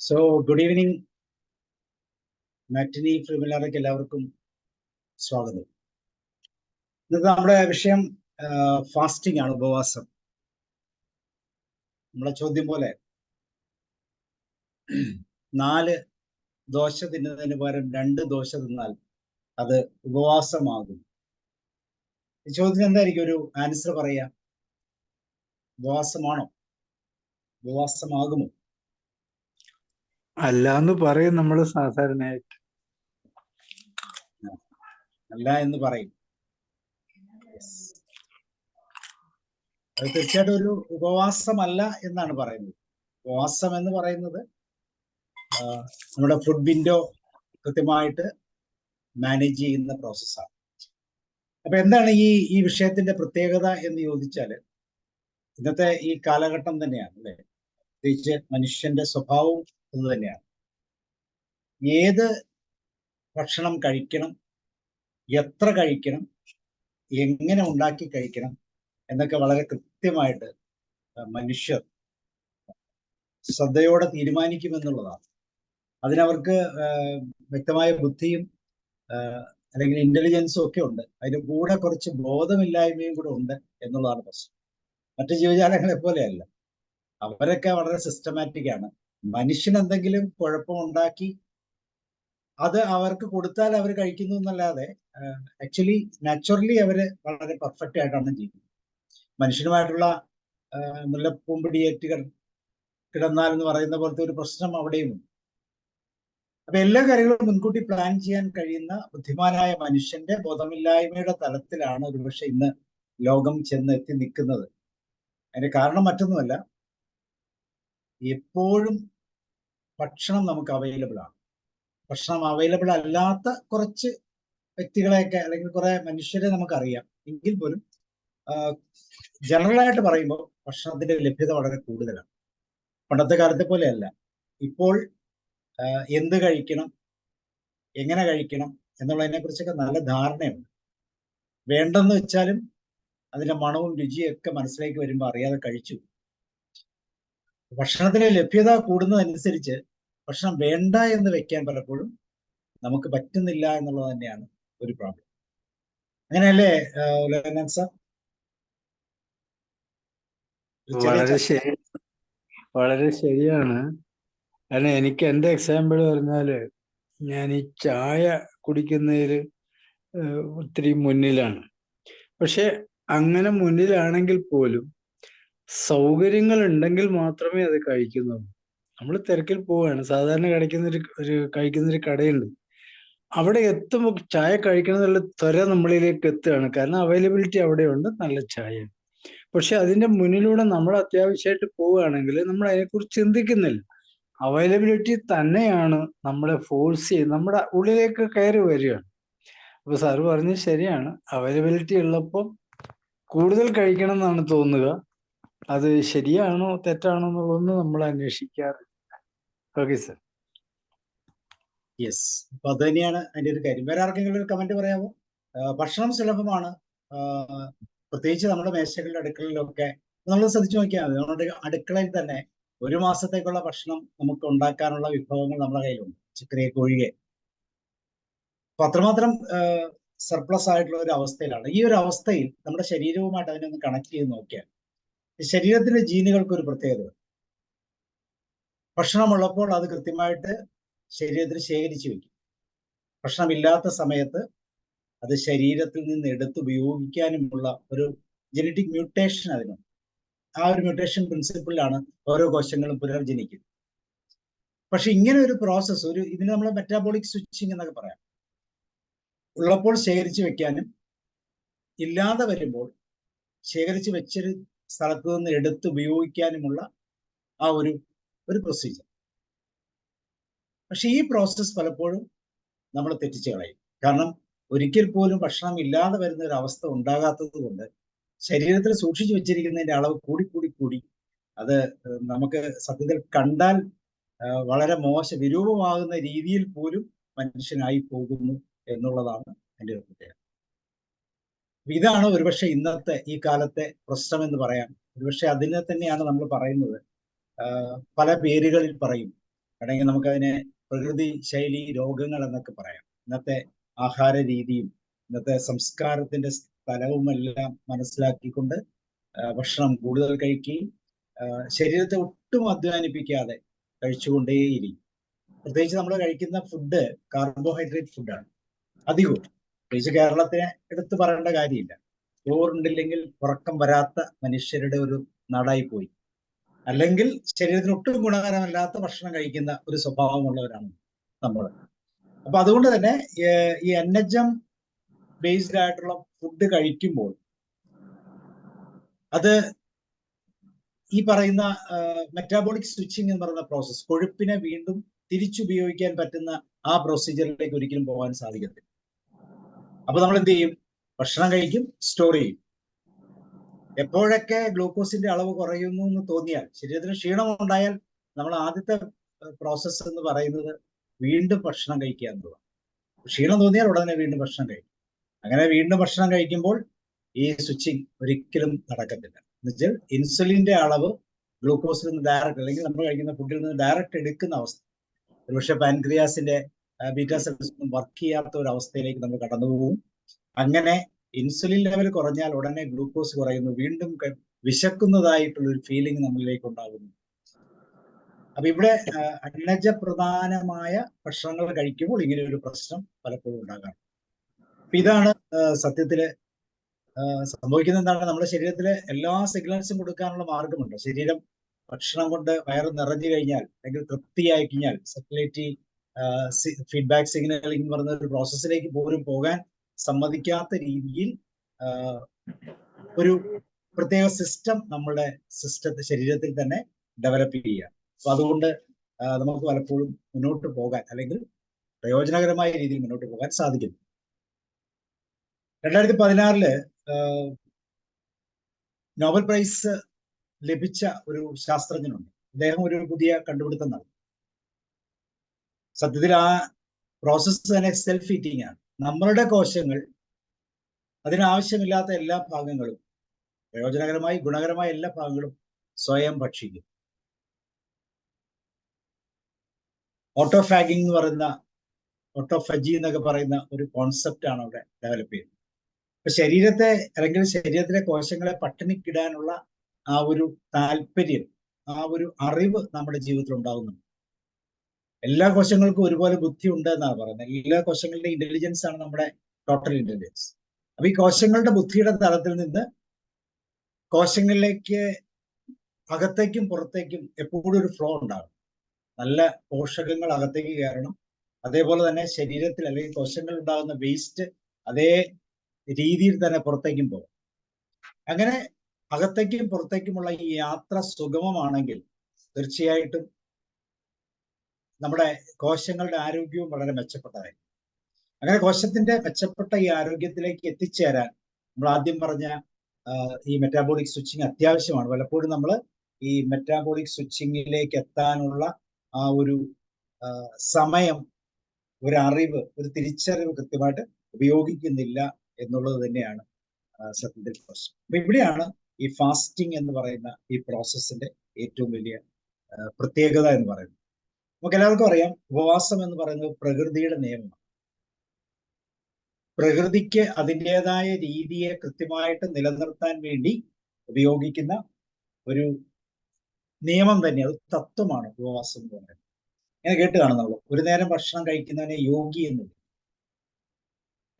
So good evening മാറ്റിനി ഫിലിമിലേക്ക് എല്ലാവർക്കും സ്വാഗതം. ഇന്നത്തെ നമ്മുടെ വിഷയം ഫാസ്റ്റിംഗ് ആണ്, ഉപവാസം. നമ്മളെ ചോദ്യം പോലെ 4 ദോശ തിന്നുന്നതിന് പകരം 2 ദോശ തിന്നാൽ അത് ഉപവാസമാകും. ഈ ചോദ്യത്തിന് എന്തായിരിക്കും ഒരു ആൻസർ പറയാ? ഉപവാസമാണോ? ഉപവാസമാകുമോ? അല്ല എന്ന് പറയും നമ്മൾ സാധാരണയായിട്ട്. അല്ല എന്ന് പറയും. അത് തീർച്ചയായിട്ടും ഒരു ഉപവാസമല്ല എന്നാണ് പറയുന്നത്. ഉപവാസം എന്ന് പറയുന്നത് നമ്മുടെ ഫുഡ് വിൻഡോ കൃത്യമായിട്ട് മാനേജ് ചെയ്യുന്ന പ്രോസസ്സാണ്. അപ്പൊ എന്താണ് ഈ വിഷയത്തിന്റെ പ്രത്യേകത എന്ന് ചോദിച്ചാൽ, ഇന്നത്തെ ഈ കാലഘട്ടം തന്നെയാണ് അല്ലെ, പ്രത്യേകിച്ച് മനുഷ്യന്റെ സ്വഭാവം എന്ന് തന്നെയാണ്. ഏത് ഭക്ഷണം കഴിക്കണം, എത്ര കഴിക്കണം, എങ്ങനെ ഉണ്ടാക്കി കഴിക്കണം എന്നൊക്കെ വളരെ കൃത്യമായിട്ട് മനുഷ്യർ ശ്രദ്ധയോടെ തീരുമാനിക്കുമെന്നുള്ളതാണ്. അതിനവർക്ക് വ്യക്തമായ ബുദ്ധിയും അല്ലെങ്കിൽ ഇന്റലിജൻസും ഒക്കെ ഉണ്ട്. അതിന് കൂടെ കുറച്ച് ബോധമില്ലായ്മയും കൂടെ ഉണ്ട് എന്നുള്ളതാണ് പ്രശ്നം. മറ്റു ജീവജാലങ്ങളെ പോലെയല്ല, അവരൊക്കെ വളരെ സിസ്റ്റമാറ്റിക് ആണ്. മനുഷ്യൻ എന്തെങ്കിലും കുഴപ്പമുണ്ടാക്കി അത് അവർക്ക് കൊടുത്താൽ അവർ കഴിക്കുന്നു എന്നല്ലാതെ ആക്ച്വലി നാച്ചുറലി അവര് വളരെ പെർഫെക്റ്റ് ആയിട്ടാണ് ജീവിക്കുന്നത്. മനുഷ്യനുമായിട്ടുള്ള മുല്ലപ്പൂമ്പിടിയേറ്റ് കിടന്നാൽ എന്ന് പറയുന്ന പോലത്തെ ഒരു പ്രശ്നം അവിടെയുമുണ്ട്. അപ്പൊ എല്ലാ കാര്യങ്ങളും മുൻകൂട്ടി പ്ലാൻ ചെയ്യാൻ കഴിയുന്ന ബുദ്ധിമാനായ മനുഷ്യന്റെ ബോധമില്ലായ്മയുടെ തലത്തിലാണ് ഒരുപക്ഷെ ഇന്ന് ലോകം ചെന്ന് എത്തി നിൽക്കുന്നത്. അതിന്റെ കാരണം മറ്റൊന്നുമല്ല, എപ്പോഴും ഭക്ഷണം നമുക്ക് അവൈലബിൾ ആണ്. ഭക്ഷണം അവൈലബിൾ അല്ലാത്ത കുറച്ച് വ്യക്തികളെയൊക്കെ അല്ലെങ്കിൽ കുറെ മനുഷ്യരെ നമുക്കറിയാം. എങ്കിൽ പോലും ജനറലായിട്ട് പറയുമ്പോൾ ഭക്ഷണത്തിന്റെ ലഭ്യത വളരെ കൂടുതലാണ്. പണ്ടത്തെ കാലത്തെ പോലെയല്ല. ഇപ്പോൾ എന്ത് കഴിക്കണം, എങ്ങനെ കഴിക്കണം എന്നുള്ളതിനെ കുറിച്ചൊക്കെ നല്ല ധാരണയുണ്ട്. വേണ്ടെന്ന് വെച്ചാലും അതിന്റെ മണവും രുചിയും ഒക്കെ മനസ്സിലേക്ക് വരുമ്പോൾ അറിയാതെ കഴിച്ചു. ഭക്ഷണത്തിന്റെ ലഭ്യത കൂടുന്നതനുസരിച്ച് ഭക്ഷണം വേണ്ട എന്ന് വെക്കാൻ പലപ്പോഴും നമുക്ക് പറ്റുന്നില്ല എന്നുള്ളത് തന്നെയാണ് ഒരു പ്രോബ്ലം. അങ്ങനെയല്ലേ സാർ? വളരെ ശരിയാണ്. കാരണം എനിക്ക് എൻ്റെ എക്സാമ്പിൾ പറഞ്ഞാല്, ഞാൻ ഈ ചായ കുടിക്കുന്നതിൽ ഒത്തിരി മുന്നിലാണ്. പക്ഷെ അങ്ങനെ മുന്നിലാണെങ്കിൽ പോലും സൗകര്യങ്ങൾ ഉണ്ടെങ്കിൽ മാത്രമേ അത് കഴിക്കുന്നുള്ളൂ. നമ്മൾ തിരക്കിൽ പോവുകയാണ്. സാധാരണ കഴിക്കുന്നൊരു കടയുണ്ട്. അവിടെ എത്തുമ്പോൾ ചായ കഴിക്കണം എന്നുള്ള ത്വര നമ്മളിലേക്ക് എത്തുകയാണ്. കാരണം അവൈലബിലിറ്റി അവിടെയുണ്ട്, നല്ല ചായ. പക്ഷെ അതിന്റെ മുന്നിലൂടെ നമ്മൾ അത്യാവശ്യമായിട്ട് പോവുകയാണെങ്കിൽ നമ്മൾ അതിനെക്കുറിച്ച് ചിന്തിക്കുന്നില്ല. അവൈലബിലിറ്റി തന്നെയാണ് നമ്മളെ ഫോഴ്സ് ചെയ്ത് നമ്മുടെ ഉള്ളിലേക്ക് കയറി വരികയാണ്. അപ്പൊ സാറ് പറഞ്ഞത് ശരിയാണ്. അവൈലബിലിറ്റി ഉള്ളപ്പോൾ കൂടുതൽ കഴിക്കണം എന്നാണ് തോന്നുക. അത് ശരിയാണോ തെറ്റാണോ എന്നുള്ളതൊന്നും നമ്മൾ അന്വേഷിക്കാറില്ല. Okay sir. യെസ്, അപ്പൊ അത് തന്നെയാണ് അതിന്റെ ഒരു കാര്യം. വേറെ ആർക്കെങ്കിലും ഒരു കമന്റ് പറയാമോ? ഭക്ഷണം സുലഭമാണ്, പ്രത്യേകിച്ച് നമ്മുടെ മേശകളിലും അടുക്കളയിലൊക്കെ നമ്മൾ ശ്രദ്ധിച്ചു നോക്കിയാൽ മതി. നമ്മുടെ അടുക്കളയിൽ തന്നെ 1 മാസത്തേക്കുള്ള ഭക്ഷണം നമുക്ക് ഉണ്ടാക്കാനുള്ള വിഭവങ്ങൾ നമ്മുടെ കയ്യിലുണ്ട്, ചിക്കനെ കോഴിയെ. അപ്പൊ അത്രമാത്രം സർപ്ലസ് ആയിട്ടുള്ള ഒരു അവസ്ഥയിലാണ്. ഈ ഒരു അവസ്ഥയിൽ നമ്മുടെ ശരീരവുമായിട്ട് അതിനൊന്ന് കണക്ട് ചെയ്ത് നോക്കിയാൽ ശരീരത്തിന്റെ ജീനുകൾക്ക് ഒരു പ്രത്യേകത. ഭക്ഷണമുള്ളപ്പോൾ അത് കൃത്യമായിട്ട് ശരീരത്തിൽ ശേഖരിച്ചു വെക്കും. ഭക്ഷണമില്ലാത്ത സമയത്ത് അത് ശരീരത്തിൽ നിന്ന് എടുത്ത് ഉപയോഗിക്കാനുമുള്ള ഒരു ജനറ്റിക് മ്യൂട്ടേഷൻ അതിനുണ്ട്. ആ ഒരു മ്യൂട്ടേഷൻ പ്രിൻസിപ്പിളിലാണ് ഓരോ കോശങ്ങളും പുനർജനിക്കുന്നത്. പക്ഷെ ഇങ്ങനെ ഒരു പ്രോസസ്സ്, ഇതിന് നമ്മൾ മെറ്റാബോളിക് സ്വിച്ചിങ് എന്നൊക്കെ പറയാം. ഉള്ളപ്പോൾ ശേഖരിച്ചു വെക്കാനും ഇല്ലാതെ വരുമ്പോൾ ശേഖരിച്ചു വെച്ചൊരു സ്ഥലത്ത് നിന്ന് എടുത്ത് ഉപയോഗിക്കാനുമുള്ള ആ ഒരു പ്രൊസീജിയർ. പക്ഷെ ഈ പ്രോസസ്സ് പലപ്പോഴും നമ്മൾ തെറ്റിച്ച് കളയും. കാരണം ഒരിക്കൽ പോലും ഭക്ഷണം ഇല്ലാതെ വരുന്ന ഒരു അവസ്ഥ ഉണ്ടാകാത്തത് കൊണ്ട് ശരീരത്തിൽ സൂക്ഷിച്ചു വെച്ചിരിക്കുന്നതിന്റെ അളവ് കൂടി അത് നമുക്ക് സത്യത്തിൽ കണ്ടാൽ വളരെ വിരൂപമാകുന്ന രീതിയിൽ പോലും മനുഷ്യനായി പോകുന്നു എന്നുള്ളതാണ് എൻ്റെ ഒരു പ്രത്യേകത. ഇതാണ് ഒരുപക്ഷെ ഇന്നത്തെ ഈ കാലത്തെ പ്രശ്നം എന്ന് പറയാം. ഒരുപക്ഷെ അതിനെ തന്നെയാണ് നമ്മൾ പറയുന്നത്. പല പേരുകളിൽ പറയും. വേണമെങ്കിൽ നമുക്കതിനെ പ്രകൃതി ശൈലി രോഗങ്ങൾ എന്നൊക്കെ പറയാം. ഇന്നത്തെ ആഹാര രീതിയും ഇന്നത്തെ സംസ്കാരത്തിന്റെ സ്ഥലവും എല്ലാം മനസ്സിലാക്കിക്കൊണ്ട് ഭക്ഷണം കൂടുതൽ കഴിക്കുകയും ശരീരത്തെ ഒട്ടും അധ്വാനിപ്പിക്കാതെ കഴിച്ചുകൊണ്ടേയിരിക്കും. പ്രത്യേകിച്ച് നമ്മൾ കഴിക്കുന്ന ഫുഡ് കാർബോഹൈഡ്രേറ്റ് ഫുഡാണ് അധികവും. പ്രത്യേകിച്ച് കേരളത്തിനെ എടുത്തു പറയേണ്ട കാര്യമില്ല. ചോറുണ്ടില്ലെങ്കിൽ ഉറക്കം വരാത്ത മനുഷ്യരുടെ ഒരു നാടായി പോയി. അല്ലെങ്കിൽ ശരീരത്തിന് ഒട്ടും ഗുണകരമല്ലാത്ത ഭക്ഷണം കഴിക്കുന്ന ഒരു സ്വഭാവമുള്ളവരാണ് നമ്മൾ. അപ്പൊ അതുകൊണ്ട് തന്നെ ഈ NHM ബേസ്ഡ് ആയിട്ടുള്ള ഫുഡ് കഴിക്കുമ്പോൾ അത് ഈ പറയുന്ന മെറ്റാബോളിക് സ്വിച്ചിങ് എന്ന് പറയുന്ന പ്രോസസ്സ്, കൊഴുപ്പിനെ വീണ്ടും തിരിച്ചുപയോഗിക്കാൻ പറ്റുന്ന ആ പ്രൊസീജിയറിലേക്ക് ഒരിക്കലും പോകാൻ സാധിക്കത്തില്ല. അപ്പൊ നമ്മൾ എന്ത് ചെയ്യും? ഭക്ഷണം കഴിക്കും, സ്റ്റോർ ചെയ്യും. എപ്പോഴൊക്കെ ഗ്ലൂക്കോസിന്റെ അളവ് കുറയുന്നു എന്ന് തോന്നിയാൽ, ശരീരത്തിന് ക്ഷീണം ഉണ്ടായാൽ, നമ്മൾ ആദ്യത്തെ പ്രോസസ്സ് എന്ന് പറയുന്നത് വീണ്ടും ഭക്ഷണം കഴിക്കുക എന്നുള്ളതാണ്. ക്ഷീണം തോന്നിയാൽ ഉടനെ വീണ്ടും ഭക്ഷണം കഴിക്കും. അങ്ങനെ വീണ്ടും ഭക്ഷണം കഴിക്കുമ്പോൾ ഈ സ്വിച്ചിങ് ഒരിക്കലും നടക്കത്തില്ല. എന്നുവെച്ചാൽ ഇൻസുലിന്റെ അളവ് ഗ്ലൂക്കോസിൽ നിന്ന് ഡയറക്റ്റ്, അല്ലെങ്കിൽ നമ്മൾ കഴിക്കുന്ന ഫുഡിൽ നിന്ന് ഡയറക്റ്റ് എടുക്കുന്ന അവസ്ഥ, ഒരുപക്ഷെ പാൻക്രിയാസിന്റെ ബീറ്റാ സെൽസ് വർക്ക് ചെയ്യാത്ത ഒരു അവസ്ഥയിലേക്ക് നമ്മൾ കടന്നു പോകും. അങ്ങനെ ഇൻസുലിൻ ലെവൽ കുറഞ്ഞാൽ ഉടനെ ഗ്ലൂക്കോസ് കുറയുന്നു, വീണ്ടും വിശക്കുന്നതായിട്ടുള്ള ഒരു ഫീലിംഗ് നമ്മളിലേക്ക് ഉണ്ടാകുന്നു. അപ്പൊ ഇവിടെ അന്നജപ്രധാനമായ ഭക്ഷണങ്ങൾ കഴിക്കുമ്പോൾ ഇങ്ങനെ ഒരു പ്രശ്നം പലപ്പോഴും ഉണ്ടാകാറുണ്ട്. അപ്പൊ ഇതാണ് സത്യത്തില് സംഭവിക്കുന്നത്. എന്താണ്? നമ്മുടെ ശരീരത്തിലെ എല്ലാ സിഗ്നൽസും കൊടുക്കാനുള്ള മാർഗമുണ്ട്. ശരീരം ഭക്ഷണം കൊണ്ട് വയറ് നിറഞ്ഞു കഴിഞ്ഞാൽ, അല്ലെങ്കിൽ തൃപ്തിയായി കഴിഞ്ഞാൽ, സക്ലേറ്റി ഫീഡ്ബാക്ക് സിഗ്നലിംഗ് എന്ന് പറയുന്ന ഒരു പ്രോസസ്സിലേക്ക് പോലും പോകാൻ സമ്മതിക്കാത്ത രീതിയിൽ ഒരു പ്രത്യേക സിസ്റ്റം നമ്മുടെ ശരീരത്തിൽ തന്നെ ഡെവലപ്പ് ചെയ്യുക. അപ്പൊ അതുകൊണ്ട് നമുക്ക് പലപ്പോഴും മുന്നോട്ട് പോകാൻ, അല്ലെങ്കിൽ പ്രയോജനകരമായ രീതിയിൽ മുന്നോട്ട് പോകാൻ സാധിക്കുന്നു. 2016 നോബൽ പ്രൈസ് ലഭിച്ച ഒരു ശാസ്ത്രജ്ഞനുണ്ട്. അദ്ദേഹം ഒരു പുതിയ കണ്ടുപിടുത്തം നടത്തി. സത്യത്തിൽ ആ പ്രോസസ്സ് തന്നെ സെൽഫ് ഈറ്റിംഗ് ആണ്. നമ്മളുടെ കോശങ്ങൾ അതിനാവശ്യമില്ലാത്ത എല്ലാ ഭാഗങ്ങളും, പ്രയോജനകരമായി ഗുണകരമായ എല്ലാ ഭാഗങ്ങളും സ്വയം ഭക്ഷിക്കും. ഓട്ടോഫാഗിങ് എന്ന് പറയുന്ന, ഓട്ടോഫജി എന്നൊക്കെ പറയുന്ന ഒരു കോൺസെപ്റ്റ് ആണ് അവിടെ ഡെവലപ്പ് ചെയ്യുന്നത്. ഇപ്പൊ ശരീരത്തെ, അല്ലെങ്കിൽ ശരീരത്തിലെ കോശങ്ങളെ പട്ടിണിക്കിടാനുള്ള ആ ഒരു താല്പര്യം, ആ ഒരു അറിവ് നമ്മുടെ ജീവിതത്തിൽ ഉണ്ടാകുന്നുണ്ട്. എല്ലാ കോശങ്ങൾക്കും ഒരുപോലെ ബുദ്ധി ഉണ്ട് എന്നാണ് പറയുന്നത്. എല്ലാ കോശങ്ങളുടെ ഇന്റലിജൻസ് ആണ് നമ്മുടെ ടോട്ടൽ ഇന്റലിജൻസ്. അപ്പൊ ഈ കോശങ്ങളുടെ ബുദ്ധിയുടെ തലത്തിൽ നിന്ന് കോശങ്ങളിലേക്ക് അകത്തേക്കും പുറത്തേക്കും എപ്പോഴും ഒരു ഫ്ലോ ഉണ്ടാകും. നല്ല പോഷകങ്ങൾ അകത്തേക്ക് കയറണം. അതേപോലെ തന്നെ ശരീരത്തിൽ, അല്ലെങ്കിൽ കോശങ്ങളിൽ ഉണ്ടാകുന്ന വേസ്റ്റ് അതേ രീതിയിൽ തന്നെ പുറത്തേക്കും പോകും. അങ്ങനെ അകത്തേക്കും പുറത്തേക്കുമുള്ള ഈ യാത്ര സുഗമമാണെങ്കിൽ തീർച്ചയായിട്ടും നമ്മുടെ കോശങ്ങളുടെ ആരോഗ്യവും വളരെ മെച്ചപ്പെട്ടതായി. അങ്ങനെ കോശത്തിന്റെ മെച്ചപ്പെട്ട ഈ ആരോഗ്യത്തിലേക്ക് എത്തിച്ചേരാൻ നമ്മൾ ആദ്യം പറഞ്ഞ ഈ മെറ്റാബോളിക് സ്വിച്ചിങ് അത്യാവശ്യമാണ്. പലപ്പോഴും നമ്മൾ ഈ മെറ്റാബോളിക് സ്വിച്ചിങ്ങിലേക്ക് എത്താനുള്ള ആ ഒരു സമയം, ഒരു അറിവ്, ഒരു തിരിച്ചറിവ് കൃത്യമായിട്ട് ഉപയോഗിക്കുന്നില്ല എന്നുള്ളത് തന്നെയാണ് സത്യത്തിൽ പ്രശ്നം. അപ്പൊ ഇവിടെയാണ് ഈ ഫാസ്റ്റിംഗ് എന്ന് പറയുന്ന ഈ പ്രോസസ്സിന്റെ ഏറ്റവും വലിയ പ്രത്യേകത എന്ന് പറയുന്നത്. നമുക്ക് എല്ലാവർക്കും അറിയാം, ഉപവാസം എന്ന് പറയുന്നത് പ്രകൃതിയുടെ നിയമമാണ്. പ്രകൃതിക്ക് അതിൻ്റെതായ രീതിയെ കൃത്യമായിട്ട് നിലനിർത്താൻ വേണ്ടി ഉപയോഗിക്കുന്ന ഒരു നിയമം തന്നെയാണ്, തത്വമാണ് ഉപവാസം എന്ന് പറയുന്നത്. ഞാൻ കേട്ട് കാണുന്നുള്ളൂ, ഒരു നേരം ഭക്ഷണം കഴിക്കുന്നവനെ യോഗി എന്ന് വിളിക്കും,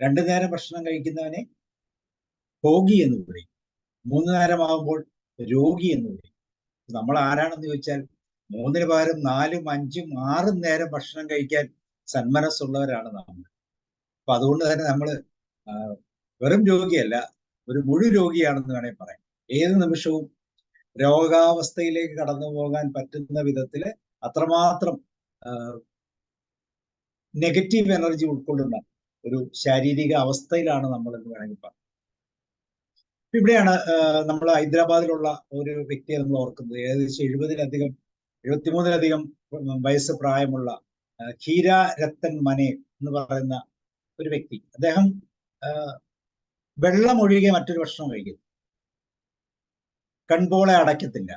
2 നേരം ഭക്ഷണം കഴിക്കുന്നവനെ ഭോഗി എന്ന് വിളിക്കും, 3 നേരമാകുമ്പോൾ രോഗി എന്ന് വിളിക്കും. നമ്മൾ ആരാണെന്ന് ചോദിച്ചാൽ 3-ന് പകരം 4-ഉം 5-ഉം 6-ഉം നേരം ഭക്ഷണം കഴിക്കാൻ സന്മനസ്സുള്ളവരാണ് നമ്മൾ. അപ്പൊ അതുകൊണ്ട് തന്നെ നമ്മൾ വെറും രോഗിയല്ല, ഒരു മുഴു രോഗിയാണെന്ന് വേണമെങ്കിൽ പറയാം. ഏത് നിമിഷവും രോഗാവസ്ഥയിലേക്ക് കടന്നു പോകാൻ പറ്റുന്ന വിധത്തില് അത്രമാത്രം നെഗറ്റീവ് എനർജി ഉൾക്കൊള്ളുന്ന ഒരു ശാരീരിക അവസ്ഥയിലാണ് നമ്മൾ എന്ന് വേണമെങ്കിൽ പറയാം. ഇവിടെയാണ് നമ്മൾ ഹൈദരാബാദിലുള്ള ഒരു വ്യക്തിയെ നമ്മൾ ഓർക്കുന്നത്. ഏകദേശം 73-ലധികം വയസ്സ് പ്രായമുള്ള ഖീര രത്തൻ മനെ എന്ന് പറയുന്ന ഒരു വ്യക്തി. അദ്ദേഹം വെള്ളം ഒഴികെ മറ്റൊരു ഭക്ഷണം കഴിക്കും, കൺപോളെ അടയ്ക്കത്തില്ല,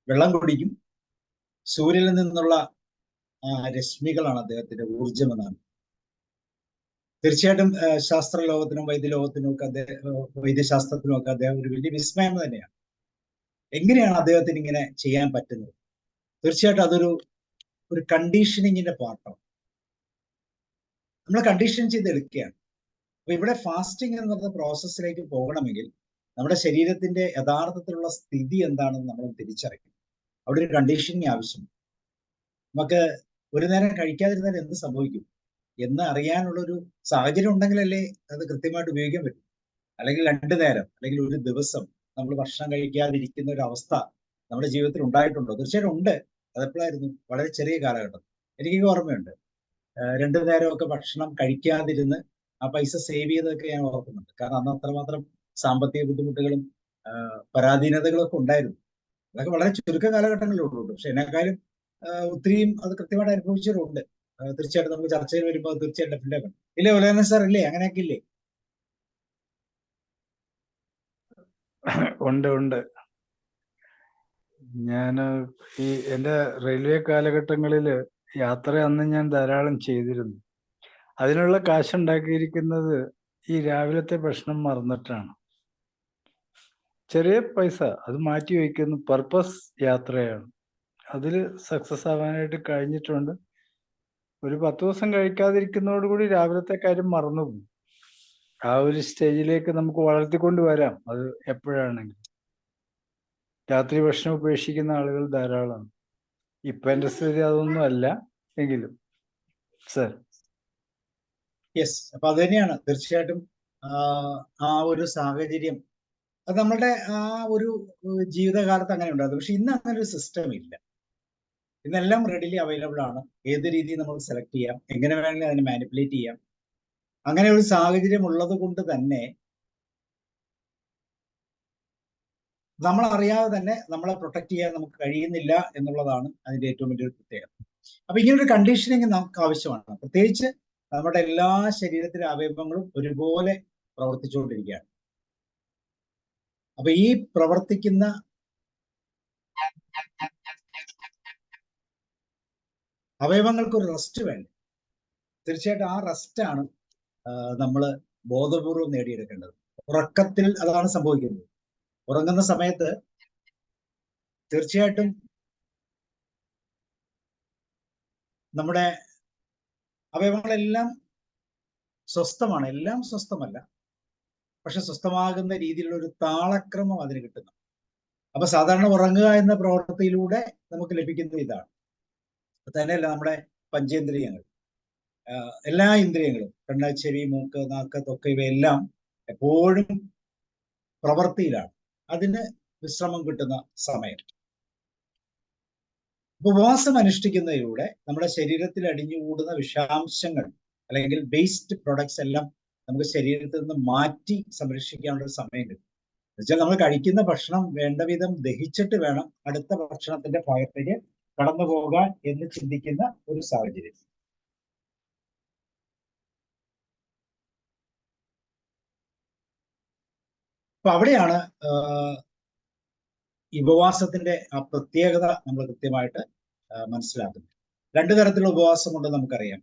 വെള്ളം കുടിക്കും, സൂര്യനിൽ നിന്നുള്ള രശ്മികളാണ് അദ്ദേഹത്തിന്റെ ഊർജം എന്നാണ്. തീർച്ചയായിട്ടും ശാസ്ത്രലോകത്തിനും വൈദ്യലോകത്തിനും ഒക്കെ വൈദ്യശാസ്ത്രത്തിനും ഒക്കെ അദ്ദേഹം ഒരു വലിയ വിസ്മയം തന്നെയാണ്. എങ്ങനെയാണ് അദ്ദേഹത്തിന് ഇങ്ങനെ ചെയ്യാൻ പറ്റുന്നത്? തീർച്ചയായിട്ടും അതൊരു കണ്ടീഷനിങ്ങിന്റെ പാർട്ടാണ്. നമ്മൾ കണ്ടീഷൻ ചെയ്തെടുക്കുകയാണ്. അപ്പൊ ഇവിടെ ഫാസ്റ്റിംഗ് എന്ന് പറയുന്ന പ്രോസസ്സിലേക്ക് പോകണമെങ്കിൽ നമ്മുടെ ശരീരത്തിന്റെ യഥാർത്ഥത്തിലുള്ള സ്ഥിതി എന്താണെന്ന് നമ്മൾ തിരിച്ചറിയണം. അവിടെ ഒരു കണ്ടീഷനിങ് ആവശ്യമുണ്ട്. നമുക്ക് ഒരു നേരം കഴിക്കാതിരുന്നാൽ എന്ത് സംഭവിക്കും എന്ന് അറിയാനുള്ളൊരു സാഹചര്യം ഉണ്ടെങ്കിലല്ലേ അത് കൃത്യമായിട്ട് ഉപയോഗിക്കാൻ പറ്റും. അല്ലെങ്കിൽ 2 നേരം അല്ലെങ്കിൽ ഒരു ദിവസം നമ്മൾ ഭക്ഷണം കഴിക്കാതിരിക്കുന്ന ഒരു അവസ്ഥ നമ്മുടെ ജീവിതത്തിൽ ഉണ്ടായിട്ടുണ്ടോ? തീർച്ചയായിട്ടും ഉണ്ട്. അതെപ്പോഴായിരുന്നു? വളരെ ചെറിയ കാലഘട്ടം. എനിക്ക് ഓർമ്മയുണ്ട്. 2 നേരമൊക്കെ ഭക്ഷണം കഴിക്കാതിരുന്ന് ആ പൈസ സേവ് ചെയ്തതൊക്കെ ഞാൻ ഓർക്കുന്നുണ്ട്. കാരണം അന്ന് അത്രമാത്രം സാമ്പത്തിക ബുദ്ധിമുട്ടുകളും പരാധീനതകളും ഒക്കെ ഉണ്ടായിരുന്നു. അതൊക്കെ വളരെ ചുരുക്ക കാലഘട്ടങ്ങളിലുള്ളൂ. പക്ഷെ എന്നെക്കാളും ഒത്തിരിയും അത് കൃത്യമായിട്ട് അനുഭവിച്ചവരുണ്ട്. തീർച്ചയായിട്ടും നമുക്ക് ചർച്ചയിൽ വരുമ്പോൾ തീർച്ചയായിട്ടും ഡെഫിനറ്റ് ഇല്ലേ ഉലയന സാർ? ഇല്ലേ? അങ്ങനെയൊക്കെ ഇല്ലേ? ഉണ്ട്. ഞാൻ എൻ്റെ റെയിൽവേ കാലഘട്ടങ്ങളിൽ യാത്ര അന്ന് ഞാൻ ധാരാളം ചെയ്തിരുന്നു. അതിനുള്ള കാശുണ്ടാക്കിയിരിക്കുന്നത് ഈ രാവിലത്തെ ഭക്ഷണം മറന്നിട്ടാണ്. ചെറിയ പൈസ അത് മാറ്റി വയ്ക്കുന്നു. പർപ്പസ് യാത്രയാണ്. അതിൽ സക്സസ് ആവാനായിട്ട് കഴിഞ്ഞിട്ടുണ്ട്. ഒരു 10 ദിവസം കഴിക്കാതിരിക്കുന്നതോടുകൂടി രാവിലത്തെ കാര്യം മറന്നുപോകും. ആ ഒരു സ്റ്റേജിലേക്ക് നമുക്ക് വളർത്തിക്കൊണ്ട് വരാം. അത് എപ്പോഴാണെങ്കിലും. രാത്രി ഭക്ഷണം ഉപേക്ഷിക്കുന്ന ആളുകൾ ധാരാളമാണ്. ഇപ്പൊ എൻ്റെ സ്ഥിതി അതൊന്നും അല്ല എങ്കിലും സർ. യെസ്. അപ്പൊ അത് തന്നെയാണ് തീർച്ചയായിട്ടും ആ ഒരു സാഹചര്യം അത് നമ്മളുടെ ആ ഒരു ജീവിതകാലത്ത് അങ്ങനെ ഉണ്ടാകും. പക്ഷെ ഇന്ന് അങ്ങനെ ഒരു സിസ്റ്റം ഇല്ല. ഇന്നെല്ലാം റെഡിലി അവൈലബിൾ ആണ്. ഏത് രീതിയിൽ നമ്മൾ സെലക്ട് ചെയ്യാം, എങ്ങനെ വേണമെങ്കിലും അതിനെ മാനിപ്പുലേറ്റ് ചെയ്യാം. അങ്ങനെ ഒരു സാഹചര്യം ഉള്ളത് കൊണ്ട് തന്നെ നമ്മൾ അറിയാതെ തന്നെ നമ്മളെ പ്രൊട്ടക്ട് ചെയ്യാൻ നമുക്ക് കഴിയുന്നില്ല എന്നുള്ളതാണ് അതിന്റെ ഏറ്റവും വലിയൊരു പ്രത്യേകത. അപ്പൊ ഇങ്ങനൊരു കണ്ടീഷനിങ് നമുക്ക് ആവശ്യമാണ്. പ്രത്യേകിച്ച് നമ്മുടെ എല്ലാ ശരീരത്തിലെ അവയവങ്ങളും ഒരുപോലെ പ്രവർത്തിച്ചുകൊണ്ടിരിക്കുകയാണ്. അപ്പൊ ഈ പ്രവർത്തിക്കുന്ന അവയവങ്ങൾക്ക് ഒരു റെസ്റ്റ് വേണം. തീർച്ചയായിട്ടും ആ റെസ്റ്റാണ് നമ്മൾ ബോധപൂർവം നേടിയെടുക്കേണ്ടത്. ഉറക്കത്തിൽ അതാണ് സംഭവിക്കുന്നത്. ഉറങ്ങുന്ന സമയത്ത് തീർച്ചയായിട്ടും നമ്മുടെ അവയവങ്ങളെല്ലാം സ്വസ്ഥമാണ്. എല്ലാം സ്വസ്ഥമല്ല, പക്ഷെ സ്വസ്ഥമാകുന്ന രീതിയിലുള്ള ഒരു താളക്രമം അതിന് കിട്ടുന്നു. അപ്പൊ സാധാരണ ഉറങ്ങുക എന്ന പ്രവൃത്തിയിലൂടെ നമുക്ക് ലഭിക്കുന്ന ഇതാണ്. തന്നെയല്ല നമ്മുടെ പഞ്ചേന്ദ്രിയങ്ങൾ, എല്ലാ ഇന്ദ്രിയങ്ങളും, കണ്ണ്, ചെവി, മൂക്ക്, നാക്ക്, ത്വക്ക് ഇവയെല്ലാം എപ്പോഴും പ്രവൃത്തിയിലാണ്. അതിന് വിശ്രമം കിട്ടുന്ന സമയം. ഉപവാസം അനുഷ്ഠിക്കുന്നതിലൂടെ നമ്മുടെ ശരീരത്തിൽ അടിഞ്ഞുകൂടുന്ന വിഷാംശങ്ങൾ അല്ലെങ്കിൽ വേസ്റ്റ് പ്രൊഡക്ട്സ് എല്ലാം നമുക്ക് ശരീരത്തിൽ നിന്ന് മാറ്റി സംരക്ഷിക്കാനുള്ള ഒരു സമയം കിട്ടും. എന്നുവെച്ചാൽ നമ്മൾ കഴിക്കുന്ന ഭക്ഷണം വേണ്ട വിധം ദഹിച്ചിട്ട് വേണം അടുത്ത ഭക്ഷണത്തിന്റെ ഭാഗത്തേക്ക് കടന്നു പോകാൻ എന്ന് ചിന്തിക്കുന്ന ഒരു സാഹചര്യം. അപ്പൊ അവിടെയാണ് ഉപവാസത്തിന്റെ ആ പ്രത്യേകത നമ്മൾ കൃത്യമായിട്ട് മനസ്സിലാക്കുന്നത്. 2 തരത്തിലുള്ള ഉപവാസമുണ്ടെന്ന് നമുക്കറിയാം.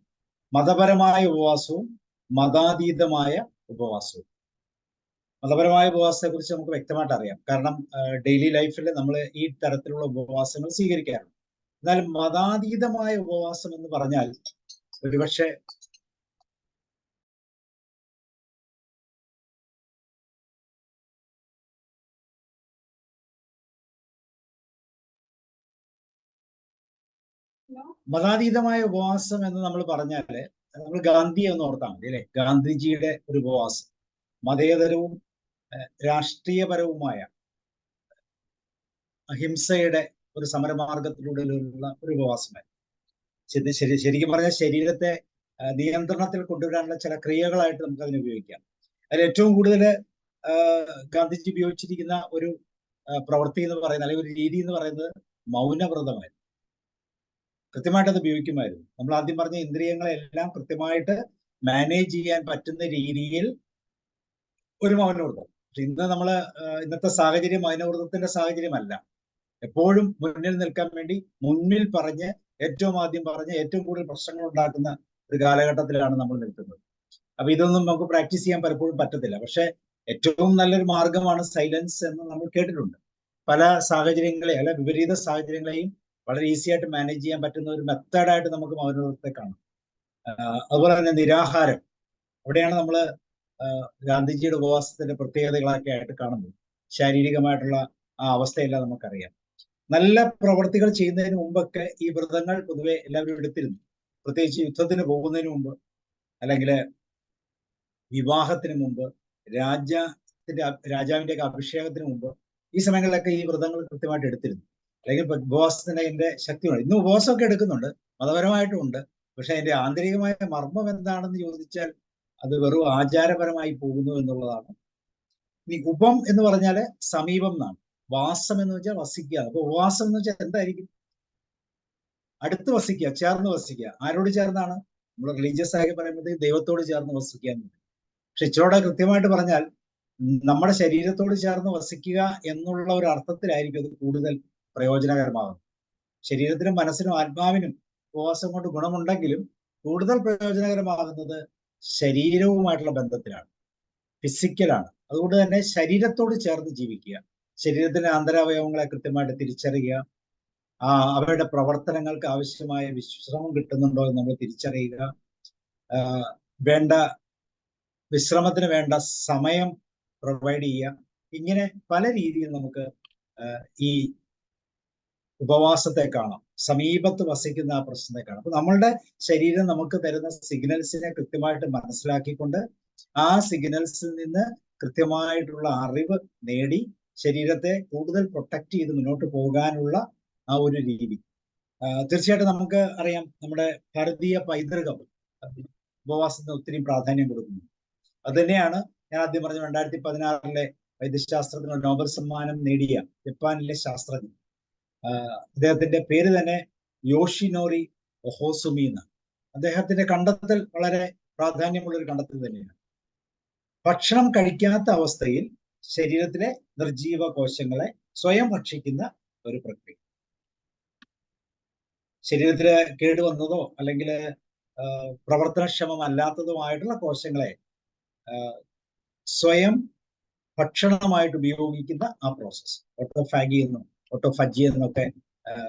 മതപരമായ ഉപവാസവും മതാതീതമായ ഉപവാസവും. മതപരമായ ഉപവാസത്തെ കുറിച്ച് നമുക്ക് വ്യക്തമായിട്ട് അറിയാം. കാരണം ഡെയിലി ലൈഫിൽ നമ്മൾ ഈ തരത്തിലുള്ള ഉപവാസങ്ങൾ സ്വീകരിക്കാറുണ്ട്. എന്നാൽ മതാതീതമായ ഉപവാസം എന്ന് പറഞ്ഞാൽ ഒരുപക്ഷെ മതാതീതമായ ഉപവാസം എന്ന് നമ്മൾ പറഞ്ഞാല് നമ്മൾ ഗാന്ധിയെ ഒന്ന് ഓർത്താൽ മതി അല്ലെ? ഗാന്ധിജിയുടെ ഒരു ഉപവാസം മതേതരവും രാഷ്ട്രീയപരവുമായ അഹിംസയുടെ ഒരു സമരമാർഗത്തിലൂടെയുള്ള ഒരു ഉപവാസമായിരുന്നു. ശരിക്കും പറഞ്ഞാൽ ശരീരത്തെ നിയന്ത്രണത്തിൽ കൊണ്ടുവരാനുള്ള ചില ക്രിയകളായിട്ട് നമുക്ക് അതിനെ ഉപയോഗിക്കാം. അതിൽ ഏറ്റവും കൂടുതൽ ഗാന്ധിജി ഉപയോഗിച്ചിരിക്കുന്ന ഒരു പ്രവൃത്തി എന്ന് പറയുന്നത് അല്ലെങ്കിൽ ഒരു രീതി എന്ന് പറയുന്നത് മൗനവ്രതമായിരുന്നു. കൃത്യമായിട്ട് അത് ഉപയോഗിക്കുമായിരുന്നു. നമ്മൾ ആദ്യം പറഞ്ഞ ഇന്ദ്രിയങ്ങളെല്ലാം കൃത്യമായിട്ട് മാനേജ് ചെയ്യാൻ പറ്റുന്ന രീതിയിൽ ഒരു മൗനവ്രതം. ഇന്ന് ഇന്നത്തെ സാഹചര്യം മൗനവ്രതത്തിന്റെ സാഹചര്യമല്ല. എപ്പോഴും മുന്നിൽ നിൽക്കാൻ വേണ്ടി മുന്നിൽ പറഞ്ഞ് ഏറ്റവും ആദ്യം പറഞ്ഞ് ഏറ്റവും കൂടുതൽ പ്രശ്നങ്ങൾ ഉണ്ടാക്കുന്ന ഒരു കാലഘട്ടത്തിലാണ് നമ്മൾ നിൽക്കുന്നത്. അപ്പൊ ഇതൊന്നും നമുക്ക് പ്രാക്ടീസ് ചെയ്യാൻ പലപ്പോഴും പറ്റത്തില്ല. പക്ഷെ ഏറ്റവും നല്ലൊരു മാർഗമാണ് സൈലൻസ് എന്ന് നമ്മൾ കേട്ടിട്ടുണ്ട്. പല സാഹചര്യങ്ങളെ അല്ല വിപരീത സാഹചര്യങ്ങളെയും വളരെ ഈസി ആയിട്ട് മാനേജ് ചെയ്യാൻ പറ്റുന്ന ഒരു മെത്തേഡായിട്ട് നമുക്ക് മൗനവ്രതത്തെ കാണാം. അതുപോലെ തന്നെ നിരാഹാരം, അവിടെയാണ് നമ്മൾ ഗാന്ധിജിയുടെ ഉപവാസത്തിന്റെ പ്രത്യേകതകളൊക്കെ ആയിട്ട് കാണുന്നത്. ശാരീരികമായിട്ടുള്ള ആ അവസ്ഥയെല്ലാം നമുക്കറിയാം. നല്ല പ്രവർത്തികൾ ചെയ്യുന്നതിന് മുമ്പൊക്കെ ഈ വ്രതങ്ങൾ പൊതുവെ എല്ലാവരും എടുത്തിരുന്നു. പ്രത്യേകിച്ച് യുദ്ധത്തിന് പോകുന്നതിന് മുമ്പ്, അല്ലെങ്കിൽ വിവാഹത്തിന് മുമ്പ്, രാജാവിന്റെ ഒക്കെ അഭിഷേകത്തിന് മുമ്പ്, ഈ സമയങ്ങളിലൊക്കെ ഈ വ്രതങ്ങൾ കൃത്യമായിട്ട് എടുത്തിരുന്നു. അല്ലെങ്കിൽ ഉപവാസത്തിന് അതിന്റെ ശക്തിയുണ്ട്. ഇന്ന് ഉപവാസമൊക്കെ എടുക്കുന്നുണ്ട്, മതപരമായിട്ടും ഉണ്ട്. പക്ഷെ അതിന്റെ ആന്തരികമായ മർമ്മം എന്താണെന്ന് ചോദിച്ചാൽ അത് വെറും ആചാരപരമായി പോകുന്നു എന്നുള്ളതാണ്. ഈ ഉപം എന്ന് പറഞ്ഞാല് സമീപം എന്നാണ്, വാസം എന്ന് വെച്ചാൽ വസിക്കുക. അപ്പൊ ഉപവാസം എന്ന് വെച്ചാൽ എന്തായിരിക്കും? അടുത്ത് വസിക്കുക, ചേർന്ന് വസിക്കുക. ആരോട് ചേർന്നാണ്? നമ്മൾ റിലീജിയസ് ആയി പറയുന്നത് ദൈവത്തോട് ചേർന്ന് വസിക്കുക എന്ന്. പക്ഷെ ഇച്ചിരൂടെ കൃത്യമായിട്ട് പറഞ്ഞാൽ നമ്മുടെ ശരീരത്തോട് ചേർന്ന് വസിക്കുക എന്നുള്ള ഒരു അർത്ഥത്തിലായിരിക്കും അത് കൂടുതൽ പ്രയോജനകരമാകുന്നത്. ശരീരത്തിനും മനസ്സിനും ആത്മാവിനും ഉപവാസം കൊണ്ട് ഗുണമുണ്ടെങ്കിലും കൂടുതൽ പ്രയോജനകരമാകുന്നത് ശരീരവുമായിട്ടുള്ള ബന്ധത്തിലാണ്, ഫിസിക്കലാണ്. അതുകൊണ്ട് തന്നെ ശരീരത്തോട് ചേർന്ന് ജീവിക്കുക, ശരീരത്തിന്റെ അന്തരാവയവങ്ങളെ കൃത്യമായിട്ട് തിരിച്ചറിയുക, അവരുടെ പ്രവർത്തനങ്ങൾക്ക് ആവശ്യമായ വിശ്രമം കിട്ടുന്നുണ്ടോ എന്ന് നമ്മൾ തിരിച്ചറിയുക, വേണ്ട വിശ്രമത്തിന് വേണ്ട സമയം പ്രൊവൈഡ് ചെയ്യുക. ഇങ്ങനെ പല രീതിയിൽ നമുക്ക് ഈ ഉപവാസത്തെ കാണാം, സമീപത്ത് വസിക്കുന്ന ആ പ്രശ്നത്തെ കാണാം. അപ്പൊ നമ്മളുടെ ശരീരം നമുക്ക് തരുന്ന സിഗ്നൽസിനെ കൃത്യമായിട്ട് മനസ്സിലാക്കിക്കൊണ്ട് ആ സിഗ്നൽസിൽ നിന്ന് കൃത്യമായിട്ടുള്ള അറിവ് നേടി ശരീരത്തെ കൂടുതൽ പ്രൊട്ടക്ട് ചെയ്ത് മുന്നോട്ട് പോകാനുള്ള ആ ഒരു രീതി. തീർച്ചയായിട്ടും നമുക്ക് അറിയാം, നമ്മുടെ ഭാരതീയ പൈതൃകം ഉപവാസത്തിന് ഒത്തിരി പ്രാധാന്യം കൊടുക്കുന്നു. അത് തന്നെയാണ് ഞാൻ ആദ്യം പറഞ്ഞ 2016 വൈദ്യശാസ്ത്രത്തിന് നോബൽ സമ്മാനം നേടിയ ജപ്പാനിലെ ശാസ്ത്രജ്ഞൻ, അദ്ദേഹത്തിന്റെ പേര് തന്നെ യോഷിനോറി ഒഹോസുമി എന്നാണ്. അദ്ദേഹത്തിന്റെ കണ്ടെത്തൽ വളരെ പ്രാധാന്യമുള്ള ഒരു കണ്ടെത്തൽ തന്നെയാണ്. ഭക്ഷണം കഴിക്കാത്ത അവസ്ഥയിൽ ശരീരത്തിലെ നിർജീവ കോശങ്ങളെ സ്വയം ഭക്ഷിക്കുന്ന ഒരു പ്രക്രിയ. ശരീരത്തില് കേടുവന്നതോ അല്ലെങ്കിൽ പ്രവർത്തനക്ഷമമല്ലാത്തതുമായിട്ടുള്ള കോശങ്ങളെ സ്വയം ഭക്ഷണമായിട്ട് ഉപയോഗിക്കുന്ന ആ പ്രോസസ്സ്, ഓട്ടോഫാഗി എന്നും ഓട്ടോഫജി എന്നൊക്കെ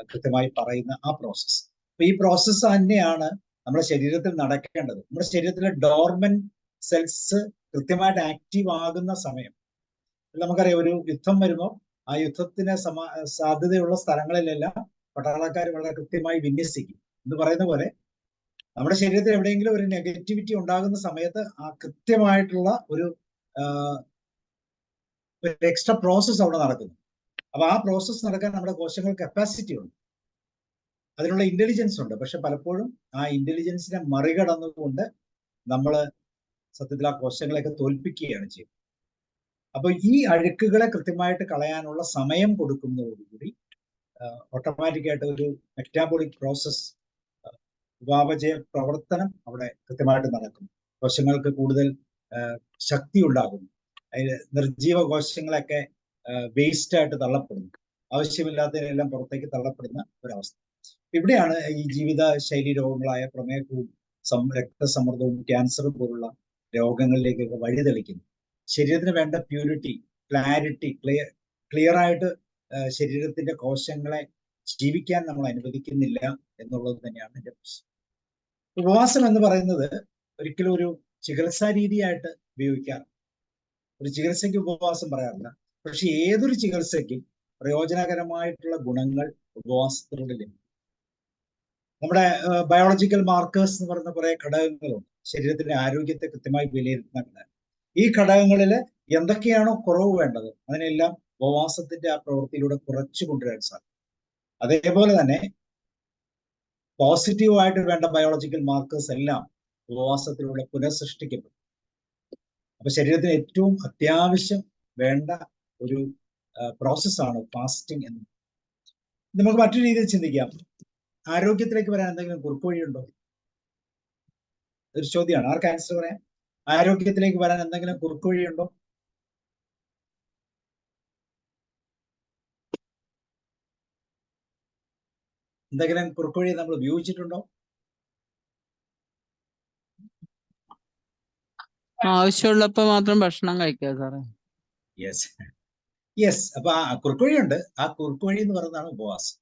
കൃത്യമായി പറയുന്ന ആ പ്രോസസ്സ്. അപ്പൊ ഈ പ്രോസസ്സ് തന്നെയാണ് നമ്മുടെ ശരീരത്തിൽ നടക്കേണ്ടത്. നമ്മുടെ ശരീരത്തിലെ ഡോർമൻ സെൽസ് കൃത്യമായിട്ട് ആക്റ്റീവ് ആകുന്ന സമയം, നമുക്കറിയാം, ഒരു യുദ്ധം വരുമ്പോൾ ആ യുദ്ധത്തിന് സാധ്യതയുള്ള സ്ഥലങ്ങളിലെല്ലാം പട്ടാളക്കാർ വളരെ കൃത്യമായി വിന്യസിക്കും എന്ന് പറയുന്ന പോലെ നമ്മുടെ ശരീരത്തിൽ എവിടെയെങ്കിലും ഒരു നെഗറ്റിവിറ്റി ഉണ്ടാകുന്ന സമയത്ത് ആ കൃത്യമായിട്ടുള്ള ഒരു എക്സ്ട്രാ പ്രോസസ്സ് അവിടെ നടക്കുന്നു. അപ്പൊ ആ പ്രോസസ്സ് നടക്കാൻ നമ്മുടെ കോശങ്ങൾ കപ്പാസിറ്റി ഉണ്ട്, അതിനുള്ള ഇന്റലിജൻസ് ഉണ്ട്. പക്ഷെ പലപ്പോഴും ആ ഇന്റലിജൻസിനെ മറികടന്നുകൊണ്ട് നമ്മൾ സത്യത്തിൽ ആ കോശങ്ങളെയൊക്കെ തോൽപ്പിക്കുകയാണ് ചെയ്യുന്നത്. അപ്പൊ ഈ അഴുക്കുകളെ കൃത്യമായിട്ട് കളയാനുള്ള സമയം കൊടുക്കുന്നതോടുകൂടി ഓട്ടോമാറ്റിക്കായിട്ട് ഒരു മെറ്റാബോളിക് പ്രോസസ്, ഉപാപചയ പ്രവർത്തനം അവിടെ കൃത്യമായിട്ട് നടക്കും. കോശങ്ങൾക്ക് കൂടുതൽ ശക്തി ഉണ്ടാകുന്നു. അതിൽ നിർജീവ കോശങ്ങളൊക്കെ വേസ്റ്റ് ആയിട്ട് തള്ളപ്പെടുന്നു, ആവശ്യമില്ലാത്തതിനെല്ലാം പുറത്തേക്ക് തള്ളപ്പെടുന്ന ഒരവസ്ഥ. ഇവിടെയാണ് ഈ ജീവിത ശൈലി രോഗങ്ങളായ പ്രമേഹവും രക്തസമ്മർദ്ദവും ക്യാൻസറും പോലുള്ള രോഗങ്ങളിലേക്കൊക്കെ വഴിതെളിക്കുന്നു. ശരീരത്തിന് വേണ്ട പ്യൂരിറ്റി, ക്ലാരിറ്റി, ക്ലിയർ ആയിട്ട് ശരീരത്തിന്റെ കോശങ്ങളെ ജീവിക്കാൻ നമ്മൾ അനുവദിക്കുന്നില്ല എന്നുള്ളത് തന്നെയാണ് എൻ്റെ പ്രശ്നം. ഉപവാസം എന്ന് പറയുന്നത് ഒരിക്കലും ഒരു ചികിത്സാ രീതിയായിട്ട് ഉപയോഗിക്കാറില്ല. ഒരു ചികിത്സയ്ക്ക് ഉപവാസം പറയാറില്ല. പക്ഷെ ഏതൊരു ചികിത്സയ്ക്കും പ്രയോജനകരമായിട്ടുള്ള ഗുണങ്ങൾ ഉപവാസത്തിലൂടെ ലഭിക്കും. നമ്മുടെ ബയോളജിക്കൽ മാർക്കേഴ്സ് എന്ന് പറയുന്ന കുറെ ഘടകങ്ങളുണ്ട് ശരീരത്തിന്റെ ആരോഗ്യത്തെ കൃത്യമായി വിലയിരുത്തുന്ന ഘടകം. ഈ ഘടകങ്ങളിൽ എന്തൊക്കെയാണോ കുറവ് വേണ്ടത് അതിനെല്ലാം ഉപവാസത്തിന്റെ ആ പ്രവൃത്തിയിലൂടെ കുറച്ചു കൊണ്ടുവരാൻ സാധിക്കും. അതേപോലെ തന്നെ പോസിറ്റീവായിട്ട് വേണ്ട ബയോളജിക്കൽ മാർക്കേഴ്സ് എല്ലാം ഉപവാസത്തിലൂടെ പുനഃസൃഷ്ടിക്കപ്പെടും. അപ്പൊ ശരീരത്തിന് ഏറ്റവും അത്യാവശ്യം വേണ്ട ഒരു പ്രോസസ്സാണ് ഫാസ്റ്റിംഗ് എന്ന്. നമുക്ക് മറ്റൊരു രീതിയിൽ ചിന്തിക്കാം, ആരോഗ്യത്തിലേക്ക് വരാൻ എന്തെങ്കിലും കുറുക്കുവഴിയുണ്ടോ? ഒരു ചോദ്യമാണ്. ആർക്ക് ആൻസർ പറയാം? ആരോഗ്യത്തിലേക്ക് വരാൻ എന്തെങ്കിലും കുറുക്കുവഴിയുണ്ടോ? എന്തെങ്കിലും കുറുക്കുവഴി നമ്മൾ ഉപയോഗിച്ചിട്ടുണ്ടോ? ആവശ്യമുള്ളപ്പോ മാത്രം ഭക്ഷണം കഴിക്കുക സാറേ. Yes yes. അപ്പൊ ആ കുറുക്കുവഴിയുണ്ട്. ആ കുറുക്കുവഴി എന്ന് പറയുന്നതാണ് ഉപവാസം.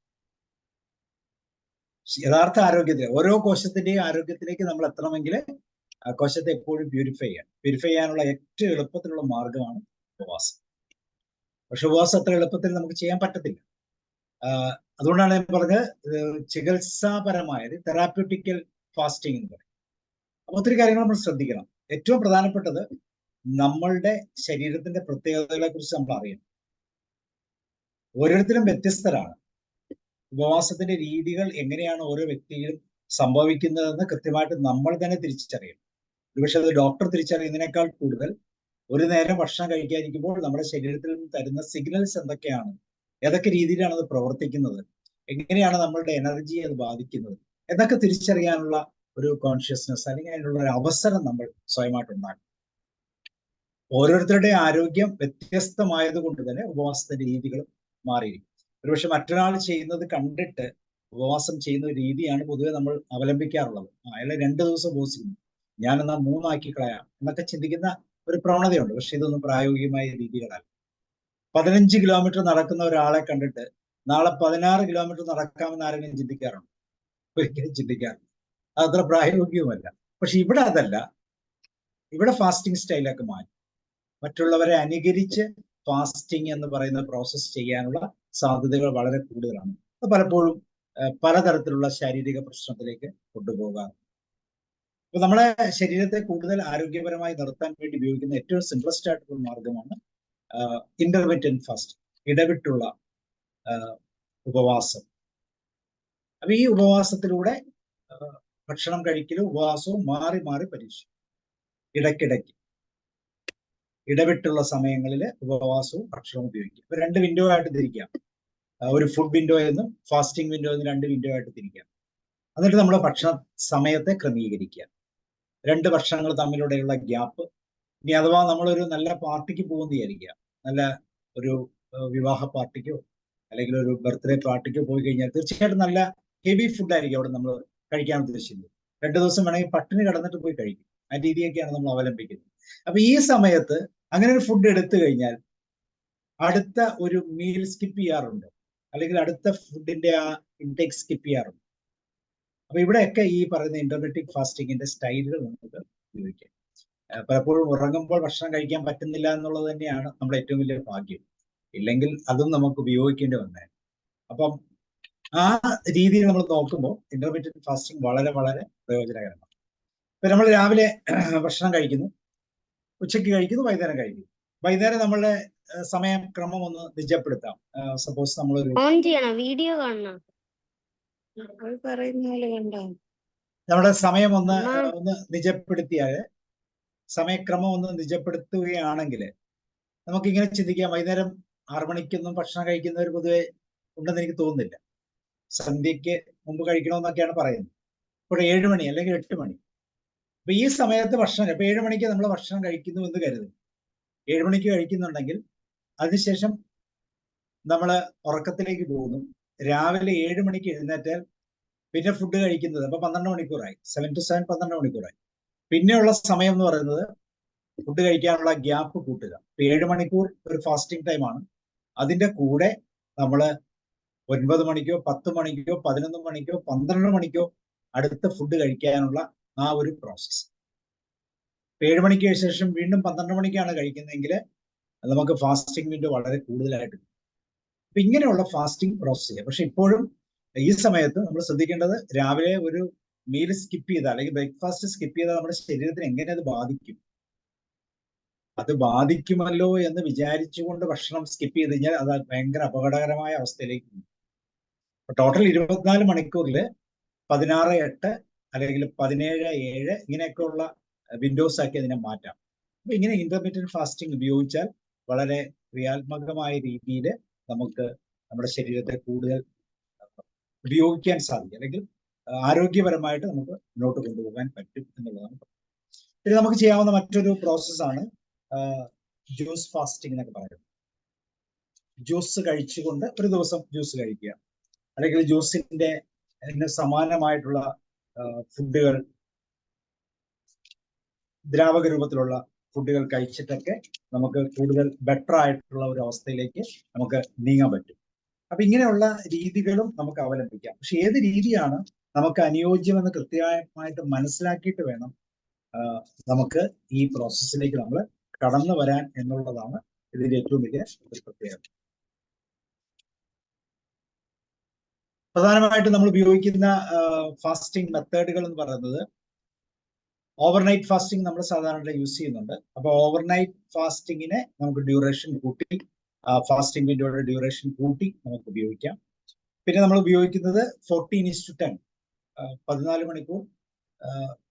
യഥാർത്ഥ ആരോഗ്യത്തിൽ ഓരോ കോശത്തിന്റെയും ആരോഗ്യത്തിലേക്ക് നമ്മൾ എത്തണമെങ്കിൽ ആ കോശത്തെ എപ്പോഴും പ്യൂരിഫൈ ചെയ്യാം. പ്യൂരിഫൈ ചെയ്യാനുള്ള ഏറ്റവും എളുപ്പത്തിലുള്ള മാർഗമാണ് ഉപവാസം. പക്ഷെ ഉപവാസം അത്ര എളുപ്പത്തിൽ നമുക്ക് ചെയ്യാൻ പറ്റത്തില്ല. അതുകൊണ്ടാണ് ഞാൻ പറഞ്ഞത് ചികിത്സാപരമായ തെറാപ്യൂട്ടിക്കൽ ഫാസ്റ്റിംഗ് എന്ന് പറയും. അപ്പൊ ഒത്തിരി കാര്യങ്ങൾ നമ്മൾ ശ്രദ്ധിക്കണം. ഏറ്റവും പ്രധാനപ്പെട്ടത് നമ്മളുടെ ശരീരത്തിന്റെ പ്രത്യേകതകളെ കുറിച്ച് നമ്മൾ അറിയണം. ഓരോരുത്തരും വ്യത്യസ്തരാണ്. ഉപവാസത്തിന്റെ രീതികൾ എങ്ങനെയാണ് ഓരോ വ്യക്തിയിലും സംഭവിക്കുന്നതെന്ന് കൃത്യമായിട്ട് നമ്മൾ തന്നെ തിരിച്ചറിയണം. ഒരുപക്ഷെ അത് ഡോക്ടർ തിരിച്ചറിയുന്നതിനേക്കാൾ കൂടുതൽ ഒരു നേരം ഭക്ഷണം കഴിക്കാതിരിക്കുമ്പോൾ നമ്മുടെ ശരീരത്തിൽ നിന്ന് തരുന്ന സിഗ്നൽസ് എന്തൊക്കെയാണ്, ഏതൊക്കെ രീതിയിലാണ് അത് പ്രവർത്തിക്കുന്നത്, എങ്ങനെയാണ് നമ്മളുടെ എനർജിയെ അത് ബാധിക്കുന്നത് എന്നൊക്കെ തിരിച്ചറിയാനുള്ള ഒരു കോൺഷ്യസ്നെസ് അല്ലെങ്കിൽ അതിനുള്ള ഒരു അവസരം നമ്മൾ സ്വയമായിട്ടുണ്ടാക്കും. ഓരോരുത്തരുടെ ആരോഗ്യം വ്യത്യസ്തമായത് കൊണ്ട് തന്നെ ഉപവാസത്തിന്റെ രീതികളും മാറിയിരിക്കും. ഒരുപക്ഷെ മറ്റൊരാൾ ചെയ്യുന്നത് കണ്ടിട്ട് ഉപവാസം ചെയ്യുന്ന ഒരു രീതിയാണ് പൊതുവെ നമ്മൾ അവലംബിക്കാറുള്ളത്. അയാളെ 2 ദിവസം ഉപവസിക്കുന്നു, ഞാനെന്നാ 3 ആക്കി കളയാം എന്നൊക്കെ ചിന്തിക്കുന്ന ഒരു പ്രവണതയുണ്ട്. പക്ഷെ ഇതൊന്നും പ്രായോഗികമായ രീതികളല്ല. 15 കിലോമീറ്റർ നടക്കുന്ന ഒരാളെ കണ്ടിട്ട് നാളെ 16 കിലോമീറ്റർ നടക്കാമെന്ന് ആരെങ്കിലും ചിന്തിക്കാറുണ്ട്? ഒരിക്കലും ചിന്തിക്കാറില്ല. അതത്ര പ്രായോഗികമല്ല. പക്ഷെ ഇവിടെ അതല്ല. ഇവിടെ ഫാസ്റ്റിംഗ് സ്റ്റൈലൊക്കെ മാറ്റി മറ്റുള്ളവരെ അനുകരിച്ച് ഫാസ്റ്റിംഗ് എന്ന് പറയുന്ന പ്രോസസ്സ് ചെയ്യാനുള്ള സാധ്യതകൾ വളരെ കൂടുതലാണ്. അത് പലപ്പോഴും പലതരത്തിലുള്ള ശാരീരിക പ്രശ്നത്തിലേക്ക് കൊണ്ടുപോകാറുണ്ട്. അപ്പൊ നമ്മളെ ശരീരത്തെ കൂടുതൽ ആരോഗ്യപരമായി നിർത്താൻ വേണ്ടി ഉപയോഗിക്കുന്ന ഏറ്റവും സിംപ്ലസ്റ്റ് ആയിട്ടുള്ള മാർഗമാണ് ഇന്റർമിറ്റന്റ് ഫാസ്റ്റിംഗ്, ഇടവിട്ടുള്ള ഉപവാസം. അപ്പൊ ഈ ഉപവാസത്തിലൂടെ ഭക്ഷണം കഴിക്കലും ഉപവാസവും മാറി മാറി പരീക്ഷിക്കും. ഇടയ്ക്കിടയ്ക്ക് ഇടവിട്ടുള്ള സമയങ്ങളിൽ ഉപവാസവും ഭക്ഷണവും ഉപയോഗിക്കും. ഇപ്പൊ 2 വിൻഡോ ആയിട്ട് തിരിക്കാം. ഒരു ഫുഡ് വിൻഡോ എന്നും ഫാസ്റ്റിംഗ് വിൻഡോ എന്നും 2 വിൻഡോ ആയിട്ട് തിരിക്കാം. എന്നിട്ട് നമ്മൾ ഭക്ഷണ സമയത്തെ ക്രമീകരിക്കുക. 2 ഭക്ഷണങ്ങൾ തമ്മിലൂടെയുള്ള ഗ്യാപ്പ്. ഇനി അഥവാ നമ്മളൊരു നല്ല പാർട്ടിക്ക് പോകുന്ന വിചാരിക്കുക, നല്ല ഒരു വിവാഹ പാർട്ടിക്കോ അല്ലെങ്കിൽ ഒരു ബർത്ത്ഡേ പാർട്ടിക്കോ പോയി കഴിഞ്ഞാൽ തീർച്ചയായിട്ടും നല്ല ഹെവി ഫുഡായിരിക്കും അവിടെ നമ്മൾ കഴിക്കാൻ ഉദ്ദേശിക്കുന്നത്. 2 ദിവസം വേണമെങ്കിൽ പട്ടിണി കിടന്നിട്ട് പോയി കഴിക്കും. ആ രീതിയൊക്കെയാണ് നമ്മൾ അവലംബിക്കുന്നത്. അപ്പൊ ഈ സമയത്ത് അങ്ങനെ ഒരു ഫുഡ് എടുത്തു കഴിഞ്ഞാൽ അടുത്ത ഒരു മീൽ സ്കിപ്പ് ചെയ്യാറുണ്ട്, അല്ലെങ്കിൽ അടുത്ത ഫുഡിന്റെ ആ ഇൻടേക്ക് സ്കിപ്പ് ചെയ്യാറുണ്ട്. അപ്പൊ ഇവിടെയൊക്കെ ഈ പറയുന്ന ഇന്റർമിറ്റന്റ് ഫാസ്റ്റിങ്ങിന്റെ സ്റ്റൈലുകൾ നമുക്ക് ഉപയോഗിക്കാം. പലപ്പോഴും ഉറങ്ങുമ്പോൾ ഭക്ഷണം കഴിക്കാൻ പറ്റുന്നില്ല എന്നുള്ളത് തന്നെയാണ് നമ്മുടെ ഏറ്റവും വലിയ ഭാഗ്യം. ഇല്ലെങ്കിൽ അതും നമുക്ക് ഉപയോഗിക്കേണ്ടി വന്നേ. അപ്പം ആ രീതിയിൽ നമ്മൾ നോക്കുമ്പോൾ ഇന്റർമിറ്റന്റ് ഫാസ്റ്റിംഗ് വളരെ വളരെ പ്രയോജനകരമാണ്. ഇപ്പൊ നമ്മൾ രാവിലെ ഭക്ഷണം കഴിക്കുന്നു, ഉച്ചയ്ക്ക് കഴിക്കുന്നു, വൈകുന്നേരം കഴിക്കുന്നു. വൈകുന്നേരം നമ്മളുടെ സമയം ക്രമം ഒന്ന് നിജപ്പെടുത്താം. സപ്പോസ് നമ്മളൊരു വീഡിയോ കാണണം, നമ്മുടെ സമയം ഒന്ന് നിജപ്പെടുത്തിയാൽ, സമയക്രമം ഒന്ന് നിജപ്പെടുത്തുകയാണെങ്കിൽ നമുക്കിങ്ങനെ ചിന്തിക്കാം. വൈകുന്നേരം 6 മണിക്കൊന്നും ഭക്ഷണം കഴിക്കുന്നവർ പൊതുവെ ഉണ്ടെന്ന് എനിക്ക് തോന്നുന്നില്ല. സന്ധ്യയ്ക്ക് മുമ്പ് കഴിക്കണമെന്നൊക്കെയാണ് പറയുന്നത്. ഇപ്പോൾ 7 മണി അല്ലെങ്കിൽ 8 മണി. അപ്പൊ ഈ സമയത്ത് ഭക്ഷണം, ഇപ്പൊ 7 മണിക്ക് നമ്മൾ ഭക്ഷണം കഴിക്കുന്നു എന്ന് കരുതും. 7 മണിക്ക് കഴിക്കുന്നുണ്ടെങ്കിൽ അതിനുശേഷം നമ്മൾ ഉറക്കത്തിലേക്ക് പോകുന്നു. രാവിലെ 7 മണിക്ക് എഴുന്നേറ്റാൽ പിന്നെ ഫുഡ് കഴിക്കുന്നത് അപ്പൊ 12 മണിക്കൂറായി. 7 to 7 12 മണിക്കൂറായി. പിന്നെയുള്ള സമയം എന്ന് പറയുന്നത് ഫുഡ് കഴിക്കാനുള്ള ഗ്യാപ്പ് കൂട്ടുക. 7 മണിക്കൂർ ഒരു ഫാസ്റ്റിംഗ് ടൈമാണ്. അതിന്റെ കൂടെ നമ്മൾ 9 മണിക്കോ 10 മണിക്കോ 11 മണിക്കോ 12 മണിക്കോ അടുത്ത ഫുഡ് കഴിക്കാനുള്ള ആ ഒരു പ്രോസസ്സ്. 7 മണിക്ക് ശേഷം വീണ്ടും 12 മണിക്കാണ് കഴിക്കുന്നതെങ്കിൽ നമുക്ക് ഫാസ്റ്റിംഗ് വിൻഡോ വളരെ കൂടുതലായിട്ട്. അപ്പൊ ഇങ്ങനെയുള്ള ഫാസ്റ്റിംഗ് പ്രോസസ് ചെയ്യാം. പക്ഷെ ഇപ്പോഴും ഈ സമയത്ത് നമ്മൾ ശ്രദ്ധിക്കേണ്ടത്, രാവിലെ ഒരു മീൽ സ്കിപ്പ് ചെയ്താൽ അല്ലെങ്കിൽ ബ്രേക്ക്ഫാസ്റ്റ് സ്കിപ്പ് ചെയ്താൽ നമ്മുടെ ശരീരത്തിന് എങ്ങനെ അത് ബാധിക്കും, അത് ബാധിക്കുമല്ലോ എന്ന് വിചാരിച്ചുകൊണ്ട് ഭക്ഷണം സ്കിപ്പ് ചെയ്ത് കഴിഞ്ഞാൽ അത് ഭയങ്കര അപകടകരമായ അവസ്ഥയിലേക്ക് പോകും. ടോട്ടൽ 24 മണിക്കൂറിൽ 16:8 അല്ലെങ്കിൽ 17:7 ഇങ്ങനെയൊക്കെയുള്ള വിൻഡോസ് ആക്കി അതിനെ മാറ്റാം. അപ്പൊ ഇങ്ങനെ ഇന്റർമിറ്റന്റ് ഫാസ്റ്റിംഗ് ഉപയോഗിച്ചാൽ വളരെ ക്രിയാത്മകമായ രീതിയിൽ നമുക്ക് നമ്മുടെ ശരീരത്തെ കൂടുതൽ ഉപയോഗിക്കാൻ സാധിക്കും, അല്ലെങ്കിൽ ആരോഗ്യപരമായിട്ട് നമുക്ക് മുന്നോട്ട് കൊണ്ടുപോകാൻ പറ്റും എന്നുള്ളതാണ്. പിന്നെ നമുക്ക് ചെയ്യാവുന്ന മറ്റൊരു പ്രോസസ്സാണ് ജ്യൂസ് ഫാസ്റ്റിംഗ് എന്നൊക്കെ പറയുന്നത്. ജ്യൂസ് കഴിച്ചുകൊണ്ട് ഒരു ദിവസം ജ്യൂസ് കഴിക്കുക, അല്ലെങ്കിൽ ജ്യൂസിന്റെ അതിന് സമാനമായിട്ടുള്ള ഫുഡുകൾ, ദ്രാവക രൂപത്തിലുള്ള ഫുഡുകൾ കഴിച്ചിട്ടൊക്കെ നമുക്ക് കൂടുതൽ ബെറ്റർ ആയിട്ടുള്ള ഒരു അവസ്ഥയിലേക്ക് നമുക്ക് നീങ്ങാൻ പറ്റും. അപ്പൊ ഇങ്ങനെയുള്ള രീതികളും നമുക്ക് അവലംബിക്കാം. പക്ഷെ ഏത് രീതിയാണ് നമുക്ക് അനുയോജ്യമെന്ന് കൃത്യമായിട്ട് മനസ്സിലാക്കിയിട്ട് വേണം നമുക്ക് ഈ പ്രോസസ്സിലേക്ക് നമ്മൾ കടന്നു വരാൻ എന്നുള്ളതാണ് ഇതിന്റെ ഏറ്റവും വലിയ ഒരു പ്രത്യേകത. പ്രധാനമായിട്ടും നമ്മൾ ഉപയോഗിക്കുന്ന ഫാസ്റ്റിംഗ് മെത്തേഡുകൾ എന്ന് പറയുന്നത് ഓവർനൈറ്റ് ഫാസ്റ്റിംഗ് നമ്മൾ സാധാരണ യൂസ് ചെയ്യുന്നുണ്ട്. അപ്പൊ ഓവർനൈറ്റ് ഫാസ്റ്റിങ്ങിനെ നമുക്ക് ഡ്യൂറേഷൻ കൂട്ടി, ഫാസ്റ്റിംഗ് വിൻഡോയുടെ ഡ്യൂറേഷൻ കൂട്ടി നമുക്ക് ഉപയോഗിക്കാം. പിന്നെ നമ്മൾ ഉപയോഗിക്കുന്നത് 14:10, 14 മണിക്കൂർ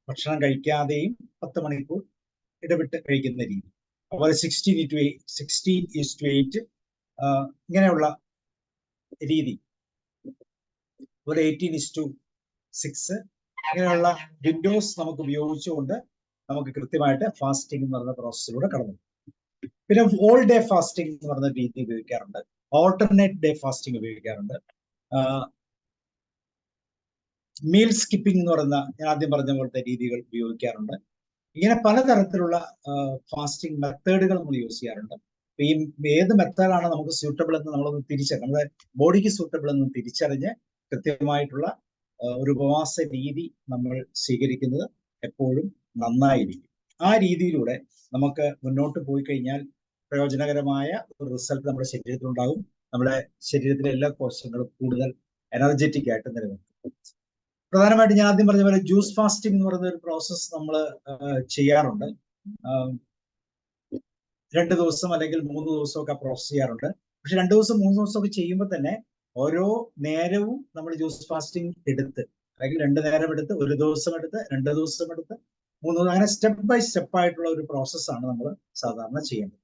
ഭക്ഷണം കഴിക്കാതെയും 10 മണിക്കൂർ ഇടവിട്ട് കഴിക്കുന്ന രീതി. അതുപോലെ 16:8 ഇങ്ങനെയുള്ള രീതി, അതുപോലെ 18:6 ഇങ്ങനെയുള്ള വിൻഡോസ് നമുക്ക് ഉപയോഗിച്ചുകൊണ്ട് നമുക്ക് കൃത്യമായിട്ട് ഫാസ്റ്റിംഗ് എന്ന് പറയുന്ന പ്രോസസ്സിലൂടെ കടന്നു. പിന്നെ ഓൾ ഡേ ഫാസ്റ്റിംഗ് എന്ന് പറയുന്ന രീതി ഉപയോഗിക്കാറുണ്ട്, ഓൾട്ടർനേറ്റ് ഡേ ഫാസ്റ്റിംഗ് ഉപയോഗിക്കാറുണ്ട്, മീൽ സ്കിപ്പിംഗ് എന്ന് പറയുന്ന ഞാൻ ആദ്യം പറഞ്ഞ പോലത്തെ രീതികൾ ഉപയോഗിക്കാറുണ്ട്. ഇങ്ങനെ പലതരത്തിലുള്ള ഫാസ്റ്റിംഗ് മെത്തേഡുകൾ നമ്മൾ യൂസ് ചെയ്യാറുണ്ട്. ഈ ഏത് മെത്തേഡാണ് നമുക്ക് സ്യൂട്ടബിൾ എന്ന് നമ്മളൊന്ന് നമ്മുടെ ബോഡിക്ക് സ്യൂട്ടബിൾ എന്ന് തിരിച്ചറിഞ്ഞ് കൃത്യമായിട്ടുള്ള ഒരു ഉപവാസ രീതി നമ്മൾ സ്വീകരിക്കുന്നത് എപ്പോഴും നന്നായിരിക്കും. ആ രീതിയിലൂടെ നമുക്ക് മുന്നോട്ട് പോയി കഴിഞ്ഞാൽ പ്രയോജനകരമായ ഒരു റിസൾട്ട് നമ്മുടെ ശരീരത്തിലുണ്ടാകും. നമ്മുടെ ശരീരത്തിലെ എല്ലാ കോശങ്ങളും കൂടുതൽ എനർജറ്റിക് ആയിട്ട് നിലനിൽക്കും. പ്രധാനമായിട്ട് ഞാൻ ആദ്യം പറഞ്ഞ പോലെ ജ്യൂസ് ഫാസ്റ്റിംഗ് എന്ന് പറയുന്ന ഒരു പ്രോസസ്സ് നമ്മൾ ചെയ്യാറുണ്ട്. 2 ദിവസം അല്ലെങ്കിൽ 3 ദിവസമൊക്കെ പ്രോസസ് ചെയ്യാറുണ്ട്. പക്ഷെ 2 ദിവസം 3 ദിവസമൊക്കെ ചെയ്യുമ്പോൾ തന്നെ ഓരോ നേരവും നമ്മൾ ജ്യൂസ് ഫാസ്റ്റിംഗ് എടുത്ത്, അല്ലെങ്കിൽ 2 നേരം എടുത്ത്, 1 ദിവസം എടുത്ത്, 2 ദിവസം എടുത്ത്, 3 ദിവസം, അങ്ങനെ സ്റ്റെപ്പ് ബൈ സ്റ്റെപ്പ് ആയിട്ടുള്ള ഒരു പ്രോസസ്സാണ് നമ്മൾ സാധാരണ ചെയ്യേണ്ടത്.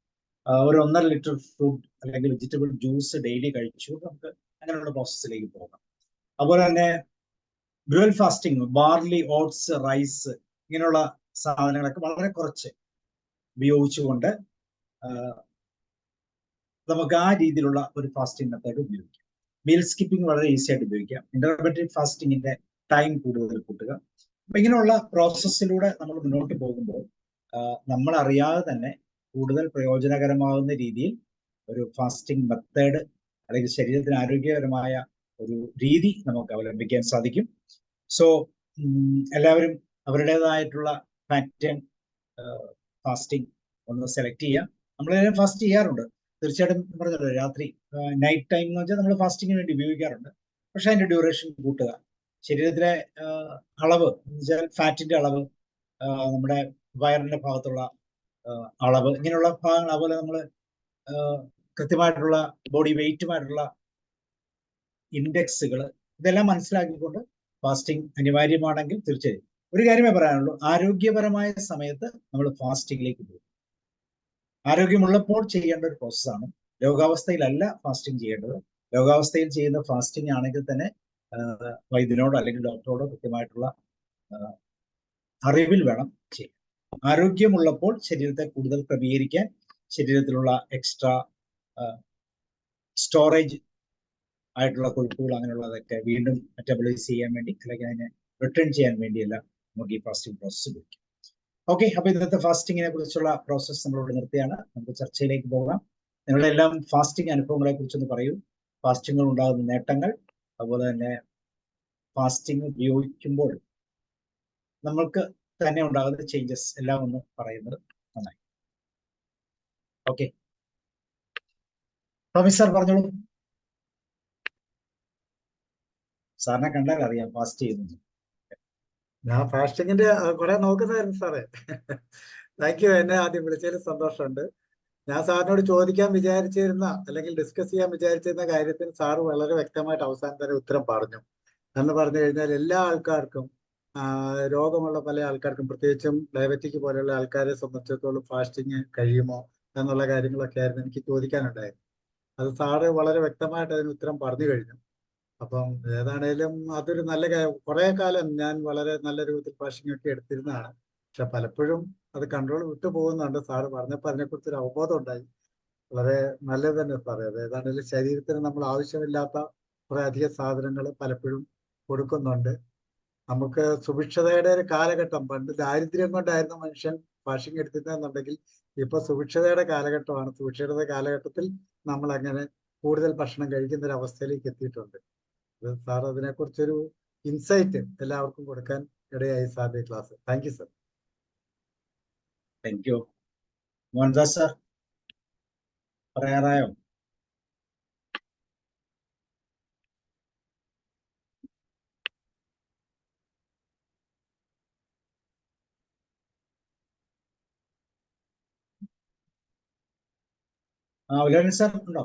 ഒരു 1.5 ലിറ്റർ ഫ്രൂട്ട് അല്ലെങ്കിൽ വെജിറ്റബിൾ ജ്യൂസ് ഡെയിലി കഴിച്ചു നമുക്ക് അങ്ങനെയുള്ള പ്രോസസ്സിലേക്ക് പോകാം. അതുപോലെ തന്നെ ഗ്രോൽ ഫാസ്റ്റിംഗ്, ബാർലി, ഓട്സ്, റൈസ് ഇങ്ങനെയുള്ള സാധനങ്ങളൊക്കെ വളരെ കുറച്ച് ഉപയോഗിച്ചുകൊണ്ട് നമുക്ക് ആ രീതിയിലുള്ള ഒരു ഫാസ്റ്റിംഗ് മെത്തേഡ് ഉപയോഗിക്കാം. മീൽ സ്കിപ്പിംഗ് വളരെ ഈസി ആയിട്ട് ഉപയോഗിക്കാം. ഇന്റർമീഡിയറ്റ് ഫാസ്റ്റിംഗിന്റെ ടൈം കൂടുതൽ കൂട്ടുക. അപ്പൊ ഇങ്ങനെയുള്ള പ്രോസസ്സിലൂടെ നമ്മൾ മുന്നോട്ട് പോകുമ്പോൾ നമ്മൾ അറിയാതെ തന്നെ കൂടുതൽ പ്രയോജനകരമാകുന്ന രീതിയിൽ ഒരു ഫാസ്റ്റിംഗ് മെത്തേഡ് അല്ലെങ്കിൽ ശരീരത്തിന് ആരോഗ്യകരമായ ഒരു രീതി നമുക്ക് അവലംബിക്കാൻ സാധിക്കും. സോ എല്ലാവരും അവരുടേതായിട്ടുള്ള പാറ്റേൺ ഫാസ്റ്റിംഗ് ഒന്ന് സെലക്ട് ചെയ്യുക. നമ്മളെല്ലാം ഫാസ്റ്റ് ചെയ്യാറുണ്ട്, തീർച്ചയായിട്ടും പറഞ്ഞല്ലോ, രാത്രി നൈറ്റ് ടൈം എന്ന് വെച്ചാൽ നമ്മൾ ഫാസ്റ്റിങ്ങിന് വേണ്ടി ഉപയോഗിക്കാറുണ്ട്. പക്ഷെ അതിന്റെ ഡ്യൂറേഷൻ കൂട്ടുക, ശരീരത്തിലെ അളവ് എന്ന് വെച്ചാൽ ഫാറ്റിന്റെ അളവ്, നമ്മുടെ വയറിന്റെ ഭാഗത്തുള്ള അളവ്, ഇങ്ങനെയുള്ള ഭാഗങ്ങൾ, അതുപോലെ നമ്മൾ കൃത്യമായിട്ടുള്ള ബോഡി വെയിറ്റുമായിട്ടുള്ള ഇൻഡെക്സുകൾ, ഇതെല്ലാം മനസ്സിലാക്കിക്കൊണ്ട് ഫാസ്റ്റിംഗ് അനിവാര്യമാണെങ്കിൽ തീർച്ചയായും ഒരു കാര്യമേ പറയാനുള്ളൂ, ആരോഗ്യപരമായ സമയത്ത് നമ്മൾ ഫാസ്റ്റിങ്ങിലേക്ക് പോകും. ആരോഗ്യമുള്ളപ്പോൾ ചെയ്യേണ്ട ഒരു പ്രോസസ്സാണ്, രോഗാവസ്ഥയിലല്ല ഫാസ്റ്റിംഗ് ചെയ്യേണ്ടത്. രോഗാവസ്ഥയിൽ ചെയ്യുന്ന ഫാസ്റ്റിംഗ് ആണെങ്കിൽ തന്നെ വൈദ്യനോടോ അല്ലെങ്കിൽ ഡോക്ടറോടോ കൃത്യമായിട്ടുള്ള അറിവിൽ വേണം ചെയ്യാൻ. ആരോഗ്യമുള്ളപ്പോൾ ശരീരത്തെ കൂടുതൽ ക്രമീകരിക്കാൻ, ശരീരത്തിലുള്ള എക്സ്ട്രാ സ്റ്റോറേജ് ആയിട്ടുള്ള കൊഴുപ്പുകൾ അങ്ങനെയുള്ളതൊക്കെ വീണ്ടും മെറ്റബോളൈസ് ചെയ്യാൻ വേണ്ടി, അല്ലെങ്കിൽ അതിനെ റിട്ടേൺ ചെയ്യാൻ വേണ്ടിയല്ല നമുക്ക് ഈ ഫാസ്റ്റിംഗ് പ്രോസസ്സ് ഉപയോഗിക്കാം. ഓക്കെ, അപ്പൊ ഇന്നത്തെ ഫാസ്റ്റിങ്ങിനെ കുറിച്ചുള്ള പ്രോസസ്സ് നമ്മളിവിടെ നിർത്തിയാണ്. നമുക്ക് ചർച്ചയിലേക്ക് പോകാം. നിങ്ങളുടെ എല്ലാം ഫാസ്റ്റിംഗ് അനുഭവങ്ങളെ കുറിച്ചൊന്ന് പറയൂ, ഫാസ്റ്റിംഗ് ഉണ്ടാകുന്ന നേട്ടങ്ങൾ, അതുപോലെ തന്നെ ഫാസ്റ്റിംഗ് ഉപയോഗിക്കുമ്പോൾ നമ്മൾക്ക് തന്നെ ഉണ്ടാകുന്ന ചേഞ്ചസ് എല്ലാം ഒന്ന് പറയുന്നത് നന്നായി. ഓക്കെ, ടോമി സാർ പറഞ്ഞോളൂ. സാറിനെ കണ്ടാൽ അറിയാം ഫാസ്റ്റ് ചെയ്യുന്നത്. ഞാൻ ഫാസ്റ്റിങ്ങിന്റെ കുറെ നോക്കുന്നതായിരുന്നു സാറേ. താങ്ക് യു, എന്നെ ആദ്യം വിളിച്ചതിൽ സന്തോഷമുണ്ട്. ഞാൻ സാറിനോട് ചോദിക്കാൻ വിചാരിച്ചിരുന്ന അല്ലെങ്കിൽ ഡിസ്കസ് ചെയ്യാൻ വിചാരിച്ചിരുന്ന കാര്യത്തിന് സാറ് വളരെ വ്യക്തമായിട്ട് അവസാനം തന്നെ ഉത്തരം പറഞ്ഞു. എന്ന് പറഞ്ഞു കഴിഞ്ഞാൽ എല്ലാ ആൾക്കാർക്കും, രോഗമുള്ള പല ആൾക്കാർക്കും, പ്രത്യേകിച്ചും ഡയബറ്റിക് പോലെയുള്ള ആൾക്കാരെ സംബന്ധിച്ചിടത്തോളം ഫാസ്റ്റിങ് കഴിയുമോ എന്നുള്ള കാര്യങ്ങളൊക്കെ ആയിരുന്നു എനിക്ക് ചോദിക്കാനുണ്ടായിരുന്നു. അത് സാറ് വളരെ വ്യക്തമായിട്ട് അതിന് ഉത്തരം പറഞ്ഞു കഴിഞ്ഞു. അപ്പം ഏതാണേലും അതൊരു നല്ല കാര്യം. കുറെ കാലം ഞാൻ വളരെ നല്ല രൂപത്തിൽ ഫാസ്റ്റിംഗ് ഒക്കെ എടുത്തിരുന്നതാണ്. പക്ഷെ പലപ്പോഴും അത് കൺട്രോൾ വിട്ടു പോകുന്നുണ്ട്. സാറ് പറഞ്ഞപ്പോൾ അതിനെക്കുറിച്ചൊരു അവബോധം ഉണ്ടായി. വളരെ നല്ലത് തന്നെ സാറേ. അത് ഏതാണേലും ശരീരത്തിന് നമ്മൾ ആവശ്യമില്ലാത്ത കുറെ അധികം സാധനങ്ങൾ പലപ്പോഴും കൊടുക്കുന്നുണ്ട്. നമുക്ക് സുഭിക്ഷതയുടെ ഒരു കാലഘട്ടം, പണ്ട് ദാരിദ്ര്യം കൊണ്ടായിരുന്നു മനുഷ്യൻ ഫാസ്റ്റിംഗ് എടുത്തിരുന്നെന്നുണ്ടെങ്കിൽ ഇപ്പൊ സുഭിക്ഷതയുടെ കാലഘട്ടമാണ്. സുഭിക്ഷതയുടെ കാലഘട്ടത്തിൽ നമ്മൾ അങ്ങനെ കൂടുതൽ ഭക്ഷണം കഴിക്കുന്ന ഒരു അവസ്ഥയിലേക്ക് എത്തിയിട്ടുണ്ട്. സാർ അതിനെക്കുറിച്ചൊരു ഇൻസൈറ്റ് എല്ലാവർക്കും കൊടുക്കാൻ ഇടയായി സാറിന്റെ class. Thank you sir. Thank you. Mohandas sir പറയാറായോ? ഉല്ലാനി സാർ ഉണ്ടോ?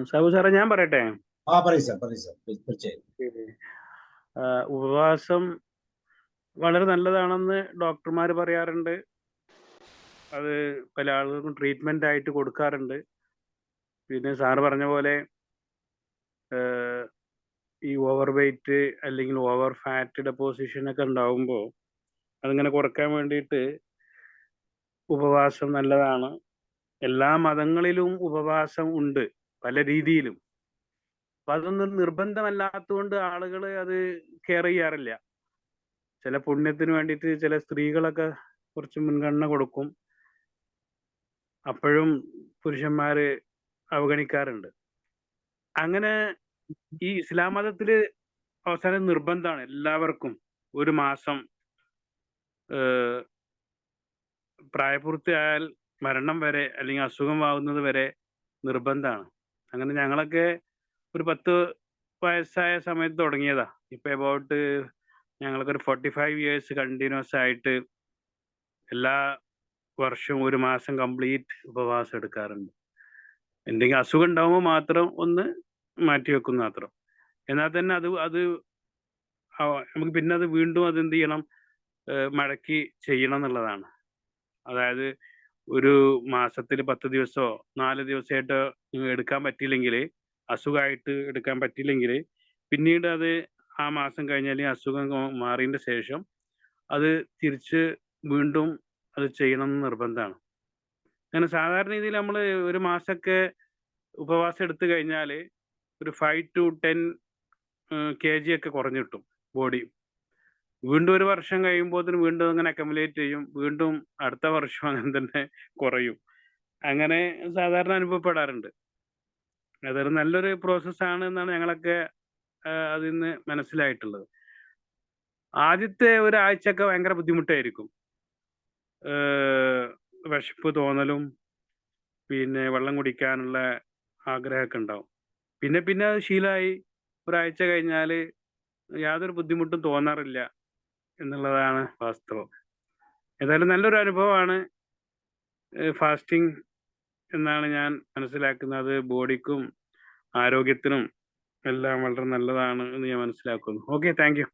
സാബു സാറേ, ഞാൻ പറയട്ടെ? പറയൂ സാർ, തീർച്ചയായും. ഉപവാസം വളരെ നല്ലതാണെന്ന് ഡോക്ടർമാർ പറയാറുണ്ട്. അത് പല ആളുകൾക്കും ട്രീറ്റ്മെന്റ് ആയിട്ട് കൊടുക്കാറുണ്ട്. പിന്നെ സാറ് പറഞ്ഞ പോലെ ഈ ഓവർ വെയിറ്റ് അല്ലെങ്കിൽ ഓവർ ഫാറ്റ് ഡെപ്പോസിഷൻ ഒക്കെ ഉണ്ടാവുമ്പോൾ അതിങ്ങനെ കുറയ്ക്കാൻ വേണ്ടിയിട്ട് ഉപവാസം നല്ലതാണ്. എല്ലാ മതങ്ങളിലും ഉപവാസം ഉണ്ട്, പല രീതിയിലും. അപ്പൊ അതൊന്നും നിർബന്ധമല്ലാത്തതുകൊണ്ട് ആളുകൾ അത് കെയർ ചെയ്യാറില്ല. ചില പുണ്യത്തിന് വേണ്ടിയിട്ട് ചില സ്ത്രീകളൊക്കെ കുറച്ച് മുൻഗണന കൊടുക്കും, അപ്പോഴും പുരുഷന്മാര് അവഗണിക്കാറുണ്ട്. അങ്ങനെ ഈ ഇസ്ലാം മതത്തില് അവസാനം നിർബന്ധമാണ് എല്ലാവർക്കും ഒരു മാസം പ്രായപൂർത്തിയായാൽ മരണം വരെ അല്ലെങ്കിൽ അസുഖമാവുന്നത് വരെ നിർബന്ധമാണ്. അങ്ങനെ ഞങ്ങളൊക്കെ ഒരു 10 വയസ്സായ സമയത്ത് തുടങ്ങിയതാ. ഇപ്പൊ അബൌട്ട് ഞങ്ങൾക്കൊരു 45 ഇയേഴ്സ് കണ്ടിന്യൂസ് ആയിട്ട് എല്ലാ വർഷവും ഒരു മാസം കംപ്ലീറ്റ് ഉപവാസം എടുക്കാറുണ്ട്. എന്തെങ്കിലും അസുഖം ഉണ്ടാകുമ്പോൾ മാത്രം ഒന്ന് മാറ്റി വെക്കുന്ന മാത്രം. എന്നാൽ തന്നെ അത് നമുക്ക് പിന്നെ അത് വീണ്ടും അത് എന്ത് ചെയ്യണം, മടക്കി ചെയ്യണം എന്നുള്ളതാണ്. അതായത് ഒരു മാസത്തിൽ 10 ദിവസമോ 4 ദിവസമായിട്ടോ എടുക്കാൻ പറ്റിയില്ലെങ്കിൽ, അസുഖമായിട്ട് എടുക്കാൻ പറ്റിയില്ലെങ്കിൽ, പിന്നീട് അത് ആ മാസം കഴിഞ്ഞാൽ അസുഖം മാറിയതിന്റെ ശേഷം അത് തിരിച്ച് വീണ്ടും അത് ചെയ്യണം എന്ന് നിർബന്ധമാണ്. അങ്ങനെ സാധാരണ രീതിയിൽ നമ്മൾ ഒരു മാസമൊക്കെ ഉപവാസം എടുത്തു കഴിഞ്ഞാൽ ഒരു 5 to 10 kg ഒക്കെ കുറഞ്ഞു കിട്ടും ബോഡി. വീണ്ടും ഒരു വർഷം കഴിയുമ്പോൾ വീണ്ടും അങ്ങനെ അക്കമുലേറ്റ് ചെയ്യും, വീണ്ടും അടുത്ത വർഷം അങ്ങനെ തന്നെ കുറയും. അങ്ങനെ സാധാരണ അനുഭവപ്പെടാറുണ്ട്. അതൊരു നല്ലൊരു പ്രോസസ്സാണ് എന്നാണ് ഞങ്ങളൊക്കെ അതിൽ നിന്ന് മനസ്സിലായിട്ടുള്ളത്. ആദ്യത്തെ ഒരാഴ്ചയൊക്കെ ഭയങ്കര ബുദ്ധിമുട്ടായിരിക്കും. വിശപ്പ് തോന്നലും പിന്നെ വെള്ളം കുടിക്കാനുള്ള ആഗ്രഹമൊക്കെ ഉണ്ടാവും. പിന്നെ അത് ശീലമായി ഒരാഴ്ച കഴിഞ്ഞാൽ യാതൊരു ബുദ്ധിമുട്ടും തോന്നാറില്ല എന്നുള്ളതാണ് വാസ്തവം. ഏതായാലും നല്ലൊരു അനുഭവമാണ് ഫാസ്റ്റിംഗ് എന്നാണ് ഞാൻ മനസ്സിലാക്കുന്നത്. ബോഡിക്കും ആരോഗ്യത്തിനും എല്ലാം വളരെ നല്ലതാണ് എന്ന് ഞാൻ മനസ്സിലാക്കുന്നു. Okay, thank U.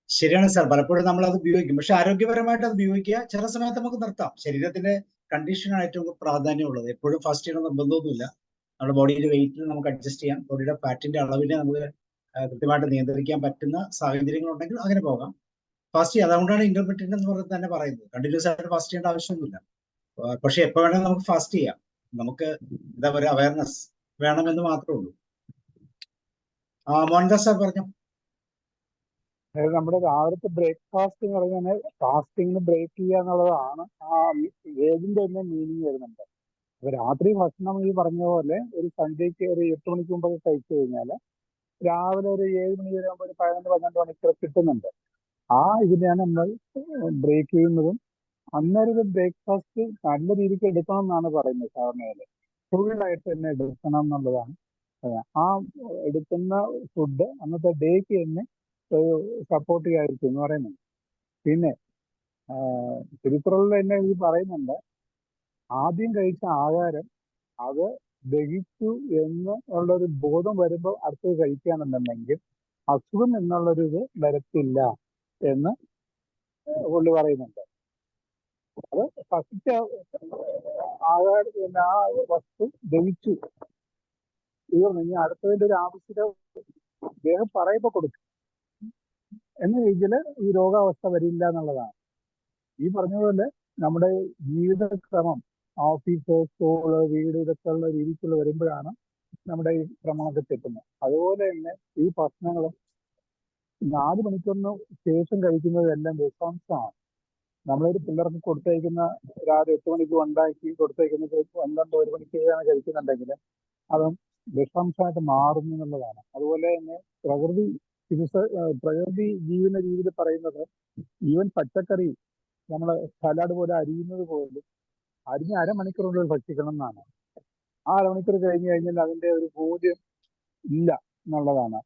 ശരിയാണ് സാർ, പലപ്പോഴും നമ്മൾ അത് ഉപയോഗിക്കും, പക്ഷെ ആരോഗ്യപരമായിട്ട് അത് ഉപയോഗിക്കുക. ചില സമയത്ത് നമുക്ക് നിർത്താം. ശരീരത്തിന്റെ കണ്ടീഷനാണ് ഏറ്റവും പ്രാധാന്യമുള്ളത്. എപ്പോഴും ഫാസ്റ്റ് ചെയ്യണം നിർബന്ധമൊന്നുമില്ല. നമ്മുടെ ബോഡിയുടെ വെയിറ്റിന് നമുക്ക് അഡ്ജസ്റ്റ് ചെയ്യാം, ബോഡിയുടെ ഫാറ്റിന്റെ അളവിനെ നമുക്ക് കൃത്യമായിട്ട് നിയന്ത്രിക്കാൻ പറ്റുന്ന സാഹചര്യങ്ങളുണ്ടെങ്കിൽ അങ്ങനെ പോകാം, ഫാസ്റ്റ് ചെയ്യാം. അതുകൊണ്ടാണ് ഇന്റർമീഡിയറ്റ് എന്ന് പറയുന്നത് തന്നെ പറയുന്നത്. കണ്ടിന്യൂസ് ആയിട്ട് ഫാസ്റ്റ് ചെയ്യേണ്ട ആവശ്യമൊന്നുമില്ല. പക്ഷെ എപ്പോ വേണമെങ്കിൽ നമുക്ക് ഫാസ്റ്റ് ചെയ്യാം. നമുക്ക് എന്താ പറയുക, അവയർനെസ് വേണമെന്ന് മാത്രമേ ഉള്ളൂ. മോഹൻദാസ് സാർ പറഞ്ഞു. അതായത് നമ്മുടെ രാവിലത്തെ ബ്രേക്ക്ഫാസ്റ്റ് എന്ന് പറഞ്ഞാൽ ഫാസ്റ്റിംഗ് ബ്രേക്ക് ചെയ്യുക എന്നുള്ളതാണ് ആ വേദിന്റെ തന്നെ മീനിങ് വരുന്നുണ്ട്. അപ്പൊ രാത്രി ഭക്ഷണം ഈ പറഞ്ഞ പോലെ ഒരു സന്ധ്യയ്ക്ക് ഒരു 8 മണിക്ക് മുമ്പൊക്കെ കഴിച്ചു കഴിഞ്ഞാൽ രാവിലെ ഒരു 7 മണി വരെ ആകുമ്പോൾ ഒരു 11-12 മണിക്കൂർ കിട്ടുന്നുണ്ട്. ആ ഇതിനെയാണ് നമ്മൾ ബ്രേക്ക് ചെയ്യുന്നതും. അന്നേരം ഒരു ബ്രേക്ക്ഫാസ്റ്റ് നല്ല രീതിക്ക് എടുക്കണം എന്നാണ് പറയുന്നത് സാധാരണ. ഫുള്ളായിട്ട് തന്നെ എടുക്കണം എന്നുള്ളതാണ്. ആ എടുക്കുന്ന ഫുഡ് അന്നത്തെ ഡേക്ക് തന്നെ സപ്പോർട്ട് ചെയ്യാതിരിക്കും എന്ന് പറയുന്നുണ്ട്. പിന്നെ തിരുക്കുറളിൽ തന്നെ ഈ പറയുന്നുണ്ട്, ആദ്യം കഴിച്ച ആഹാരം അത് ദഹിച്ചു എന്ന് ഉള്ളൊരു ബോധം വരുമ്പോൾ അടുത്തത് കഴിക്കുകയാണെന്നുണ്ടെങ്കിൽ അസുഖം എന്നുള്ളൊരു ഇത് വരത്തില്ല എന്ന് പുള്ളി പറയുന്നുണ്ട്. അത് ഫസ്റ്റ് ആഹാരം ആ വസ്തു ദഹിച്ചു തീർന്നു, ഇനി അടുത്തതിന്റെ ഒരു ആവശ്യത ദേഹം പറയുമ്പോൾ കൊടുക്കും എന്ന രീതിയിൽ ഈ രോഗാവസ്ഥ വരില്ല എന്നുള്ളതാണ്. ഈ പറഞ്ഞ പോലെ നമ്മുടെ ജീവിതക്രമം ഓഫീസ്, സ്കൂള്, വീട് ഇതൊക്കെ ഉള്ള രീതിക്കുള്ള വരുമ്പോഴാണ് നമ്മുടെ ഈ ഭ്രമണമൊക്കെ തെറ്റുന്നത്. അതുപോലെ തന്നെ ഈ ഭക്ഷണങ്ങൾ 4 മണിക്കൂറിന് ശേഷം കഴിക്കുന്നതെല്ലാം വിഷാംശമാണ്. നമ്മളൊരു പിള്ളേർക്ക് കൊടുത്തയക്കുന്ന രാവിലെ 8 മണിക്ക് ഉണ്ടാക്കി കൊടുത്തയക്കുന്നത് 12 1 മണിക്കാണ് കഴിക്കുന്നുണ്ടെങ്കിൽ അത് വിഷാംശമായിട്ട് മാറുന്നു എന്നുള്ളതാണ്. അതുപോലെ തന്നെ പ്രകൃതി ജീവിത രീതിയിൽ പറയുന്നത് ഈവൻ പച്ചക്കറി നമ്മൾ സലാഡ് പോലെ അരിയുന്നത് പോലും അരിഞ്ഞ് അരമണിക്കൂറുള്ളിൽ ഭക്ഷിക്കണം എന്നാണ്. ആ അരമണിക്കൂർ കഴിഞ്ഞ് കഴിഞ്ഞാൽ അതിന്റെ ഒരു ബോധ്യം ഇല്ല എന്നുള്ളതാണ്.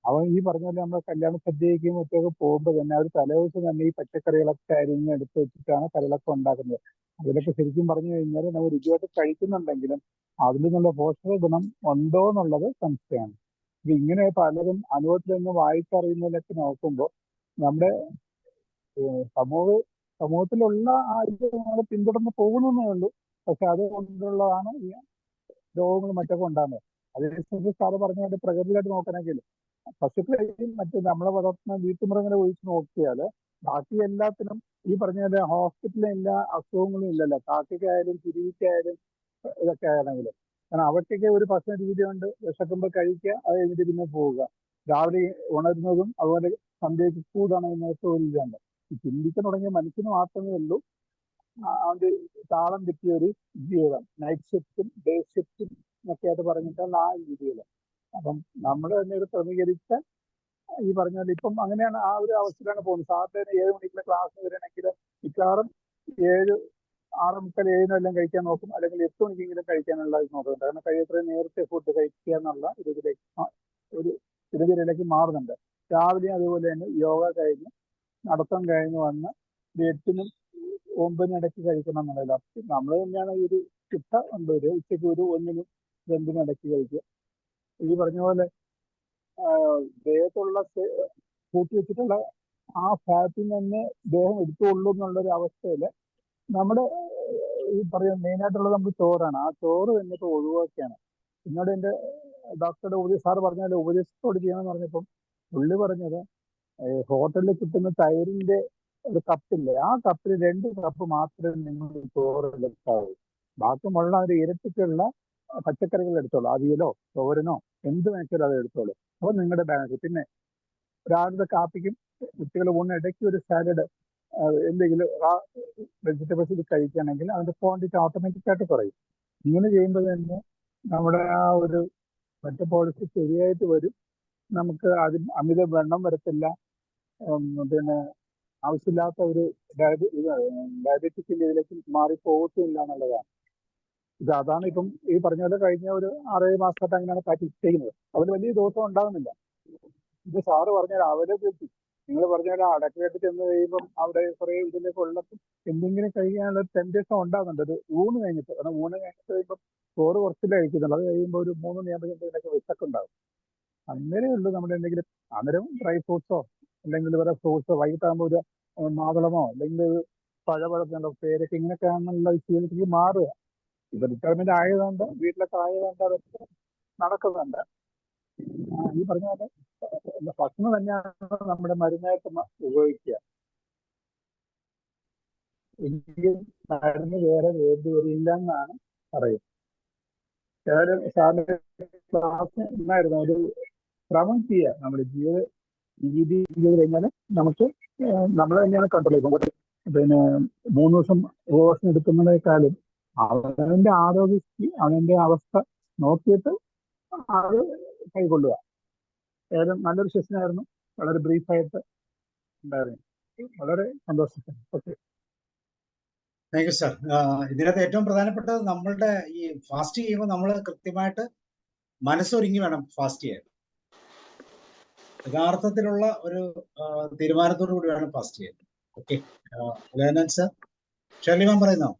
അവൻ ഈ പറഞ്ഞ പോലെ നമ്മൾ കല്യാണ സദ്യയ്ക്കും മറ്റൊക്കെ പോകുമ്പോൾ തന്നെ അവർ തലേദിവസം തന്നെ ഈ പച്ചക്കറികളൊക്കെ അരിഞ്ഞ് എടുത്ത് വെച്ചിട്ടാണ് കറികളൊക്കെ ഉണ്ടാക്കുന്നത്. അതിലൊക്കെ ശരിക്കും പറഞ്ഞു കഴിഞ്ഞാൽ നമ്മൾ രുചിയായിട്ട് കഴിക്കുന്നുണ്ടെങ്കിലും അതിൽ നിന്നുള്ള പോഷക ഗുണം ഉണ്ടോ എന്നുള്ളത് സംശയമാണ്. ഇത് ഇങ്ങനെ പലരും അനുഭവത്തിൽ നിന്ന് വായിച്ചറിയുന്നതിലൊക്കെ നോക്കുമ്പോൾ നമ്മുടെ സമൂഹത്തിലുള്ള ആ ഇത് നമ്മൾ പിന്തുടർന്ന് പോകുന്നേ ഉള്ളൂ. പക്ഷെ അതുകൊണ്ടുള്ളതാണ് ഈ രോഗങ്ങളും മറ്റൊക്കെ ഉണ്ടാകുന്നത്. അതേസമയത്ത് സാറ് പറഞ്ഞ പ്രകൃതിയായിട്ട് നോക്കണമെങ്കിൽ പശുക്കളെയും മറ്റ് നമ്മളെ വളർത്തുന്ന വീട്ടുമൃഗങ്ങളെ ഒഴിച്ച് നോക്കിയാൽ ബാക്കി എല്ലാത്തിനും ഈ പറഞ്ഞ പോലെ ഹോസ്പിറ്റലിൽ എല്ലാ അസുഖങ്ങളും ഇല്ലല്ലോ. കാക്കയ്ക്കായാലും കുരുവിക്കായാലും ഇതൊക്കെ ആണെങ്കിലും. കാരണം അവയ്ക്കൊക്കെ ഒരു ഭക്ഷണ രീതി കൊണ്ട് വിശക്കുമ്പോൾ കഴിക്കുക, അത് കഴിഞ്ഞിട്ട് പിന്നെ പോവുക. രാവിലെ ഉണരുന്നതും അതുപോലെ സന്ധ്യയ്ക്ക് കൂടണയുന്നതൊക്കെ ഒരു ഇതുണ്ട്. ചിന്തിക്കാൻ തുടങ്ങിയ മനുഷ്യന് മാത്രമേ ഉള്ളൂ അവന്റെ താളം തെറ്റിയ ഒരു ജീവിതം. നൈറ്റ് ഷിഫ്റ്റും ഡേ ഷിഫ്റ്റും എന്നൊക്കെ ആയിട്ട് പറഞ്ഞിട്ടാണ് ആ രീതിയിൽ. അപ്പം നമ്മൾ തന്നെ ഒരു ക്രമീകരിച്ച ഈ പറഞ്ഞ പോലെ ഇപ്പം അങ്ങനെയാണ് ആ ഒരു അവസ്ഥയിലാണ് പോകുന്നത്. സാറിന് 7 മണിക്കുള്ള ക്ലാസ് വരണമെങ്കിൽ മിക്കവാറും 7, 6:30, 7 എല്ലാം കഴിക്കാൻ നോക്കും. അല്ലെങ്കിൽ 8 മണിക്കെങ്കിലും കഴിക്കാനുള്ള ഇത് നോക്കുന്നുണ്ട്. കാരണം കഴിയത്രയും നേരത്തെ ഫുഡ് കഴിക്കുക എന്നുള്ള ഒരു ദിനചര്യയിലേക്ക് മാറുന്നുണ്ട്. രാവിലെ അതുപോലെ തന്നെ യോഗ കഴിഞ്ഞ് നടത്തം കഴിഞ്ഞ് വന്ന് 8-നും 9-നും ഇടയ്ക്ക് കഴിക്കണം എന്നുള്ളതില്ല. നമ്മൾ തന്നെയാണ് ഈ ഒരു ചിട്ട ഉണ്ട്. ഒരു ഉച്ചയ്ക്ക് ഒരു 1-നും 2-നും ഇടയ്ക്ക് കഴിക്കുക. ഈ പറഞ്ഞ പോലെ ദേഹത്തുള്ള കൂട്ടി വെച്ചിട്ടുള്ള ആ ഫാറ്റിൽ തന്നെ ദേഹം എടുത്തുള്ളൂ എന്നുള്ളൊരു അവസ്ഥയിൽ നമ്മുടെ ഈ പറയുന്ന മെയിനായിട്ടുള്ളത് നമുക്ക് ചോറാണ്. ആ ചോറ് എന്നിട്ട് ഒഴിവാക്കിയാണ്. എന്നോട് എൻ്റെ ഡോക്ടറുടെ സാറ് പറഞ്ഞ പോലെ ഉപദേശത്തോട് ചെയ്യണമെന്ന് പറഞ്ഞപ്പം പുള്ളി പറഞ്ഞത് ഹോട്ടലിൽ കിട്ടുന്ന തൈരിന്റെ ഒരു കപ്പില്ലേ, ആ കപ്പിൽ 2 കപ്പ് മാത്രമേ നിങ്ങൾ ചോറ് എടുക്കാവൂ. ബാക്കിയുള്ള ഒരു ഇരട്ടിക്കുള്ള പച്ചക്കറികൾ എടുത്തോളൂ. അവിയലോ തോരനോ എന്ത് വെച്ചാലും അത് എടുത്തോളൂ. അപ്പോൾ നിങ്ങളുടെ ബാലൻസ്. പിന്നെ രാവിലത്തെ കാപ്പിക്കും കുട്ടികൾ ഊണിന് ഇടയ്ക്ക് ഒരു സാലഡ് എന്തെങ്കിലും വെജിറ്റബിൾസ് ഇത് കഴിക്കുകയാണെങ്കിൽ അതിന്റെ ക്വാണ്ടിറ്റി ഓട്ടോമാറ്റിക്കായിട്ട് കുറയും. ഇങ്ങനെ ചെയ്യുമ്പോൾ തന്നെ നമ്മുടെ ആ ഒരു മെറ്റബോളിസം ശരിയായിട്ട് വരും. നമുക്ക് അമിത വെള്ളം വരത്തില്ല. പിന്നെ ആവശ്യമില്ലാത്ത ഒരു ഡയബറ്റിക് ഇതിലേക്ക് മാറിപ്പോകത്തില്ല എന്നുള്ളതാണ്. അതാണ് ഇപ്പം ഈ പറഞ്ഞ പോലെ കഴിഞ്ഞ ഒരു 6-7 മാസമായിട്ട് അങ്ങനെയാണ് പ്രാക്ടീസ് ചെയ്യുന്നത്. അതിൽ വലിയ ദോഷം ഉണ്ടാകുന്നില്ല. ഇത് സാറ് പറഞ്ഞാൽ അവൈലബിലിറ്റി നിങ്ങൾ പറഞ്ഞാൽ അടക്കലായിട്ട് ചെന്ന് കഴിയുമ്പം അവിടെ കുറെ ഇതിലേക്ക് ഉള്ളപ്പോൾ എന്തെങ്കിലും കഴിക്കാനുള്ള ഒരു ടെൻഡേഷൻ ഉണ്ടാകുന്നുണ്ട്. ഒരു ഊണ് കഴിഞ്ഞിട്ട്. കാരണം ഊണ് കഴിഞ്ഞിട്ട് കഴിയുമ്പോൾ ചോറ് കുറച്ചില്ല കഴിക്കുന്നുള്ളൂ. അത് കഴിയുമ്പോൾ ഒരു 3 മണിയാകുമ്പോഴത്തേക്ക് വിശക്കുണ്ടാകും. അങ്ങനെയുള്ളൂ നമ്മുടെ എന്തെങ്കിലും അന്നേരം ഡ്രൈ ഫ്രൂട്ട്സോ അല്ലെങ്കിൽ വേറെ ഫ്രൂട്ട്സോ വൈകിട്ടാകുമ്പോൾ ഒരു മാതളമോ അല്ലെങ്കിൽ ഒരു പഴപഴത്തിനുള്ള പേരൊക്കെ ഇങ്ങനെയൊക്കെയാണെന്നുള്ള ശീലത്തിലേക്ക് മാറുക. ഇപ്പൊ റിട്ടയർമെന്റ് ആയതുകൊണ്ട് വീട്ടിലൊക്കെ ആയതുകൊണ്ട് അതൊക്കെ നടക്കുന്നുണ്ട്. ഈ പറഞ്ഞ പോലെ ഭക്ഷണം തന്നെയാണ് നമ്മുടെ മരുന്നായിട്ട് ഉപയോഗിക്കുക. എങ്കിലും മരുന്ന് വേറെ വേണ്ടി വരില്ല എന്നാണ് പറയുന്നത്. ഏതായാലും സാറിന്റെ ക്ലാസ് ഉണ്ടായിരുന്നു. ഒരു ശ്രമം ചെയ്യുക. നമ്മുടെ ജീവിത രീതി ചെയ്ത് കഴിഞ്ഞാൽ നമുക്ക് നമ്മൾ തന്നെയാണ് കൺട്രോൾ ചെയ്യുന്നത്. പിന്നെ 3 ദിവസം ഉപവാസം എടുക്കുന്നതിനേക്കാളും അവനവന്റെ ആരോഗ്യസ്ഥിതി അവനവന്റെ അവസ്ഥ നോക്കിയിട്ട് അത് കൈക്കൊള്ളുക. ഏതായാലും നല്ലൊരു സെഷനായിരുന്നു. വളരെ ബ്രീഫായിട്ട് ഉണ്ടായിരുന്നു. വളരെ സന്തോഷം. Okay, thank you sir. ഇതിനകത്ത് ഏറ്റവും പ്രധാനപ്പെട്ടത് നമ്മളുടെ ഈ ഫാസ്റ്റ് ചെയ്യുമ്പോൾ നമ്മൾ കൃത്യമായിട്ട് മനസ്സൊരുങ്ങി വേണം ഫാസ്റ്റ് ചെയ്യാൻ. യഥാർത്ഥത്തിലുള്ള ഒരു തീരുമാനത്തോടു കൂടി വേണം ഫാസ്റ്റ് ചെയ്യാൻ. ഓക്കെ, സാർ ഷെർലിമാൻ പറയുന്നോ?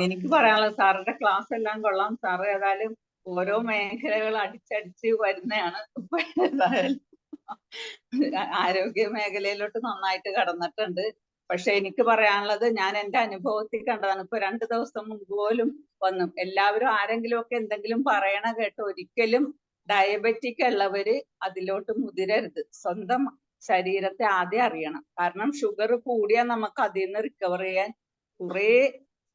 എനിക്ക് പറയാനുള്ളത് സാറിന്റെ ക്ലാസ് എല്ലാം കൊള്ളാം. സാറ് ഏതായാലും ഓരോ മേഖലകൾ അടിച്ചടിച്ച് വരുന്നതാണ്. ഏതായാലും ആരോഗ്യ മേഖലയിലോട്ട് നന്നായിട്ട് കടന്നിട്ടുണ്ട്. പക്ഷെ എനിക്ക് പറയാനുള്ളത് ഞാൻ എൻ്റെ അനുഭവത്തിൽ കണ്ടതാണ്. ഇപ്പൊ 2 ദിവസം മുമ്പ് പോലും വന്നു എല്ലാവരും ആരെങ്കിലും ഒക്കെ എന്തെങ്കിലും പറയണ കേട്ട് ഒരിക്കലും ഡയബറ്റിക് ഉള്ളവര് അതിലോട്ട് മുതിരരുത്. സ്വന്തം ശരീരത്തെ ആദ്യം അറിയണം. കാരണം ഷുഗർ കൂടിയാൽ നമുക്ക് അതിൽ നിന്ന് റിക്കവർ ചെയ്യാൻ കുറേ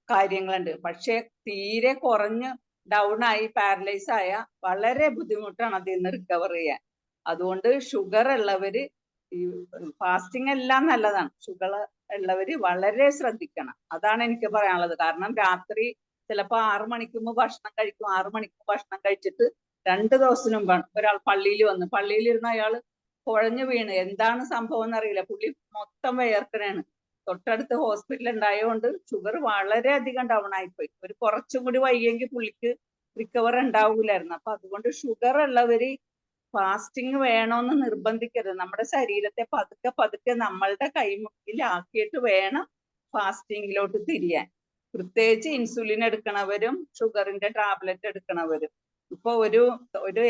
കാര്യങ്ങളുണ്ട്. പക്ഷെ തീരെ കുറഞ്ഞ് ഡൗൺ ആയി പാരലൈസ് ആയ വളരെ ബുദ്ധിമുട്ടാണ് അതിൽ നിന്ന് റിക്കവർ ചെയ്യാൻ. അതുകൊണ്ട് ഷുഗർ ഉള്ളവര് ഈ ഫാസ്റ്റിംഗ് എല്ലാം നല്ലതാണ്, ഷുഗർ ഉള്ളവര് വളരെ ശ്രദ്ധിക്കണം. അതാണ് എനിക്ക് പറയാനുള്ളത്. കാരണം രാത്രി ചിലപ്പോൾ 6 മണിക്ക് മുമ്പ് ഭക്ഷണം കഴിക്കും, 6 മണിക്ക് ഭക്ഷണം കഴിച്ചിട്ട് 2 ദിവസത്തിന് മുമ്പാണ് ഒരാൾ പള്ളിയിലിരുന്ന അയാൾ കുഴഞ്ഞു വീണ്. എന്താണ് സംഭവം എന്നറിയില്ല, പുള്ളി മൊത്തം വിയർക്കണാണ്. തൊട്ടടുത്ത് ഹോസ്പിറ്റൽ ഉണ്ടായതുകൊണ്ട് ഷുഗർ വളരെയധികം ഡൗൺ ആയിപ്പോയി. ഒരു കുറച്ചും കൂടി വൈകിയെങ്കിൽ പുള്ളിക്ക് റിക്കവർ ഉണ്ടാവൂലായിരുന്നു. അപ്പൊ അതുകൊണ്ട് ഷുഗർ ഉള്ളവര് ഫാസ്റ്റിംഗ് വേണമെന്ന് നിർബന്ധിക്കരുത്. നമ്മുടെ ശരീരത്തെ പതുക്കെ പതുക്കെ നമ്മളുടെ കൈമുക്കിലാക്കിയിട്ട് വേണം ഫാസ്റ്റിങ്ങിലോട്ട് തിരിയാൻ. പ്രത്യേകിച്ച് ഇൻസുലിൻ എടുക്കണവരും ഷുഗറിന്റെ ടാബ്ലറ്റ് എടുക്കണവരും. ഇപ്പൊ ഒരു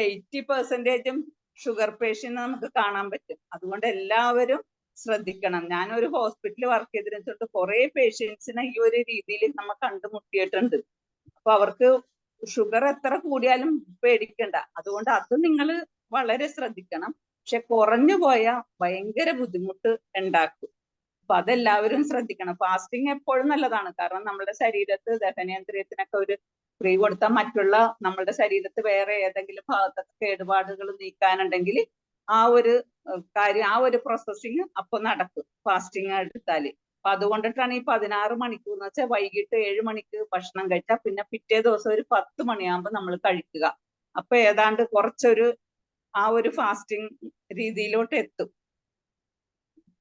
80% ഷുഗർ പേഷ്യന്റ് നമുക്ക് കാണാൻ പറ്റും. അതുകൊണ്ട് എല്ലാവരും ശ്രദ്ധിക്കണം. ഞാനൊരു ഹോസ്പിറ്റലിൽ വർക്ക് ചെയ്തിട്ട് കുറെ പേഷ്യൻസിനെ ഈ ഒരു രീതിയിൽ നമ്മൾ കണ്ടുമുട്ടിയിട്ടുണ്ട്. അപ്പൊ അവർക്ക് ഷുഗർ എത്ര കൂടിയാലും പേടിക്കണ്ട. അതുകൊണ്ട് അത് നിങ്ങൾ വളരെ ശ്രദ്ധിക്കണം. പക്ഷെ കുറഞ്ഞു പോയാൽ ഭയങ്കര ബുദ്ധിമുട്ട് ഉണ്ടാക്കും. അപ്പൊ അതെല്ലാവരും ശ്രദ്ധിക്കണം. ഫാസ്റ്റിംഗ് എപ്പോഴും നല്ലതാണ്. കാരണം നമ്മുടെ ശരീരത്ത് ദഹനേന്ദ്രിയത്തിനൊക്കെ ഒരു ഫ്രീ കൊടുത്താൽ മറ്റുള്ള നമ്മുടെ ശരീരത്ത് വേറെ ഏതെങ്കിലും ഭാഗത്തൊക്കെ കേടുപാടുകൾ നീക്കാനുണ്ടെങ്കിൽ ആ ഒരു കാര്യം, ആ ഒരു പ്രോസസ്സിങ് അപ്പൊ നടക്കും ഫാസ്റ്റിംഗ് എടുത്താല്. അപ്പൊ അതുകൊണ്ടിട്ടാണ് ഈ 16 മണിക്കൂർ എന്ന് വെച്ചാൽ വൈകിട്ട് 7 മണിക്ക് ഭക്ഷണം കഴിച്ചാൽ പിന്നെ പിറ്റേ ദിവസം ഒരു 10 മണിയാകുമ്പോൾ നമ്മൾ കഴിക്കുക. അപ്പൊ ഏതാണ്ട് കുറച്ചൊരു ആ ഒരു ഫാസ്റ്റിംഗ് രീതിയിലോട്ട് എത്തും.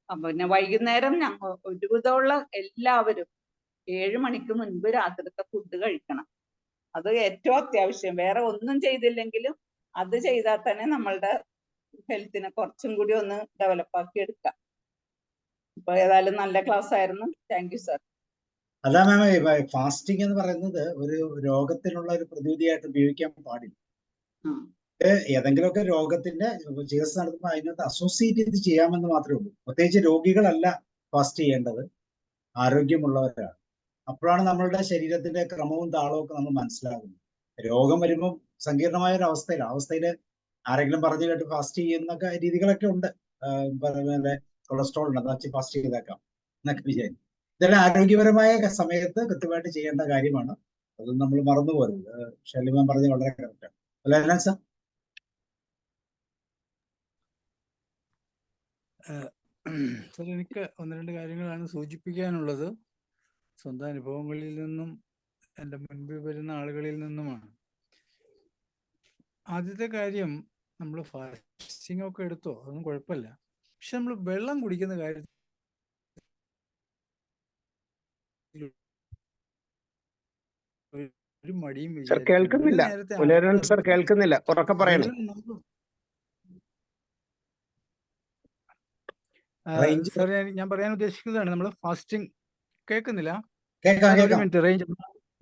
പിന്നെ വൈകുന്നേരം ഞങ്ങൾ ഒരുവിധമുള്ള എല്ലാവരും 7 മണിക്ക് മുൻപ് രാത്രിത്തെ ഫുഡ് കഴിക്കണം. അത് ഏറ്റവും അത്യാവശ്യം. വേറെ ഒന്നും ചെയ്തില്ലെങ്കിലും അത് ചെയ്താൽ തന്നെ നമ്മളുടെ ഹെൽത്തിനെ കുറച്ചും കൂടി ഒന്ന് ഡെവലപ്പ് ആക്കി എടുക്കാം. ഇപ്പൊ ഏതായാലും നല്ല ക്ലാസ് ആയിരുന്നു. Thank you sir. അല്ല മാം, ഫാസ്റ്റിംഗ് എന്ന് പറയുന്നത് ഒരു രോഗത്തിനുള്ള ഒരു പ്രതിവിധിയായിട്ട് ഉപയോഗിക്കാൻ പാടില്ല. ഏതെങ്കിലുമൊക്കെ രോഗത്തിന്റെ ചികിത്സ നടത്തുമ്പോൾ അതിനകത്ത് അസോസിയേറ്റ് ചെയ്ത് ചെയ്യാമെന്ന് മാത്രമേ ഉള്ളൂ. പ്രത്യേകിച്ച് രോഗികളല്ല ഫാസ്റ്റ് ചെയ്യേണ്ടത്, ആരോഗ്യമുള്ളവരാണ്. അപ്പോഴാണ് നമ്മളുടെ ശരീരത്തിന്റെ ക്രമവും താളവും ഒക്കെ നമ്മൾ മനസ്സിലാകുന്നത്. രോഗം വരുമ്പോൾ സങ്കീർണമായ ഒരു അവസ്ഥയിൽ ആരെങ്കിലും പറഞ്ഞു കേട്ട് ഫാസ്റ്റ് ചെയ്യുന്ന രീതികളൊക്കെ ഉണ്ട്. പറയുന്നത് കൊളസ്ട്രോൾ ഉണ്ട്, അതാ ഫാസ്റ്റ് ചെയ്തേക്കാം എന്നൊക്കെ വിചാരിക്കും. ഇതെല്ലാം ആരോഗ്യപരമായ സമയത്ത് കൃത്യമായിട്ട് ചെയ്യേണ്ട കാര്യമാണ്. അത് നമ്മൾ മറന്നു പോരുത്. ഷൈലിമാൻ പറഞ്ഞത് വളരെ കറക്റ്റാണ് അല്ല സാർ? സാർ, എനിക്ക് 1-2 കാര്യങ്ങളാണ് സൂചിപ്പിക്കാനുള്ളത്. സ്വന്തം അനുഭവങ്ങളിൽ നിന്നും എൻ്റെ മുൻപിൽ വരുന്ന ആളുകളിൽ നിന്നുമാണ്. ആദ്യത്തെ കാര്യം, നമ്മൾ ഫാസ്റ്റിംഗ് ഒക്കെ എടുത്തോ, അതൊന്നും കുഴപ്പമില്ല. പക്ഷെ നമ്മൾ വെള്ളം കുടിക്കുന്ന കാര്യത്തിൽ ഒരു മടിയും കേൾക്കുന്നില്ല. പുലരൻ സർ കേൾക്കുന്നില്ല, ഉറക്കെ പറയണം. സാർ, ഞാൻ പറയാൻ ഉദ്ദേശിക്കുന്നതാണ്, നമ്മൾ ഫാസ്റ്റിംഗ് കേൾക്കുന്നില്ല. ഒരു മിനിറ്റ്, റേഞ്ച്,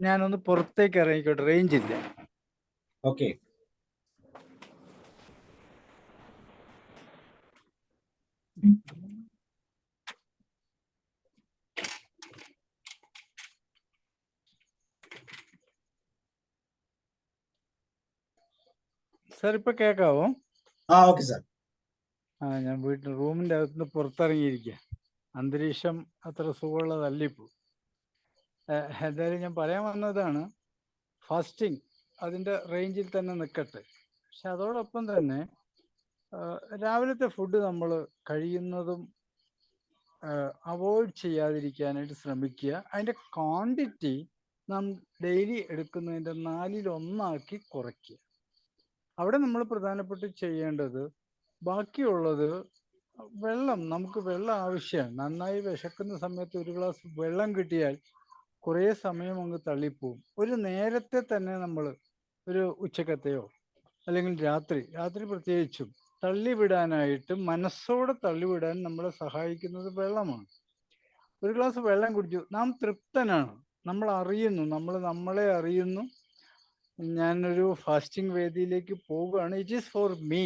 ഞാനൊന്ന് പുറത്തേക്ക് ഇറങ്ങിക്കോട്ടെ, റേഞ്ച് ഇല്ല. ഓക്കെ. സാർ ഇപ്പൊ കേൾക്കാവോ? Okay sir. ഞാൻ റൂമിന്റെ അകത്തുനിന്ന് പുറത്തിറങ്ങിയിരിക്കുക. അന്തരീക്ഷം അത്ര സുഖമുള്ളതല്ല ഇപ്പോൾ. എന്തായാലും ഞാൻ പറയാൻ വന്നതാണ്, ഫാസ്റ്റിംഗ് അതിൻ്റെ റേഞ്ചിൽ തന്നെ നിൽക്കട്ടെ. പക്ഷെ അതോടൊപ്പം തന്നെ രാവിലത്തെ ഫുഡ് നമ്മൾ കഴിയുന്നതും അവോയ്ഡ് ചെയ്യാതിരിക്കാനായിട്ട് ശ്രമിക്കുക. അതിൻ്റെ ക്വാണ്ടിറ്റി നാം ഡെയിലി എടുക്കുന്നതിൻ്റെ 4/1 കുറയ്ക്കുക. അവിടെ നമ്മൾ പ്രധാനപ്പെട്ട് ചെയ്യേണ്ടത്, ബാക്കിയുള്ളത് വെള്ളം, നമുക്ക് വെള്ളം ആവശ്യമാണ്. നന്നായി വിശക്കുന്ന സമയത്ത് ഒരു ഗ്ലാസ് വെള്ളം കിട്ടിയാൽ കുറേ സമയം അങ്ങ് തള്ളിപ്പോവും. ഒരു നേരത്തെ തന്നെ നമ്മൾ ഒരു ഉച്ചക്കത്തെയോ അല്ലെങ്കിൽ രാത്രി പ്രത്യേകിച്ചും തള്ളിവിടാനായിട്ട്, മനസ്സോടെ തള്ളിവിടാൻ നമ്മളെ സഹായിക്കുന്നത് വെള്ളമാണ്. ഒരു ഗ്ലാസ് വെള്ളം കുടിച്ചു, നാം തൃപ്തനാണ്, നമ്മൾ അറിയുന്നു, നമ്മളെ അറിയുന്നു, ഞാനൊരു ഫാസ്റ്റിംഗ് വേദിയിലേക്ക് പോവുകയാണ്, ഇറ്റ് ഈസ് ഫോർ മീ,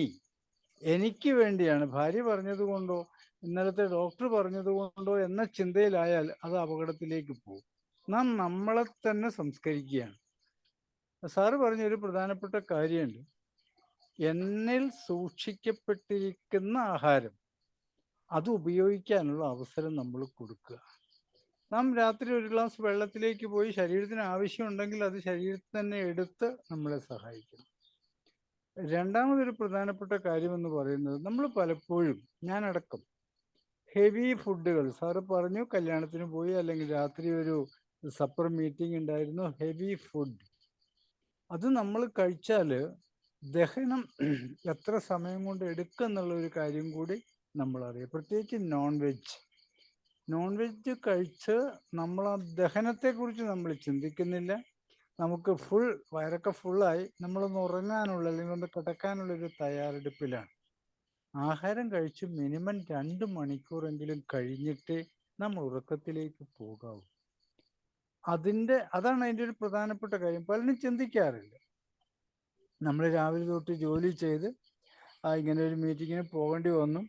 എനിക്ക് വേണ്ടിയാണ്. ഭാര്യ പറഞ്ഞത് കൊണ്ടോ ഇന്നലത്തെ ഡോക്ടർ പറഞ്ഞത് കൊണ്ടോ എന്ന ചിന്തയിലായാൽ അത് അപകടത്തിലേക്ക് പോകും. നാം നമ്മളെ തന്നെ സംസ്കരിക്കുകയാണ്. സാറ് പറഞ്ഞൊരു പ്രധാനപ്പെട്ട കാര്യമുണ്ട്, എന്നിൽ സൂക്ഷിക്കപ്പെട്ടിരിക്കുന്ന ആഹാരം അത് ഉപയോഗിക്കാനുള്ള അവസരം നമ്മൾ കൊടുക്കുക. നാം രാത്രി ഒരു ഗ്ലാസ് വെള്ളത്തിലേക്ക് പോയി ശരീരത്തിന് ആവശ്യമുണ്ടെങ്കിൽ അത് ശരീരത്തിൽ തന്നെ എടുത്ത് നമ്മളെ സഹായിക്കും. രണ്ടാമതൊരു പ്രധാനപ്പെട്ട കാര്യം എന്ന് പറയുന്നത്, നമ്മൾ പലപ്പോഴും, ഞാനടക്കം, ഹെവി ഫുഡുകൾ, സാറ് പറഞ്ഞു കല്യാണത്തിന് പോയി അല്ലെങ്കിൽ രാത്രി ഒരു സപ്പർ മീറ്റിംഗ് ഉണ്ടായിരുന്നു, ഹെവി ഫുഡ്, അത് നമ്മൾ കഴിച്ചാൽ ദഹനം എത്ര സമയം കൊണ്ട് എടുക്കും എന്നുള്ള ഒരു കാര്യം കൂടി നമ്മൾ അറിയാം. പ്രത്യേകിച്ച് നോൺ വെജ് കഴിച്ച് നമ്മൾ ആ ദഹനത്തെക്കുറിച്ച് നമ്മൾ ചിന്തിക്കുന്നില്ല. നമുക്ക് വയറൊക്കെ ഫുള്ളായി നമ്മളൊന്ന് ഉറങ്ങാനുള്ള അല്ലെങ്കിൽ ഒന്ന് കിടക്കാനുള്ള ഒരു തയ്യാറെടുപ്പിലാണ്. ആഹാരം കഴിച്ച് മിനിമം 2 മണിക്കൂറെങ്കിലും കഴിഞ്ഞിട്ടേ നമ്മൾ ഉറക്കത്തിലേക്ക് പോകാവൂ. അതാണ് അതിൻ്റെ ഒരു പ്രധാനപ്പെട്ട കാര്യം. പലരും ചിന്തിക്കാറില്ല. നമ്മൾ രാവിലെ തൊട്ട് ജോലി ചെയ്ത് ഇങ്ങനെ ഒരു മീറ്റിങ്ങിന് പോകേണ്ടി വന്നു,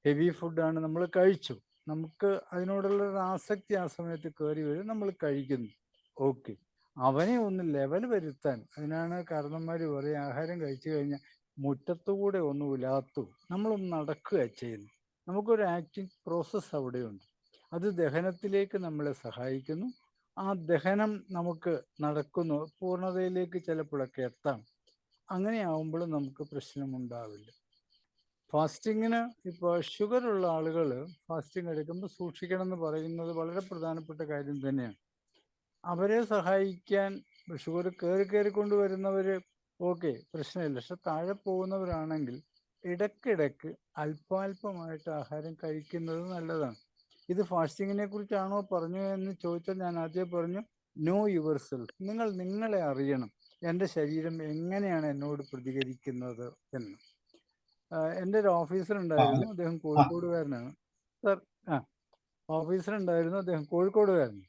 ഹെവി ഫുഡാണ് നമ്മൾ കഴിച്ചു, നമുക്ക് അതിനോടുള്ള ഒരു ആസക്തി ആ സമയത്ത് കയറി വരും, നമ്മൾ കഴിക്കുന്നു. ഓക്കെ, അവനെ ഒന്ന് ലെവൽ വരുത്താൻ, അതിനാണ് കാരണന്മാർ പറയും ആഹാരം കഴിച്ചു കഴിഞ്ഞാൽ മുറ്റത്തുകൂടെ ഒന്ന് ഉലാത്തു, നമ്മളൊന്ന് നടക്കുക ചെയ്യുന്നു. നമുക്കൊരു ആക്ടിങ് പ്രോസസ്സ് അവിടെയുണ്ട്. അത് ദഹനത്തിലേക്ക് നമ്മളെ സഹായിക്കുന്നു. ആ ദഹനം നമുക്ക് നടക്കുന്നു, പൂർണ്ണതയിലേക്ക് ചിലപ്പോഴൊക്കെ എത്താം. അങ്ങനെ ആവുമ്പോൾ നമുക്ക് പ്രശ്നമുണ്ടാവില്ല. ഫാസ്റ്റിങ്ങിന് ഇപ്പോൾ ഷുഗറുള്ള ആളുകൾ ഫാസ്റ്റിംഗ് എടുക്കുമ്പോൾ സൂക്ഷിക്കണം എന്ന് പറയുന്നത് വളരെ പ്രധാനപ്പെട്ട കാര്യം തന്നെയാണ്. അവരെ സഹായിക്കാൻ ഷുഗർ കയറി കൊണ്ടുവരുന്നവർ ഓക്കെ, പ്രശ്നമില്ല. പക്ഷെ താഴെ പോകുന്നവരാണെങ്കിൽ ഇടയ്ക്കിടയ്ക്ക് അല്പാൽപമായിട്ട് ആഹാരം കഴിക്കുന്നത് നല്ലതാണ്. ഇത് ഫാസ്റ്റിങ്ങിനെ കുറിച്ചാണോ പറഞ്ഞു എന്ന് ചോദിച്ചാൽ ഞാൻ ആദ്യം പറഞ്ഞു, നോ യുവർ സെൽഫ്. നിങ്ങൾ നിങ്ങളെ അറിയണം, എൻ്റെ ശരീരം എങ്ങനെയാണ് എന്നോട് പ്രതികരിക്കുന്നത് എന്ന്. എൻ്റെ ഒരു ഓഫീസർ ഉണ്ടായിരുന്നു, അദ്ദേഹം കോഴിക്കോടുകാരനാണ് സർ. ഓഫീസർ ഉണ്ടായിരുന്നു, അദ്ദേഹം കോഴിക്കോടുകാരനാണ്.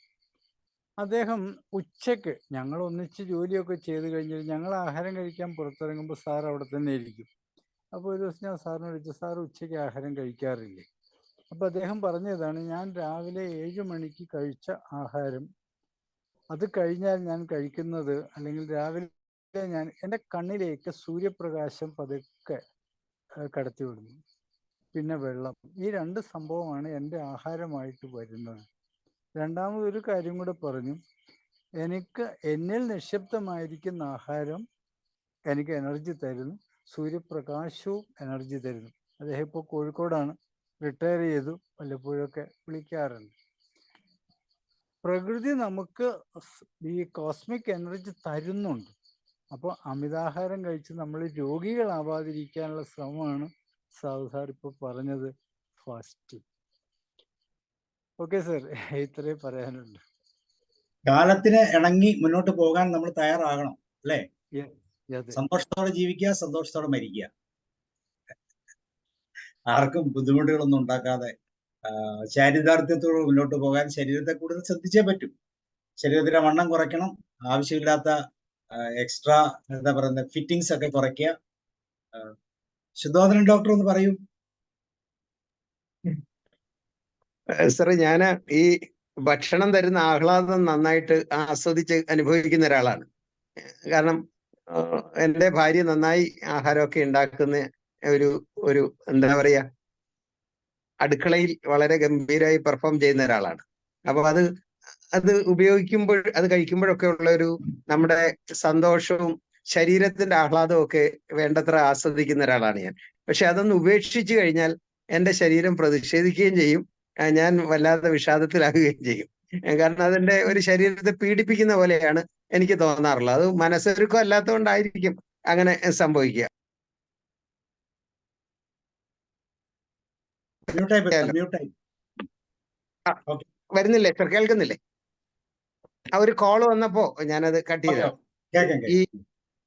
അദ്ദേഹം ഉച്ചയ്ക്ക് ഞങ്ങൾ ഒന്നിച്ച് ജോലിയൊക്കെ ചെയ്ത് കഴിഞ്ഞിട്ട് ഞങ്ങൾ ആഹാരം കഴിക്കാൻ പുറത്തിറങ്ങുമ്പോൾ സാർ അവിടെ തന്നെ ഇരിക്കും. അപ്പോൾ ഒരു ദിവസം ഞാൻ സാറിനോട് ചോദിച്ചു, സാർ ഉച്ചയ്ക്ക് ആഹാരം കഴിക്കാറില്ലേ? അപ്പോൾ അദ്ദേഹം പറഞ്ഞതാണ്, ഞാൻ രാവിലെ 7 മണിക്ക് കഴിച്ച ആഹാരം, അത് കഴിഞ്ഞാൽ ഞാൻ കഴിക്കുന്നത്, അല്ലെങ്കിൽ രാവിലെ എൻ്റെ കണ്ണിലേക്ക് സൂര്യപ്രകാശം പതുക്കെ കടത്തിവിടുന്നു, പിന്നെ വെള്ളം, ഈ 2 സംഭവമാണ് എൻ്റെ ആഹാരമായിട്ട് വരുന്നത്. രണ്ടാമതൊരു കാര്യം കൂടെ പറഞ്ഞു, എന്നിൽ നിക്ഷിപ്തമായിരിക്കുന്ന ആഹാരം എനിക്ക് എനർജി തരുന്നു, സൂര്യപ്രകാശവും എനർജി തരുന്നു. അദ്ദേഹം ഇപ്പോൾ കോഴിക്കോടാണ്, റിട്ടയർ ചെയ്തു, വല്ലപ്പോഴൊക്കെ വിളിക്കാറുണ്ട്. പ്രകൃതി നമുക്ക് ഈ കോസ്മിക് എനർജി തരുന്നുണ്ട്. അപ്പോൾ അമിതാഹാരം കഴിച്ച് നമ്മൾ രോഗികളാവാതിരിക്കാനുള്ള ശ്രമമാണ് സാർ ഇപ്പോൾ പറഞ്ഞത്, ഫാസ്റ്റിംഗ്. ഓക്കെ സർ, ഇത്രേ പറയാനുണ്ട്. കാലത്തിന് ഇണങ്ങി മുന്നോട്ട് പോകാൻ നമ്മൾ തയ്യാറാകണം, അല്ലേ? അതെ. സന്തോഷത്തോടെ ജീവിക്കുക, സന്തോഷത്തോടെ മരിക്കുക, ആർക്കും ബുദ്ധിമുട്ടുകളൊന്നും ഉണ്ടാക്കാതെ ചാരിതാർത്ഥ്യത്തോടെ മുന്നോട്ട് പോകാൻ ശരീരത്തെ കൂടുതൽ ശ്രദ്ധിച്ചേ പറ്റും. ശരീരത്തിന്റെ വണ്ണം കുറയ്ക്കണം, ആവശ്യമില്ലാത്ത എക്സ്ട്രാ എന്താ പറയുന്നത് ഫിറ്റിങ്സ് ഒക്കെ കുറയ്ക്കുക. ശുദ്ധോദരൻ ഡോക്ടർ ഒന്ന് പറയൂ. സാറേ, ഞാൻ ഈ ഭക്ഷണം തരുന്ന ആഹ്ലാദം നന്നായിട്ട് ആസ്വദിച്ച് അനുഭവിക്കുന്ന ഒരാളാണ്. കാരണം എൻ്റെ ഭാര്യ നന്നായി ആഹാരമൊക്കെ ഉണ്ടാക്കുന്ന ഒരു എന്താ പറയാ, അടുക്കളയിൽ വളരെ ഗംഭീരമായി പെർഫോം ചെയ്യുന്ന ഒരാളാണ്. അപ്പൊ അത് ഉപയോഗിക്കുമ്പോൾ, അത് കഴിക്കുമ്പോഴൊക്കെ ഉള്ള ഒരു നമ്മുടെ സന്തോഷവും ശരീരത്തിന്റെ ആഹ്ലാദവും ഒക്കെ വേണ്ടത്ര ആസ്വദിക്കുന്ന ഒരാളാണ് ഞാൻ. പക്ഷെ അതൊന്ന് ഉപേക്ഷിച്ചു കഴിഞ്ഞാൽ എൻ്റെ ശരീരം പ്രതിഷേധിക്കുകയും ചെയ്യും, ഞാൻ വല്ലാതെ വിഷാദത്തിലാകുകയും ചെയ്യും. കാരണം അതിന്റെ ഒരു ശരീരത്തെ പീഡിപ്പിക്കുന്ന പോലെയാണ് എനിക്ക് തോന്നാറുള്ളത്. അത് മനസ്സൊരുക്കം അല്ലാത്തതുകൊണ്ടായിരിക്കും അങ്ങനെ സംഭവിക്കുക. വരുന്നില്ലേ സർ? കേൾക്കുന്നില്ലേ? ആ ഒരു കോള് വന്നപ്പോ ഞാനത് കട്ട് ചെയ്തു.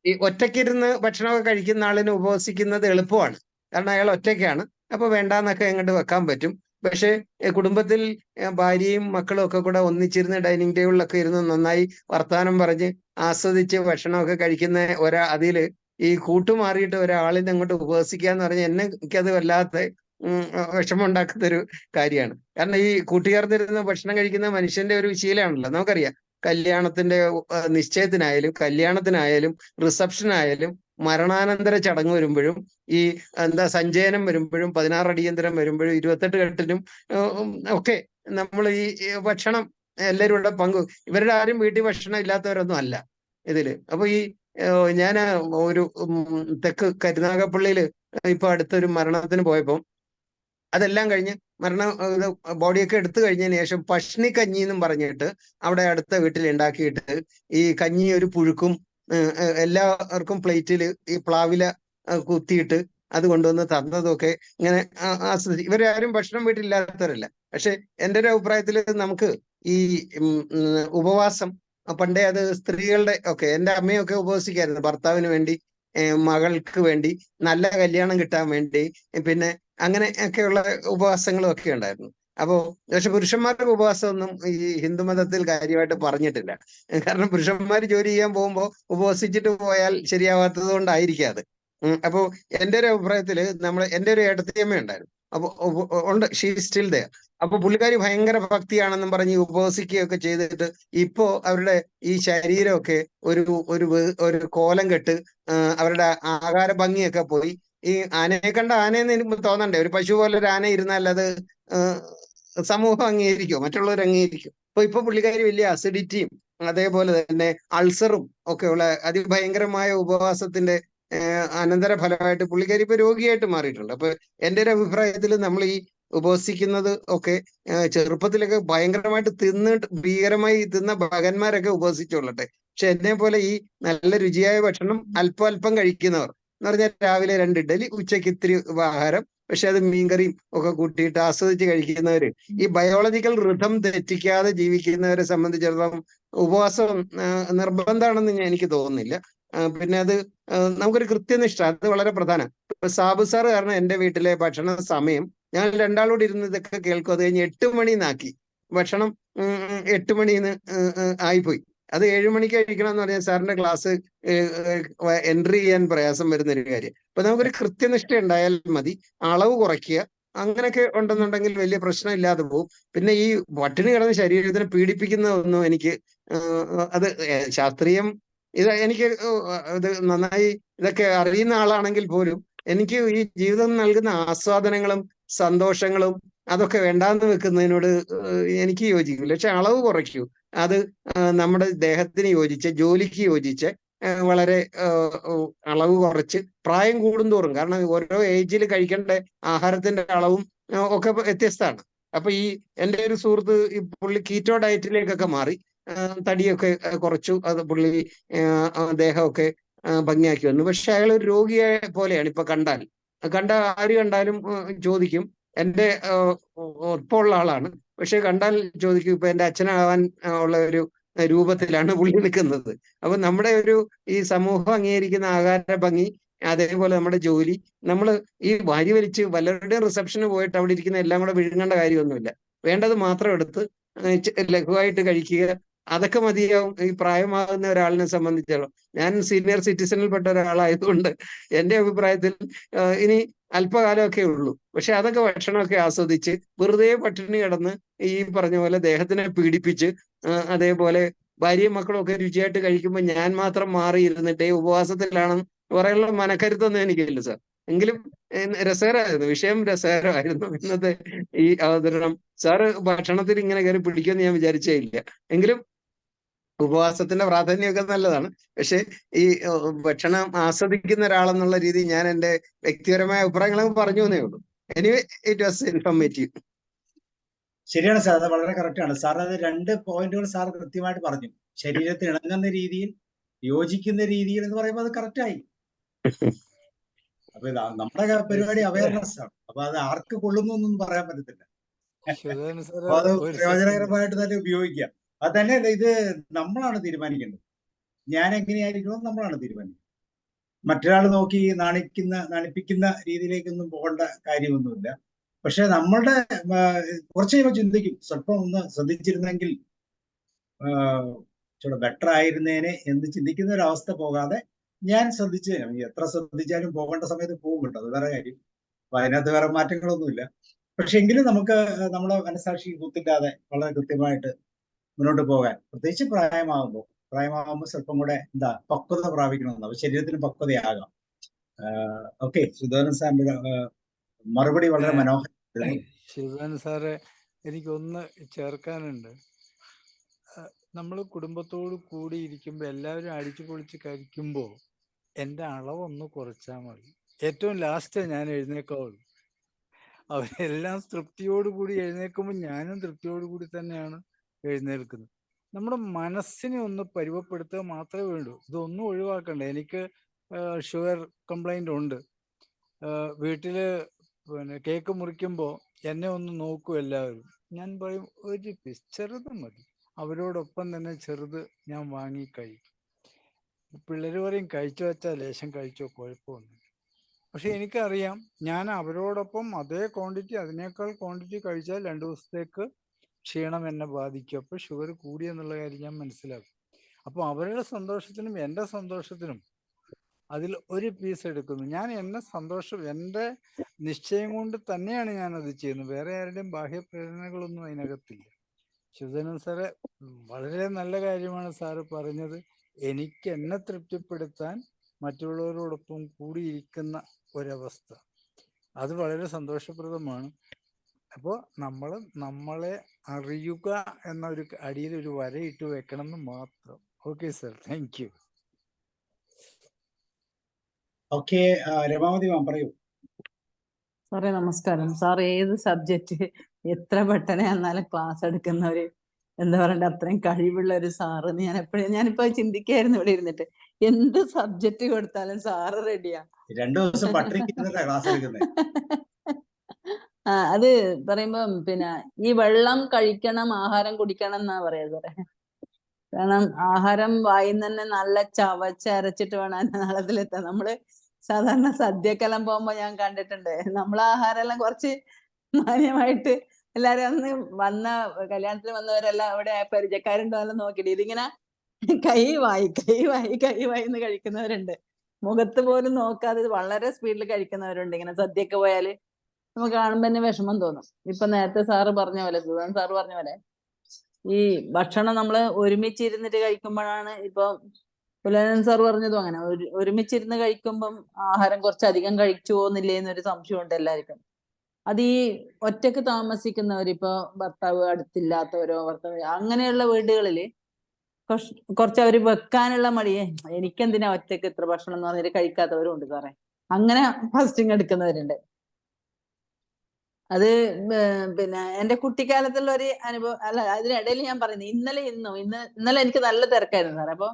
ഈ ഒറ്റയ്ക്കിരുന്ന് ഭക്ഷണമൊക്കെ കഴിക്കുന്ന ആളിന് ഉപവസിക്കുന്നത് എളുപ്പമാണ്, കാരണം അയാൾ ഒറ്റയ്ക്കാണ്. അപ്പൊ വേണ്ടാന്നൊക്കെ അങ്ങോട്ട് വെക്കാൻ പറ്റും. പക്ഷെ കുടുംബത്തിൽ ഭാര്യയും മക്കളും ഒക്കെ കൂടെ ഒന്നിച്ചിരുന്ന് ഡൈനിങ് ടേബിളിലൊക്കെ ഇരുന്ന് നന്നായി വർത്തമാനം പറഞ്ഞ് ആസ്വദിച്ച് ഭക്ഷണമൊക്കെ കഴിക്കുന്ന അതില് ഈ കൂട്ടുമാറിയിട്ട് ഒരാളിനെ അങ്ങോട്ട് ഉപവസിക്കുക എന്ന് പറഞ്ഞാൽ എനിക്കത് വല്ലാത്ത വിഷമം ഉണ്ടാക്കുന്നൊരു കാര്യമാണ്. കാരണം ഈ കൂട്ടുചേർന്നിരുന്ന് ഭക്ഷണം കഴിക്കുന്ന മനുഷ്യന്റെ ഒരു ശീലമാണല്ലോ, നമുക്കറിയാം. കല്യാണത്തിന്റെ നിശ്ചയത്തിനായാലും കല്യാണത്തിനായാലും റിസപ്ഷനായാലും മരണാനന്തര ചടങ്ങ് വരുമ്പോഴും ഈ സഞ്ചയനം വരുമ്പോഴും 16 അടിയന്തരം വരുമ്പോഴും 28 കെട്ടിനും ഒക്കെ നമ്മൾ ഈ ഭക്ഷണം എല്ലാവരും ഇവിടെ ഇവരുടെ ആരും വീട്ടിൽ ഭക്ഷണം ഇല്ലാത്തവരൊന്നും അല്ല ഇതില്. അപ്പൊ ഈ ഞാൻ ഒരു തെക്ക് കരുനാഗപ്പള്ളിയില് ഇപ്പൊ അടുത്തൊരു മരണത്തിന് പോയപ്പോ അതെല്ലാം കഴിഞ്ഞ് ബോഡിയൊക്കെ എടുത്തു കഴിഞ്ഞതിന് ശേഷം പഷ്ണി കഞ്ഞി എന്നും പറഞ്ഞിട്ട് അവിടെ അടുത്ത വീട്ടിൽ ഉണ്ടാക്കിയിട്ട് ഈ കഞ്ഞി ഒരു പുഴുക്കും എല്ലാവർക്കും പ്ലേറ്റിൽ ഈ പ്ലാവില കുത്തിയിട്ട് അത് കൊണ്ടുവന്ന് തന്നതൊക്കെ ഇങ്ങനെ ആസ്വദിച്ചു. ഇവരാരും ഭക്ഷണം വീട്ടിലില്ലാത്തവരല്ല. പക്ഷെ എൻ്റെ ഒരു അഭിപ്രായത്തിൽ നമുക്ക് ഈ ഉപവാസം പണ്ടേ അത് സ്ത്രീകളുടെ ഒക്കെ, എൻ്റെ അമ്മയൊക്കെ ഉപവസിക്കായിരുന്നു ഭർത്താവിന് വേണ്ടി, മകൾക്ക് വേണ്ടി, നല്ല കല്യാണം കിട്ടാൻ വേണ്ടി, പിന്നെ അങ്ങനെ ഒക്കെയുള്ള ഉപവാസങ്ങളും ഒക്കെ ഉണ്ടായിരുന്നു. അപ്പോ പക്ഷെ പുരുഷന്മാരുടെ ഉപവാസമൊന്നും ഈ ഹിന്ദുമതത്തിൽ കാര്യമായിട്ട് പറഞ്ഞിട്ടില്ല. കാരണം പുരുഷന്മാർ ജോലി ചെയ്യാൻ പോകുമ്പോൾ ഉപവസിച്ചിട്ട് പോയാൽ ശരിയാവാത്തത് കൊണ്ടായിരിക്കാം അത്. അപ്പോ എൻ്റെ ഒരു അഭിപ്രായത്തില് എൻ്റെ ഒരു ഏട്ടത്തിയമ്മ ഉണ്ടായിരുന്നു. അപ്പൊ ഉണ്ട്, ഷീ സ്റ്റിൽ ദെയർ. അപ്പൊ പുള്ളിക്കാരി ഭയങ്കര ഭക്തിയാണെന്നും പറഞ്ഞ് ഉപവസിക്കുകയൊക്കെ ചെയ്തിട്ട് ഇപ്പോ അവരുടെ ഈ ശരീരമൊക്കെ ഒരു കോലം കെട്ട് അവരുടെ ആകാര ഭംഗിയൊക്കെ പോയി. ഈ ആനയെ കണ്ട ആനയെന്ന് തോന്നണ്ടേ, ഒരു പശു പോലെ ഒരു ആന ഇരുന്നാൽ അത് സമൂഹം അംഗീകരിക്കും, മറ്റുള്ളവർ അംഗീകരിക്കും. ഇപ്പൊ പുള്ളിക്കാരി വലിയ അസിഡിറ്റിയും അതേപോലെ തന്നെ അൾസറും ഒക്കെയുള്ള അതിഭയങ്കരമായ ഉപവാസത്തിന്റെ അനന്തര ഫലമായിട്ട് പുള്ളിക്കാരി ഇപ്പൊ രോഗിയായിട്ട് മാറിയിട്ടുണ്ട്. അപ്പൊ എൻ്റെ ഒരു അഭിപ്രായത്തിൽ നമ്മൾ ഈ ഉപവസിക്കുന്നത് ഒക്കെ ചെറുപ്പത്തിലൊക്കെ ഭയങ്കരമായിട്ട് ഭീകരമായി തിന്ന ഭഗന്മാരൊക്കെ ഉപവസിച്ചോളട്ടെ. പക്ഷെ എന്നെ പോലെ ഈ നല്ല രുചിയായ ഭക്ഷണം അല്പം കഴിക്കുന്നവർ എന്ന് പറഞ്ഞാൽ രാവിലെ 2 ഇഡ്ഡലി, ഉച്ചയ്ക്ക് ഇത്തിരി ആഹാരം, പക്ഷെ അത് മീൻകറിയും ഒക്കെ കൂട്ടിയിട്ട് ആസ്വദിച്ച് കഴിക്കുന്നവര്, ഈ ബയോളജിക്കൽ റിഥം തെറ്റിക്കാതെ ജീവിക്കുന്നവരെ സംബന്ധിച്ചിടത്തോളം ഉപവാസം നിർബന്ധമാണെന്ന് എനിക്ക് തോന്നുന്നില്ല. പിന്നെ അത് നമുക്കൊരു കൃത്യനിഷ്ഠ, അത് വളരെ പ്രധാനം. സാബു സാറ് കാരണം എൻ്റെ വീട്ടിലെ ഭക്ഷണ സമയം ഞാൻ രണ്ടാളോട് ഇരുന്ന് ഇതൊക്കെ കേൾക്കും. അത് കഴിഞ്ഞ് 8 മണിന്നാക്കി ഭക്ഷണം, 8 മണിന്ന് ആയിപ്പോയി. അത് 7 മണിക്ക് കഴിക്കണം എന്ന് പറഞ്ഞാൽ സാറിന്റെ ക്ലാസ് എൻട്രി ചെയ്യാൻ പ്രയാസം വരുന്ന ഒരു കാര്യം. അപ്പൊ നമുക്കൊരു കൃത്യനിഷ്ഠ ഉണ്ടായാൽ മതി, അളവ് കുറയ്ക്കുക, അങ്ങനെയൊക്കെ ഉണ്ടെന്നുണ്ടെങ്കിൽ വലിയ പ്രശ്നം ഇല്ലാതെ പോകും. പിന്നെ ഈ പട്ടിണി കിടന്ന് ശരീരത്തിനെ പീഡിപ്പിക്കുന്നതൊന്നും എനിക്ക് അത് ശാസ്ത്രീയം എനിക്ക് ഇത് നന്നായി ഇതൊക്കെ അറിയുന്ന ആളാണെങ്കിൽ പോലും എനിക്ക് ഈ ജീവിതം നൽകുന്ന ആസ്വാദനങ്ങളും സന്തോഷങ്ങളും അതൊക്കെ വേണ്ടാന്ന് വെക്കുന്നതിനോട് എനിക്ക് യോജിക്കില്ല. പക്ഷെ അളവ് കുറയ്ക്കൂ. അത് നമ്മുടെ ദേഹത്തിന് യോജിച്ച്, ജോലിക്ക് യോജിച്ച് വളരെ അളവ് കുറച്ച്, പ്രായം കൂടുന്തോറും, കാരണം ഓരോ ഏജിൽ കഴിക്കേണ്ട ആഹാരത്തിന്റെ അളവും ഒക്കെ വ്യത്യസ്തമാണ്. അപ്പൊ ഈ എൻ്റെ ഒരു സുഹൃത്ത് ഈ പുള്ളി കീറ്റോ ഡയറ്റിലേക്കൊക്കെ മാറി, തടിയൊക്കെ കുറച്ചു, അത് പുള്ളി ദേഹമൊക്കെ ഭംഗിയാക്കി വന്നു. പക്ഷെ അയാൾ ഒരു രോഗിയെ പോലെയാണ് ഇപ്പൊ ആര് കണ്ടാലും ചോദിക്കും, എൻ്റെ ഒപ്പമുള്ള ആളാണ്, പക്ഷെ കണ്ടാൽ ചോദിക്കും ഇപ്പൊ എൻ്റെ അച്ഛനാവാൻ ഉള്ള ഒരു രൂപത്തിലാണ് പുള്ളി നിൽക്കുന്നത്. അപ്പൊ നമ്മുടെ ഈ സമൂഹം അംഗീകരിക്കുന്ന ആകാര ഭംഗി, അതേപോലെ നമ്മുടെ ജോലി, നമ്മൾ ഈ വാരി വലിച്ച് വല്ലവരുടെയും റിസപ്ഷന് പോയിട്ട് അവിടെ ഇരിക്കുന്ന എല്ലാം കൂടെ വിഴുങ്ങേണ്ട കാര്യമൊന്നുമില്ല. വേണ്ടത് മാത്രം എടുത്ത് ലഘുവായിട്ട് കഴിക്കുക, അതൊക്കെ മതിയാവും ഈ പ്രായമാകുന്ന ഒരാളിനെ സംബന്ധിച്ചോളം. ഞാൻ സീനിയർ സിറ്റിസണിൽപ്പെട്ട ഒരാളായതുകൊണ്ട് എൻ്റെ അഭിപ്രായത്തിൽ ഇനി അല്പകാലമൊക്കെ ഉള്ളൂ. പക്ഷെ അതൊക്കെ ഭക്ഷണമൊക്കെ ആസ്വദിച്ച് വെറുതെ പട്ടിണി കിടന്ന് ഈ പറഞ്ഞ പോലെ ദേഹത്തിനെ പീഡിപ്പിച്ച്, അതേപോലെ ഭാര്യയും മക്കളും ഒക്കെ രുചിയായിട്ട് കഴിക്കുമ്പോൾ ഞാൻ മാത്രം മാറിയിരുന്നിട്ട് ഉപവാസത്തിലാണെന്ന് പറയാനുള്ള മനക്കരുത്തൊന്നും എനിക്കില്ല സാർ. എങ്കിലും രസകരമായിരുന്നു, വിഷയം രസകരമായിരുന്നു ഇന്നത്തെ ഈ അവതരണം. സാറ് ഭക്ഷണത്തിൽ ഇങ്ങനെ കയറി പിടിക്കുമെന്ന് ഞാൻ വിചാരിച്ചേ ഇല്ല. എങ്കിലും ഉപവാസത്തിന്റെ പ്രാധാന്യമൊക്കെ നല്ലതാണ്. പക്ഷെ ഈ ഭക്ഷണം ആസ്വദിക്കുന്ന ഒരാളെന്നുള്ള രീതി ഞാൻ എൻ്റെ വ്യക്തിപരമായ അഭിപ്രായങ്ങളൊക്കെ പറഞ്ഞു എന്നേ ഉള്ളൂ. Anyway it was informative. ശരിയാണ് സാർ, അത് വളരെ കറക്റ്റ് ആണ് സാർ. അത് 2 പോയിന്റുകൾ സാർ കൃത്യമായിട്ട് പറഞ്ഞു. ശരീരത്തിന് ഇണങ്ങുന്ന രീതിയിൽ, യോജിക്കുന്ന രീതിയിൽ എന്ന് പറയുമ്പോൾ അത് കറക്റ്റായി. അപ്പൊ നമ്മുടെ പരിപാടി അവയർനെസ് ആണ്. അപ്പൊ അത് ആർക്ക് കൊള്ളുന്നു എന്നൊന്നും പറയാൻ പറ്റത്തില്ല. അപ്പൊ അത് പ്രയോജനകരമായിട്ട് തന്നെ ഉപയോഗിക്കാം. അത് തന്നെയല്ല, ഇത് നമ്മളാണ് തീരുമാനിക്കേണ്ടത്. ഞാൻ എങ്ങനെയായിരിക്കണം നമ്മളാണ് തീരുമാനിക്കുന്നത്. മറ്റൊരാൾ നോക്കി നാണിപ്പിക്കുന്ന രീതിയിലേക്കൊന്നും പോകേണ്ട കാര്യമൊന്നുമില്ല. പക്ഷെ നമ്മളുടെ കുറച്ച് കഴിയുമ്പോൾ ചിന്തിക്കും, സ്വല്പം ഒന്ന് ശ്രദ്ധിച്ചിരുന്നെങ്കിൽ ബെറ്റർ ആയിരുന്നേനെ എന്ന് ചിന്തിക്കുന്ന ഒരു അവസ്ഥ പോകാതെ ഞാൻ എത്ര ശ്രദ്ധിച്ചാലും പോകേണ്ട സമയത്ത് പോകും കേട്ടോ, അത് വേറെ കാര്യം. അപ്പൊ അതിനകത്ത് വേറെ മാറ്റങ്ങളൊന്നുമില്ല. പക്ഷെ എങ്കിലും നമുക്ക് നമ്മുടെ മനസാക്ഷി കുത്തില്ലാതെ വളരെ കൃത്യമായിട്ട് മുന്നോട്ട് പോകാൻ, പ്രത്യേകിച്ച് പ്രായമാകുമ്പോൾ സ്വല്പം കൂടെ പക്വത പ്രാപിക്കണമെന്ന്, അപ്പൊ ശരീരത്തിന് പക്വതയാകാം. ഓക്കെ, സുധാകരൻ സാറിന്റെ മറുപടി വളരെ മനോഹരം. ശിവൻ സാറെ, എനിക്കൊന്ന് ചേർക്കാനുണ്ട്. നമ്മൾ കുടുംബത്തോട് കൂടി ഇരിക്കുമ്പോൾ എല്ലാവരും അടിച്ചു പൊളിച്ച് കഴിക്കുമ്പോൾ എൻ്റെ അളവൊന്ന് കുറച്ചാൽ മതി. ഏറ്റവും ലാസ്റ്റ് ഞാൻ എഴുന്നേക്കാവുള്ളൂ. അവരെല്ലാം തൃപ്തിയോടുകൂടി എഴുന്നേൽക്കുമ്പോൾ ഞാനും തൃപ്തിയോടുകൂടി തന്നെയാണ് എഴുന്നേൽക്കുന്നത്. നമ്മുടെ മനസ്സിനെ ഒന്ന് പരുവപ്പെടുത്തുക മാത്രമേ വേണ്ടൂ. ഇതൊന്നും ഒഴിവാക്കണ്ട. എനിക്ക് ഷുഗർ കംപ്ലൈൻ്റ് ഉണ്ട്. വീട്ടിൽ പിന്നെ കേക്ക് മുറിക്കുമ്പോൾ എന്നെ ഒന്ന് നോക്കൂ എല്ലാവരും. ഞാൻ പറയും ഒരു പീസ് ചെറുത് മതി. അവരോടൊപ്പം തന്നെ ചെറുത് ഞാൻ വാങ്ങി കഴിക്കും. പിള്ളേർ പറയും കഴിച്ചു വെച്ചാൽ ലേശം കഴിച്ചോ, കുഴപ്പമൊന്നും. പക്ഷെ എനിക്കറിയാം ഞാൻ അവരോടൊപ്പം അതേ ക്വാണ്ടിറ്റി അതിനേക്കാൾ ക്വാണ്ടിറ്റി കഴിച്ചാൽ 2 ദിവസത്തേക്ക് ക്ഷീണം എന്നെ ബാധിക്കും. അപ്പോൾ ഷുഗർ കൂടിയെന്നുള്ള കാര്യം ഞാൻ മനസ്സിലാക്കും. അപ്പോൾ അവരുടെ സന്തോഷത്തിനും എൻ്റെ സന്തോഷത്തിനും അതിൽ ഒരു പീസ് എടുക്കുന്നു. ഞാൻ എൻ്റെ സന്തോഷം, എൻ്റെ നിശ്ചയം കൊണ്ട് തന്നെയാണ് ഞാനത് ചെയ്യുന്നത്. വേറെ ആരുടെയും ബാഹ്യ പ്രേരണകളൊന്നും അതിനകത്തില്ല. ശിവദാനന്ദ സാറ് വളരെ നല്ല കാര്യമാണ് സാറ് പറഞ്ഞത്. എനിക്ക് എന്നെ തൃപ്തിപ്പെടുത്താൻ മറ്റുള്ളവരോടൊപ്പം കൂടിയിരിക്കുന്ന ഒരവസ്ഥ, അത് വളരെ സന്തോഷപ്രദമാണ്. അപ്പോൾ നമ്മളെ അറിയുക എന്നൊരു അടിയിൽ ഒരു വരയിട്ട് വെക്കണം എന്ന് മാത്രം. Okay sir, thank you. Okay, Ramavathi ma'am പറയൂ. സാറേ നമസ്കാരം. സാർ ഏത് സബ്ജക്റ്റ് എത്ര പെട്ടെന്ന് എന്നാലും ക്ലാസ് എടുക്കുന്നവര് എന്താ പറയണ്ട, അത്രയും കഴിവുള്ള ഒരു സാറ്. ഞാനിപ്പോ ചിന്തിക്കായിരുന്നു ഇവിടെ ഇരുന്നിട്ട്, എന്ത് സബ്ജക്റ്റ് കൊടുത്താലും സാറ് റെഡിയാ. 2 ദിവസം പട്ടിണിക്ക് ഇരുന്നിട്ടാ ക്ലാസ് എടുക്കുന്നത്. അത് പറയുമ്പോ പിന്നെ ഈ വെള്ളം കഴിക്കണം, ആഹാരം കുടിക്കണം എന്നാ പറയാ സാറേ. കാരണം ആഹാരം വായിന്ന് തന്നെ നല്ല ചവച്ചരച്ചിട്ട് വേണം നാളത്തിലെത്താൻ. നമ്മള് സാധാരണ സദ്യക്കെല്ലാം പോകുമ്പോ ഞാൻ കണ്ടിട്ടുണ്ട്, നമ്മളെ ആഹാരം എല്ലാം കുറച്ച് മാന്യമായിട്ട് എല്ലാരും അന്ന് കല്യാണത്തിന് വന്നവരെല്ലാം അവിടെ പരിചയക്കാരുണ്ടോ എല്ലാം നോക്കിയിട്ട് ഇതിങ്ങനെ കൈ വായി എന്ന് കഴിക്കുന്നവരുണ്ട്. മുഖത്ത് പോലും നോക്കാതെ വളരെ സ്പീഡിൽ കഴിക്കുന്നവരുണ്ട്. ഇങ്ങനെ സദ്യക്ക് പോയാല് നമുക്ക് കാണുമ്പോ തന്നെ വിഷമം തോന്നും. ഇപ്പൊ നേരത്തെ സാറ് പറഞ്ഞ പോലെ, സുധാൻ സാറ് പറഞ്ഞ പോലെ, ഈ ഭക്ഷണം നമ്മള് ഒരുമിച്ചിരുന്നിട്ട് കഴിക്കുമ്പോഴാണ്, ഇപ്പൊ പുലനൻ സാർ പറഞ്ഞതും അങ്ങനെ, ഒരുമിച്ചിരുന്ന് കഴിക്കുമ്പം ആഹാരം കുറച്ചധികം കഴിച്ചു പോകുന്നില്ലേ എന്നൊരു സംശയമുണ്ട് എല്ലാവർക്കും. അത് ഈ ഒറ്റക്ക് താമസിക്കുന്നവരിപ്പോ ഭർത്താവ് അടുത്തില്ലാത്തവരോ അങ്ങനെയുള്ള വീടുകളില് കുറച്ച് അവര് വെക്കാനുള്ള മടിയെ, എനിക്കെന്തിനാ ഒറ്റക്ക് ഇത്ര ഭക്ഷണം എന്ന് പറഞ്ഞിട്ട് കഴിക്കാത്തവരും ഉണ്ട് സാറേ. അങ്ങനെ ഫാസ്റ്റിംഗ് എടുക്കുന്നവരുണ്ട്. അത് പിന്നെ എന്റെ കുട്ടിക്കാലത്തുള്ള ഒരു അനുഭവം അല്ല. അതിനിടയിൽ ഞാൻ പറയുന്നത്, ഇന്നലെ എനിക്ക് നല്ല തിരക്കായിരുന്നു സാറേ. അപ്പൊ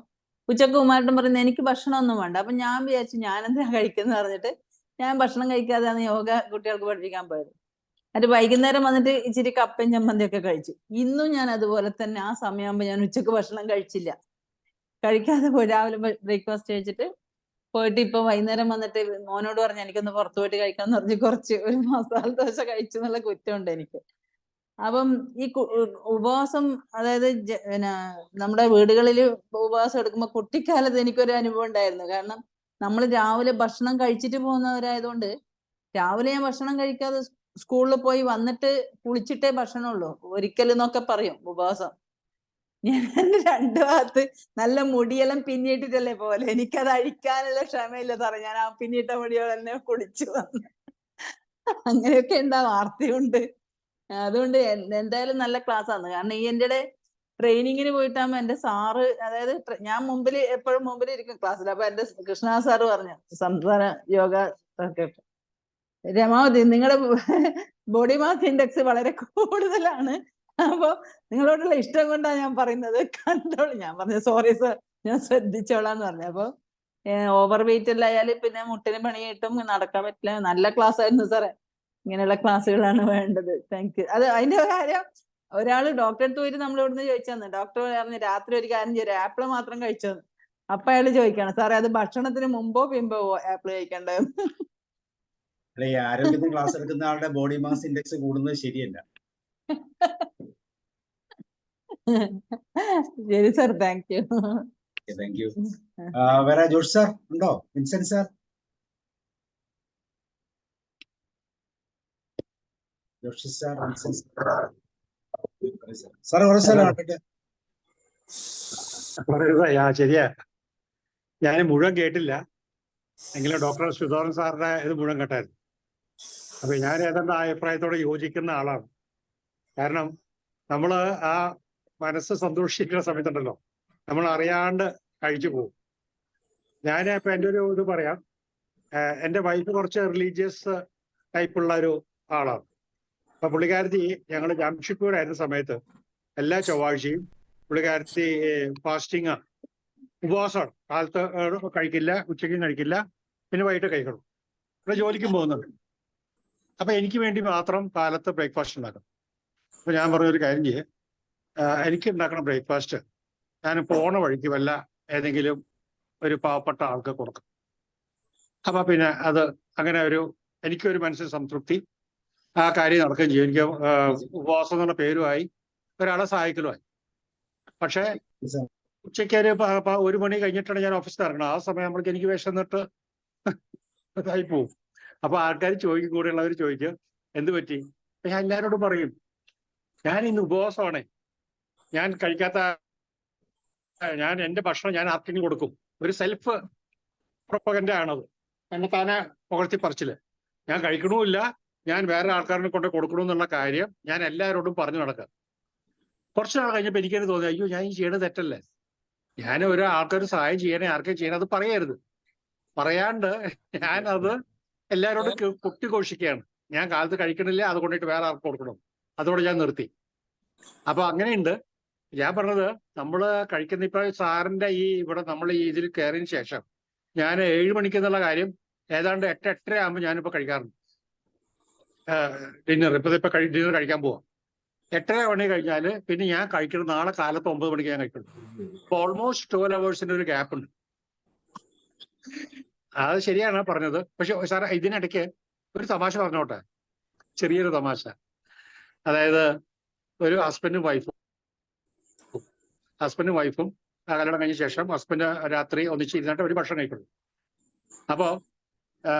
ഉച്ചക്ക് കുമാരട്ടൻ പറയുന്നത് എനിക്ക് ഭക്ഷണം ഒന്നും വേണ്ട. അപ്പൊ ഞാൻ വിചാരിച്ചു ഞാൻ എന്തിനാ കഴിക്കുന്ന പറഞ്ഞിട്ട് ഞാൻ ഭക്ഷണം കഴിക്കാതെയാണ് യോഗ കുട്ടികൾക്ക് പഠിപ്പിക്കാൻ പോയത്. അത് വൈകുന്നേരം വന്നിട്ട് ഇച്ചിരി കപ്പയും ചമ്മന്തി ഒക്കെ കഴിച്ചു. ഇന്നും ഞാൻ അതുപോലെ തന്നെ ആ സമയമാകുമ്പോൾ ഞാൻ ഉച്ചക്ക് ഭക്ഷണം കഴിക്കാതെ പോയി. രാവിലെ ബ്രേക്ക്ഫാസ്റ്റ് കഴിച്ചിട്ട് പോയിട്ട് ഇപ്പൊ വൈകുന്നേരം വന്നിട്ട് മോനോട് പറഞ്ഞു എനിക്കൊന്ന് പുറത്തു പോയിട്ട് കഴിക്കാന്ന് പറഞ്ഞ് ഒരു മസാല ദോശ കഴിച്ചു എന്നുള്ള കുറ്റമുണ്ട് എനിക്ക്. അപ്പം ഈ ഉപവാസം, അതായത് പിന്നെ നമ്മുടെ വീടുകളിൽ ഉപവാസം എടുക്കുമ്പോൾ കുട്ടിക്കാലത്ത് എനിക്കൊരു അനുഭവം ഉണ്ടായിരുന്നു. കാരണം നമ്മൾ രാവിലെ ഭക്ഷണം കഴിച്ചിട്ട് പോകുന്നവരായതുകൊണ്ട് രാവിലെ ഞാൻ ഭക്ഷണം കഴിക്കാതെ സ്കൂളിൽ പോയി വന്നിട്ട് കുളിച്ചിട്ടേ ഭക്ഷണമുള്ളൂ ഒരിക്കലെന്നൊക്കെ പറയും ഉപവാസം. ഞാൻ 2 ഭാഗത്ത് നല്ല മുടിയെല്ലാം പിന്നിട്ടിട്ടല്ലേ പോലെ, എനിക്കത് അഴിക്കാനുള്ള ക്ഷമയില്ല സാറേ. ഞാൻ ആ പിന്നിട്ട മുടിയോടെ തന്നെ കുളിച്ചു വന്നു. അങ്ങനെയൊക്കെ ഉണ്ടാവും, വാർത്തയുണ്ട്. അതുകൊണ്ട് എന്തായാലും നല്ല ക്ലാസ് ആണ്. കാരണം ഈ എൻ്റെ ട്രെയിനിങ്ങിന് പോയിട്ടാകുമ്പോ എന്റെ സാറ്, അതായത് ഞാൻ എപ്പോഴും മുമ്പിൽ ഇരിക്കും ക്ലാസ്സിൽ. അപ്പൊ എന്റെ കൃഷ്ണ സാറ് പറഞ്ഞു, സംസ്ഥാന യോഗ രമാവതി നിങ്ങളുടെ ബോഡി മാസ് ഇൻഡെക്സ് വളരെ കൂടുതലാണ്. അപ്പൊ നിങ്ങളോടുള്ള ഇഷ്ടം കൊണ്ടാണ് ഞാൻ പറയുന്നത്, കണ്ടോളൂ. ഞാൻ പറഞ്ഞു സോറി സർ, ഞാൻ ശ്രദ്ധിച്ചോളാന്ന് പറഞ്ഞു. അപ്പൊ ഓവർ വെയിറ്റ് എല്ലാം ആയാലും പിന്നെ മുട്ടിന് പണി കിട്ടും, നടക്കാൻ പറ്റില്ല. നല്ല ക്ലാസ് ആയിരുന്നു സാറേ. ഇങ്ങനെയുള്ള ക്ലാസ്സുകളാണ് വേണ്ടത്. Thank you. അത് അതിന്റെ കാര്യം ഒരാള് ഡോക്ടറെ അടുത്ത് പോയിട്ട് നമ്മൾ ഇവിടുന്ന് ചോദിച്ചാന്ന്, ഡോക്ടർ പറഞ്ഞു രാത്രി ഒരു കാര്യം ചെയ്യും, ആപ്പിൾ മാത്രം കഴിച്ചോന്ന്. അപ്പൊ അയാള് ചോദിക്കണം സാറേ അത് ഭക്ഷണത്തിന് മുമ്പോ പിമ്പോ ആപ്പിൾ കഴിക്കണ്ടത്? അല്ല, ഈ ആരോഗ്യത്തിന് ക്ലാസ് എടുക്കുന്ന ആളുടെ ബോഡി മാസ് ഇൻഡെക്സ് കൂടുന്നത് ശരിയല്ല. ശരി sir, thank you. Thank you. വേറെ ജോഷ് സാർ ഉണ്ടോ? Vincent sir? Joshi sir, Vincent sir കുറേ സ്ഥലം കണ്ടിട്ട് ശരിയാ. ഞാൻ മുഴുവൻ കേട്ടില്ല, എങ്കിലും ഡോക്ടർ സുധാകരൻ സാറിന്റെ ഇത് മുഴുവൻ കേട്ടായിരുന്നു. അപ്പൊ ഞാൻ ഏതാണ്ട് ആ അഭിപ്രായത്തോടെ യോജിക്കുന്ന ആളാണ്. കാരണം നമ്മൾ ആ മനസ്സ് സന്തോഷിക്കുന്ന സമയത്തുണ്ടല്ലോ നമ്മൾ അറിയാണ്ട് കഴിച്ചു പോകും. ഞാൻ ഇപ്പൊ എൻ്റെ ഒരു ഇത് പറയാം. എൻ്റെ വൈഫ് കുറച്ച് റിലീജിയസ് ടൈപ്പുള്ള ഒരു ആളാണ്. അപ്പൊ പുള്ളിക്കാരത്തി ഞങ്ങൾ ജംഷഡ്പൂരായിരുന്ന സമയത്ത് എല്ലാ ചൊവ്വാഴ്ചയും പുള്ളിക്കാരത്തി ഫാസ്റ്റിംഗ് ഉപവാസമാണ്. കാലത്ത് കഴിക്കില്ല, ഉച്ചയ്ക്കും കഴിക്കില്ല, പിന്നെ വൈകിട്ട് കഴിക്കണം. ഇവിടെ ജോലിക്കും പോകുന്നുണ്ട്. അപ്പൊ എനിക്ക് വേണ്ടി മാത്രം കാലത്ത് ബ്രേക്ക്ഫാസ്റ്റ് ഉണ്ടാക്കും. അപ്പൊ ഞാൻ പറഞ്ഞൊരു കാര്യം ചെയ്യേ, എനിക്ക് ഉണ്ടാക്കണം ബ്രേക്ക്ഫാസ്റ്റ് ഞാൻ പോണ വഴിക്ക് വല്ല ഏതെങ്കിലും ഒരു പാവപ്പെട്ട ആൾക്ക് കൊടുക്കും. അപ്പൊ പിന്നെ അത് അങ്ങനെ എനിക്കൊരു മനസ്സിൽ സംതൃപ്തി, ആ കാര്യം നടക്കുകയും ചെയ്യും. എനിക്ക് ഉപവാസം എന്നുള്ള പേരുമായി, ഒരാളെ സഹായിക്കലുമായി. പക്ഷേ ഉച്ചയ്ക്ക് ഒരു മണി കഴിഞ്ഞിട്ടാണ് ഞാൻ ഓഫീസിൽ ഇറങ്ങണം. ആ സമയം നമ്മൾക്ക് എനിക്ക് വിശന്നിട്ട് ഇതായി പോവും. അപ്പൊ ആൾക്കാർ ചോദിക്കും, കൂടെയുള്ളവർ ചോദിക്കും എന്ത് പറ്റി? ഞാൻ എല്ലാവരോടും പറയും ഞാൻ ഇന്ന് ഉപവാസമാണേ, ഞാൻ കഴിക്കാത്ത, ഞാൻ എൻ്റെ ഭക്ഷണം ഞാൻ ആർക്കെങ്കിലും കൊടുക്കും. ഒരു സെൽഫ് പ്രൊപ്പഗൻഡ ആണത്, എന്നെ താനെ പുകഴ്ത്തി പറിച്ചില്. ഞാൻ കഴിക്കണമില്ല, ഞാൻ വേറെ ആൾക്കാരിനെ കൊണ്ട് കൊടുക്കണമെന്നുള്ള കാര്യം ഞാൻ എല്ലാവരോടും പറഞ്ഞു നടക്കുക. കുറച്ച് നാൾ കഴിഞ്ഞപ്പോൾ എനിക്കത് തോന്നി, അയ്യോ ഞാൻ ഈ ചെയ്യണത് തെറ്റല്ലേ, ഞാൻ ഒരു ആൾക്കാർ സഹായം ചെയ്യണേ, ആർക്കും ചെയ്യണേ, അത് പറയരുത്. പറയാണ്ട് ഞാനത് എല്ലാവരോടും കൊട്ടിഘോഷിക്കുകയാണ്. ഞാൻ കാലത്ത് കഴിക്കണില്ല, അത് കൊണ്ടിട്ട് വേറെ ആർക്ക് കൊടുക്കണം, അതോടെ ഞാൻ നിർത്തി. അപ്പൊ അങ്ങനെയുണ്ട്. ഞാൻ പറഞ്ഞത് നമ്മൾ കഴിക്കുന്ന ഇപ്പൊ സാറിന്റെ ഇവിടെ നമ്മൾ ഈ ഇതിൽ കയറിയതിന് ശേഷം ഞാൻ 7 മണിക്ക് എന്നുള്ള കാര്യം ഏതാണ്ട് 8-8:30 ആകുമ്പോൾ ഞാനിപ്പോ കഴിക്കാറുണ്ട് ഡിന്നർ. ഇപ്പൊ ഡിന്നർ കഴിക്കാൻ പോവാം. 8:30 മണി കഴിഞ്ഞാല് പിന്നെ ഞാൻ കഴിക്കുന്നത് നാളെ കാലത്ത് 9 മണിക്ക് ഞാൻ കഴിക്കണം. അപ്പൊ ഓൾമോസ്റ്റ് 12 hours ഒരു ഗ്യാപ്പ് ഉണ്ട്. അത് ശരിയാണ് പറഞ്ഞത്. പക്ഷെ സാർ ഇതിനിടയ്ക്ക് ഒരു തമാശ പറഞ്ഞോട്ടെ, ചെറിയൊരു തമാശ. അതായത് ഒരു ഹസ്ബൻഡും വൈഫും കല്യാണം കഴിഞ്ഞ ശേഷം ഹസ്ബൻഡ് രാത്രി ഒന്നിച്ചിരുന്നിട്ട് ഒരു ഭക്ഷണം കഴിക്കുന്നു. അപ്പോ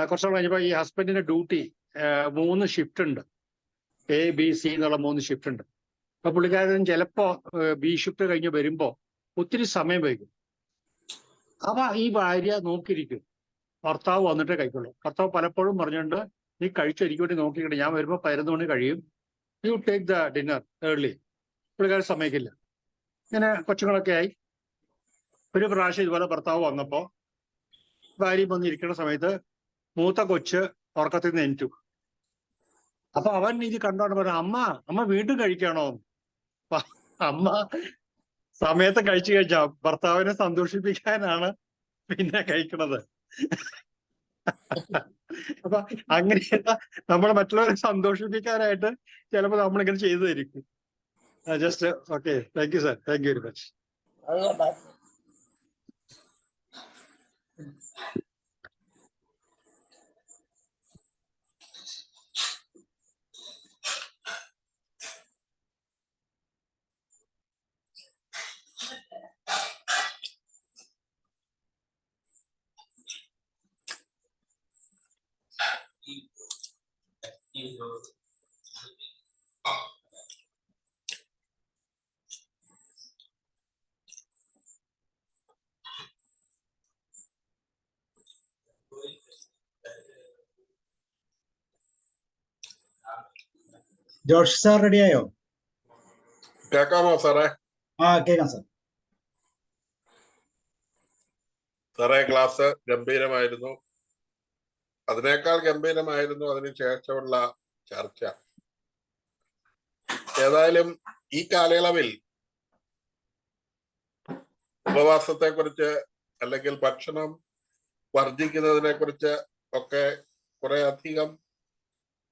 കുറച്ചു നാൾ കഴിഞ്ഞപ്പോൾ ഈ ഹസ്ബൻഡിന്റെ ഡ്യൂട്ടി 3 ഷിഫ്റ്റ് ഉണ്ട്, A, B, C എന്നുള്ള 3 ഷിഫ്റ്റ് ഉണ്ട്. അപ്പൊ പുള്ളിക്കാരൻ ചിലപ്പോ B ഷിഫ്റ്റ് കഴിഞ്ഞ് വരുമ്പോ ഒത്തിരി സമയം വൈകും. അപ്പൊ ഈ ഭാര്യ നോക്കിയിരിക്കും, ഭർത്താവ് വന്നിട്ടേ കഴിക്കുള്ളൂ. ഭർത്താവ് പലപ്പോഴും പറഞ്ഞിട്ടുണ്ട്, നീ കഴിച്ചു എനിക്ക് വേണ്ടി നോക്കിക്കട്ടെ, ഞാൻ വരുമ്പോൾ 11 മണി കഴിയും, you take the dinner early. പുള്ളിക്കാരൻ സമ്മതിക്കില്ല. ഇങ്ങനെ കൊച്ചുങ്ങളൊക്കെ ആയി. ഒരു പ്രാവശ്യം ഇതുപോലെ ഭർത്താവ് വന്നപ്പോ ഭാര്യ വന്നിരിക്കുന്ന സമയത്ത് മൂത്ത കൊച്ച് ഉറക്കത്തിൽ നിന്ന് എണീറ്റു. അപ്പൊ അവൻ ഇത് കണ്ടോണ്ട് പറഞ്ഞു, അമ്മ വീണ്ടും കഴിക്കണോ? അമ്മ സമയത്ത് കഴിച്ചു കഴിച്ചാ ഭർത്താവിനെ സന്തോഷിപ്പിക്കാനാണ് പിന്നെ കഴിക്കണത്. അപ്പൊ അങ്ങനെയുള്ള നമ്മൾ മറ്റുള്ളവരെ സന്തോഷിപ്പിക്കാനായിട്ട് ചിലപ്പോ നമ്മളിങ്ങനെ ചെയ്തു തരിക്കും. Just okay. Thank you sir, thank you very much. Josh sir റെഡിയായോ? കേൾക്കാമോ സാറേ? കേൾക്കാം സാർ. സാറേ ക്ലാസ് ഗംഭീരമായിരുന്നു. അതിനേക്കാൾ ഗംഭീരമായിരുന്നു അതിനുശേഷമുള്ള ചർച്ച. ഏതായാലും ഈ കാലയളവിൽ ഉപവാസത്തെ കുറിച്ച് അല്ലെങ്കിൽ ഭക്ഷണം വർജിക്കുന്നതിനെ കുറിച്ച് ഒക്കെ കുറെ അധികം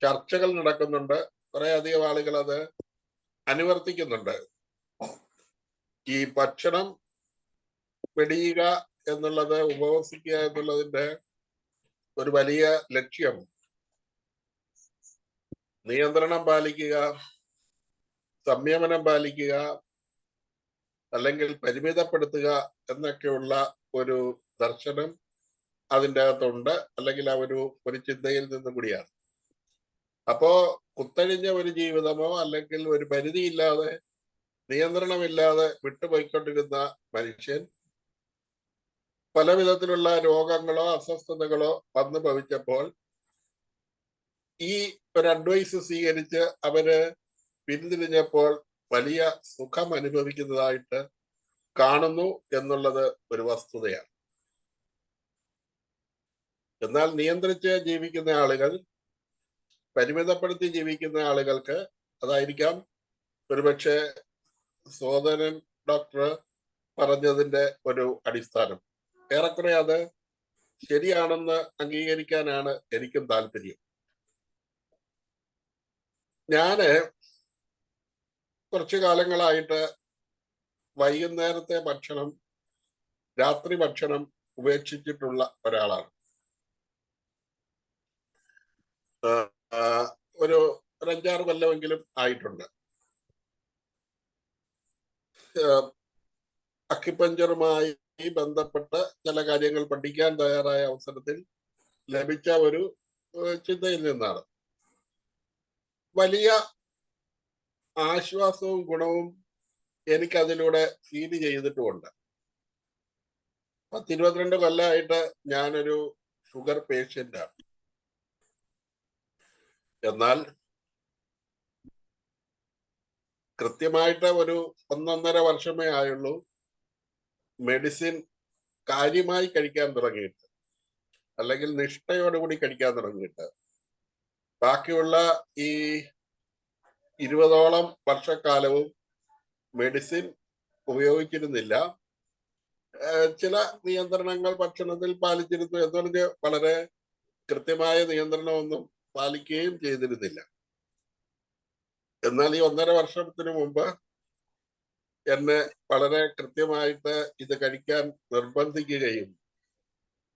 ചർച്ചകൾ നടക്കുന്നുണ്ട്. കുറെ അധികം ആളുകൾ അത് അനുവർത്തിക്കുന്നുണ്ട്. ഈ ഭക്ഷണം വെടിയുക എന്നുള്ളത്, ഉപവസിക്കുക എന്നുള്ളതിന്റെ ഒരു വലിയ ലക്ഷ്യം നിയന്ത്രണം പാലിക്കുക, സംയമനം പാലിക്കുക, അല്ലെങ്കിൽ പരിമിതപ്പെടുത്തുക എന്നൊക്കെയുള്ള ഒരു ദർശനം അതിൻ്റെ അകത്തുണ്ട്, അല്ലെങ്കിൽ ആ ഒരു ചിന്തയിൽ നിന്നും കൂടിയാണ്. അപ്പോ കുത്തഴിഞ്ഞ ഒരു ജീവിതമോ അല്ലെങ്കിൽ ഒരു പരിധിയില്ലാതെ നിയന്ത്രണമില്ലാതെ വിട്ടുപോയിക്കൊണ്ടിരുന്ന മനുഷ്യൻ പല വിധത്തിലുള്ള രോഗങ്ങളോ അസ്വസ്ഥതകളോ വന്നു ഭവിച്ചപ്പോൾ ഈ ഒരു അഡ്വൈസ് സ്വീകരിച്ച് അവര് പിന്തിരിഞ്ഞപ്പോൾ വലിയ സുഖം അനുഭവിക്കുന്നതായിട്ട് കാണുന്നു എന്നുള്ളത് ഒരു വസ്തുതയാണ്. എന്നാൽ നിയന്ത്രിച്ച് ജീവിക്കുന്ന ആളുകൾ, പരിമിതപ്പെടുത്തി ജീവിക്കുന്ന ആളുകൾക്ക് അതായിരിക്കാം ഒരുപക്ഷെ സോദരൻ ഡോക്ടർ പറഞ്ഞതിന്റെ ഒരു അടിസ്ഥാനം. ഏറെക്കുറെ അത് ശരിയാണെന്ന് അംഗീകരിക്കാനാണ് എനിക്കും താല്പര്യം. ഞാന് കുറച്ചു കാലങ്ങളായിട്ട് വൈകുന്നേരത്തെ ഭക്ഷണം, രാത്രി ഭക്ഷണം ഉപേക്ഷിച്ചിട്ടുള്ള ഒരാളാണ്. ഒരു 5-6 കൊല്ലമെങ്കിലും ആയിട്ടുണ്ട്. അക്യുപഞ്ചറുമായി ബന്ധപ്പെട്ട് ചില കാര്യങ്ങൾ പഠിക്കാൻ തയ്യാറായ അവസരത്തിൽ ലഭിച്ച ഒരു ചിന്തയിൽ നിന്നാണ്. വലിയ ആശ്വാസവും ഗുണവും എനിക്കതിലൂടെ ഫീൽ ചെയ്തിട്ടുമുണ്ട്. 10-22 കൊല്ലമായിട്ട് ഞാനൊരു ഷുഗർ പേഷ്യൻ്റാണ്. എന്നാൽ കൃത്യമായിട്ട് ഒരു 1.5 വർഷമേ ആയുള്ളൂ മെഡിസിൻ കാര്യമായി കഴിക്കാൻ തുടങ്ങിയിട്ട്, അല്ലെങ്കിൽ നിഷ്ഠയോടുകൂടി കഴിക്കാൻ തുടങ്ങിയിട്ട്. ബാക്കിയുള്ള ഈ 20ഓളം വർഷക്കാലവും മെഡിസിൻ ഉപയോഗിച്ചിരുന്നില്ല. ചില നിയന്ത്രണങ്ങൾ ഭക്ഷണത്തിൽ പാലിച്ചിരുന്നു എന്ന് പറഞ്ഞ് വളരെ കൃത്യമായ നിയന്ത്രണമൊന്നും പാലിക്കുകയും ചെയ്തിരുന്നില്ല. എന്നാൽ ഈ 1.5 വർഷത്തിന് മുമ്പ് എന്നെ വളരെ കൃത്യമായിട്ട് ഇത് കഴിക്കാൻ നിർബന്ധിക്കുകയും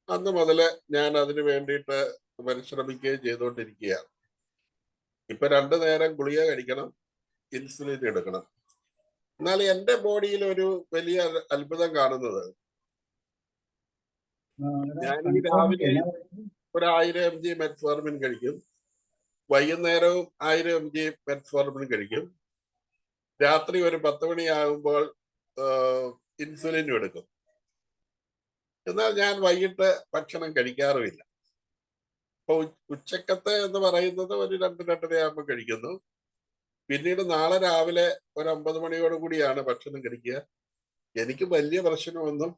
അന്ന് മുതല് ഞാൻ അതിനു വേണ്ടിയിട്ട് പരിശ്രമിക്കുകയും ചെയ്തുകൊണ്ടിരിക്കുകയാണ്. ഇപ്പൊ 2 നേരം ഗുളിക കഴിക്കണം, ഇൻസുലിൻ എടുക്കണം. എന്നാൽ എന്റെ ബോഡിയിൽ ഒരു വലിയ അത്ഭുതം കാണുന്നത്, ഞാൻ ഈ രാവിലെ ഒരു 1000 mg മെറ്റ്ഫോർമിൻ കഴിക്കും, വൈകുന്നേരവും 1000 mg മെറ്റ്ഫോർമിൻ കഴിക്കും, രാത്രി ഒരു 10 മണിയാകുമ്പോൾ ഇൻസുലിനും എടുക്കും. എന്നാൽ ഞാൻ വൈകിട്ട് ഭക്ഷണം കഴിക്കാറുമില്ല. അപ്പൊ ഉച്ചക്കത്തെ എന്ന് പറയുന്നത് ഒരു 2-2:30 ആകുമ്പോൾ കഴിക്കുന്നു. പിന്നീട് നാളെ രാവിലെ ഒരു 9 മണിയോട് കൂടിയാണ് ഭക്ഷണം കഴിക്കുക. എനിക്ക് വലിയ പ്രശ്നമൊന്നും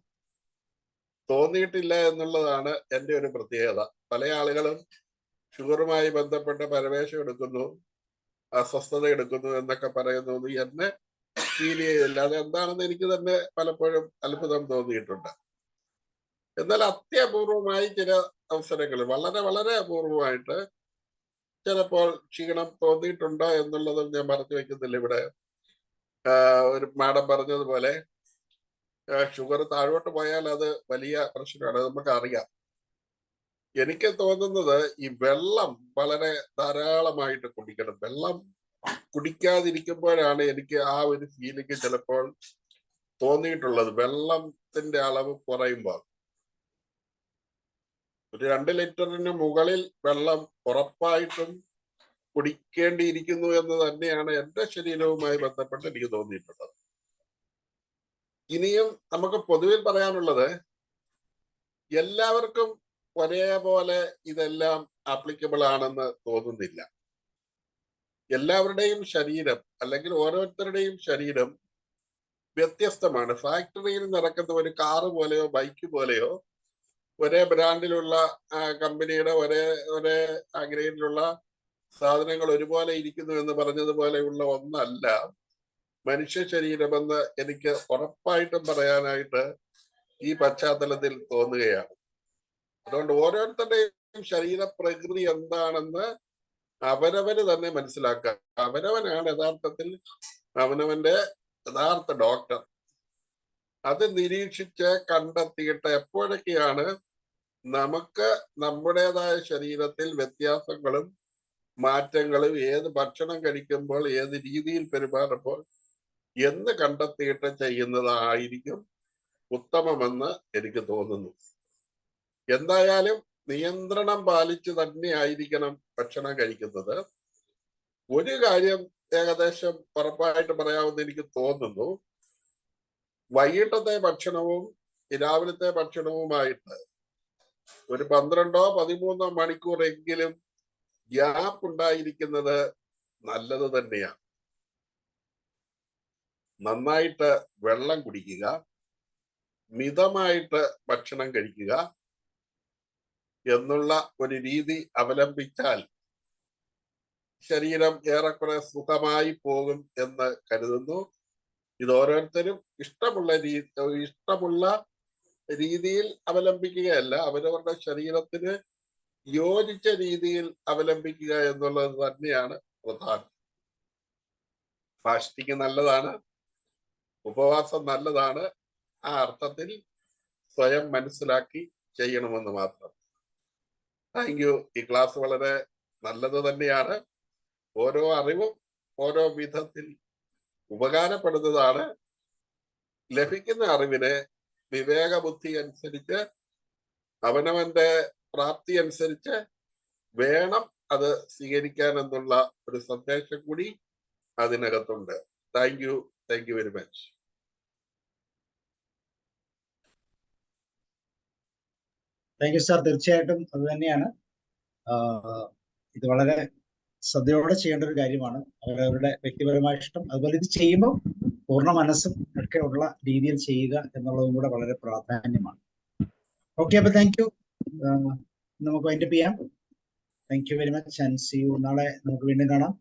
തോന്നിയിട്ടില്ല എന്നുള്ളതാണ് എൻ്റെ ഒരു പ്രത്യേകത. പല ആളുകളും ഷുഗറുമായി ബന്ധപ്പെട്ട് പരവേശം എടുക്കുന്നു, അസ്വസ്ഥത എടുക്കുന്നു എന്നൊക്കെ പറയുന്നത് എന്നെ ഫീൽ ചെയ്തില്ല. അത് എന്താണെന്ന് എനിക്ക് തന്നെ പലപ്പോഴും അത്ഭുതം തോന്നിയിട്ടുണ്ട്. എന്നാൽ അത്യപൂർവമായി ചില അവസരങ്ങളിൽ, വളരെ വളരെ അപൂർവമായിട്ട് ചിലപ്പോൾ ക്ഷീണം തോന്നിയിട്ടുണ്ട് എന്നുള്ളതും ഞാൻ പറഞ്ഞു വെക്കുന്നില്ല. ഇവിടെ ഒരു മാഡം പറഞ്ഞതുപോലെ ഷുഗർ താഴോട്ട് പോയാൽ അത് വലിയ പ്രശ്നമാണ്, നമുക്ക് അറിയാം. എനിക്ക് തോന്നുന്നത് ഈ വെള്ളം വളരെ ധാരാളമായിട്ട് കുടിക്കണം. വെള്ളം കുടിക്കാതിരിക്കുമ്പോഴാണ് എനിക്ക് ആ ഒരു ഫീലിംഗ് ചിലപ്പോൾ തോന്നിയിട്ടുള്ളത്. വെള്ളത്തിന്റെ അളവ് കുറയുമ്പോൾ ഒരു 2 ലിറ്ററിന് മുകളിൽ വെള്ളം ഉറപ്പായിട്ടും കുടിക്കേണ്ടിയിരിക്കുന്നു എന്ന് തന്നെയാണ് എൻ്റെ ശരീരവുമായി ബന്ധപ്പെട്ട് എനിക്ക് തോന്നിയിട്ടുള്ളത്. ഇനിയും നമുക്ക് പൊതുവിൽ പറയാനുള്ളത്, എല്ലാവർക്കും ഒരേപോലെ ഇതെല്ലാം ആപ്ലിക്കബിൾ ആണെന്ന് തോന്നുന്നില്ല. എല്ലാവരുടെയും ശരീരം, അല്ലെങ്കിൽ ഓരോരുത്തരുടെയും ശരീരം വ്യത്യസ്തമാണ്. ഫാക്ടറിയിൽ നടക്കുന്ന ഒരു കാറ് പോലെയോ ബൈക്ക് പോലെയോ ഒരേ ബ്രാൻഡിലുള്ള കമ്പനിയുടെ ഒരേ ഗ്രേഡിലുള്ള സാധനങ്ങൾ ഒരുപോലെ ഇരിക്കുന്നു എന്ന് പറഞ്ഞതുപോലെയുള്ള ഒന്നല്ല മനുഷ്യ ശരീരമെന്ന് എനിക്ക് ഉറപ്പായിട്ടും പറയാനായിട്ട് ഈ പശ്ചാത്തലത്തിൽ തോന്നുകയാണ്. അതുകൊണ്ട് ഓരോരുത്തരുടെയും ശരീരപ്രകൃതി എന്താണെന്ന് അവനവന് തന്നെ മനസ്സിലാക്കുക. അവനവനാണ് യഥാർത്ഥത്തിൽ അവനവന്റെ യഥാർത്ഥ ഡോക്ടർ. അത് നിരീക്ഷിച്ച് കണ്ടെത്തിയിട്ട് എപ്പോഴൊക്കെയാണ് നമുക്ക് നമ്മുടേതായ ശരീരത്തിൽ വ്യത്യാസങ്ങളും മാറ്റങ്ങളും, ഏത് ഭക്ഷണം കഴിക്കുമ്പോൾ, ഏത് രീതിയിൽ പെരുമാറുമ്പോൾ എന്ന് കണ്ടെത്തിയിട്ട് ചെയ്യുന്നതായിരിക്കും ഉത്തമമെന്ന് എനിക്ക് തോന്നുന്നു. എന്തായാലും നിയന്ത്രണം പാലിച്ച് തന്നെ ആയിരിക്കണം ഭക്ഷണം കഴിക്കുന്നത്. ഒരു കാര്യം ഏകദേശം ഉറപ്പായിട്ട് പറയാമെന്ന് എനിക്ക് തോന്നുന്നു, വൈകിട്ടത്തെ ഭക്ഷണവും രാവിലത്തെ ഭക്ഷണവുമായിട്ട് ഒരു 12-13 മണിക്കൂറെങ്കിലും ഗ്യാപ്പ് ഉണ്ടായിരിക്കുന്നത് നല്ലത് തന്നെയാണ്. നന്നായിട്ട് വെള്ളം കുടിക്കുക, മിതമായിട്ട് ഭക്ഷണം കഴിക്കുക എന്നുള്ള ഒരു രീതി അവലംബിച്ചാൽ ശരീരം ഏറെക്കുറെ സുഖമായി പോകും എന്ന് കരുതുന്നു. ഇത് ഓരോരുത്തരും ഇഷ്ടമുള്ള രീതിയിൽ അവലംബിക്കുകയല്ല, അവരവരുടെ ശരീരത്തിന് യോജിച്ച രീതിയിൽ അവലംബിക്കുക എന്നുള്ളത് തന്നെയാണ് പ്രധാനം. ഫാസ്റ്റിംഗ് നല്ലതാണ്, ഉപവാസം നല്ലതാണ്. ആ അർത്ഥത്തിൽ സ്വയം മനസ്സിലാക്കി ചെയ്യണമെന്ന് മാത്രം. Thank you. ഈ ക്ലാസ് വളരെ നല്ലത് തന്നെയാണ്. ഓരോ അറിവും ഓരോ വിധത്തിൽ ഉപകാരപ്പെടുന്നതാണ്. ലഭിക്കുന്ന അറിവിനെ വിവേകബുദ്ധി അനുസരിച്ച് അവനവന്റെ പ്രാപ്തി അനുസരിച്ച് വേണം അത് സ്വീകരിക്കാൻ എന്നുള്ള ഒരു സന്ദേശം കൂടി അതിനകത്തുണ്ട്. Thank you very much. Thank you sir. തീർച്ചയായിട്ടും അത് തന്നെയാണ്. ഇത് വളരെ ശ്രദ്ധയോടെ ചെയ്യേണ്ട ഒരു കാര്യമാണ്. അവരവരുടെ വ്യക്തിപരമായ ഇഷ്ടം, അതുപോലെ ഇത് ചെയ്യുമ്പോൾ പൂർണ്ണ മനസ്സും ഒക്കെ ഉള്ള രീതിയിൽ ചെയ്യുക എന്നുള്ളതും കൂടെ വളരെ പ്രാധാന്യമാണ്. ഓക്കെ, അപ്പൊ താങ്ക് യു. നമുക്ക് വൈൻഡപ്പ് ചെയ്യാം. Thank you very much and see you. നാളെ നമുക്ക് വീണ്ടും കാണാം.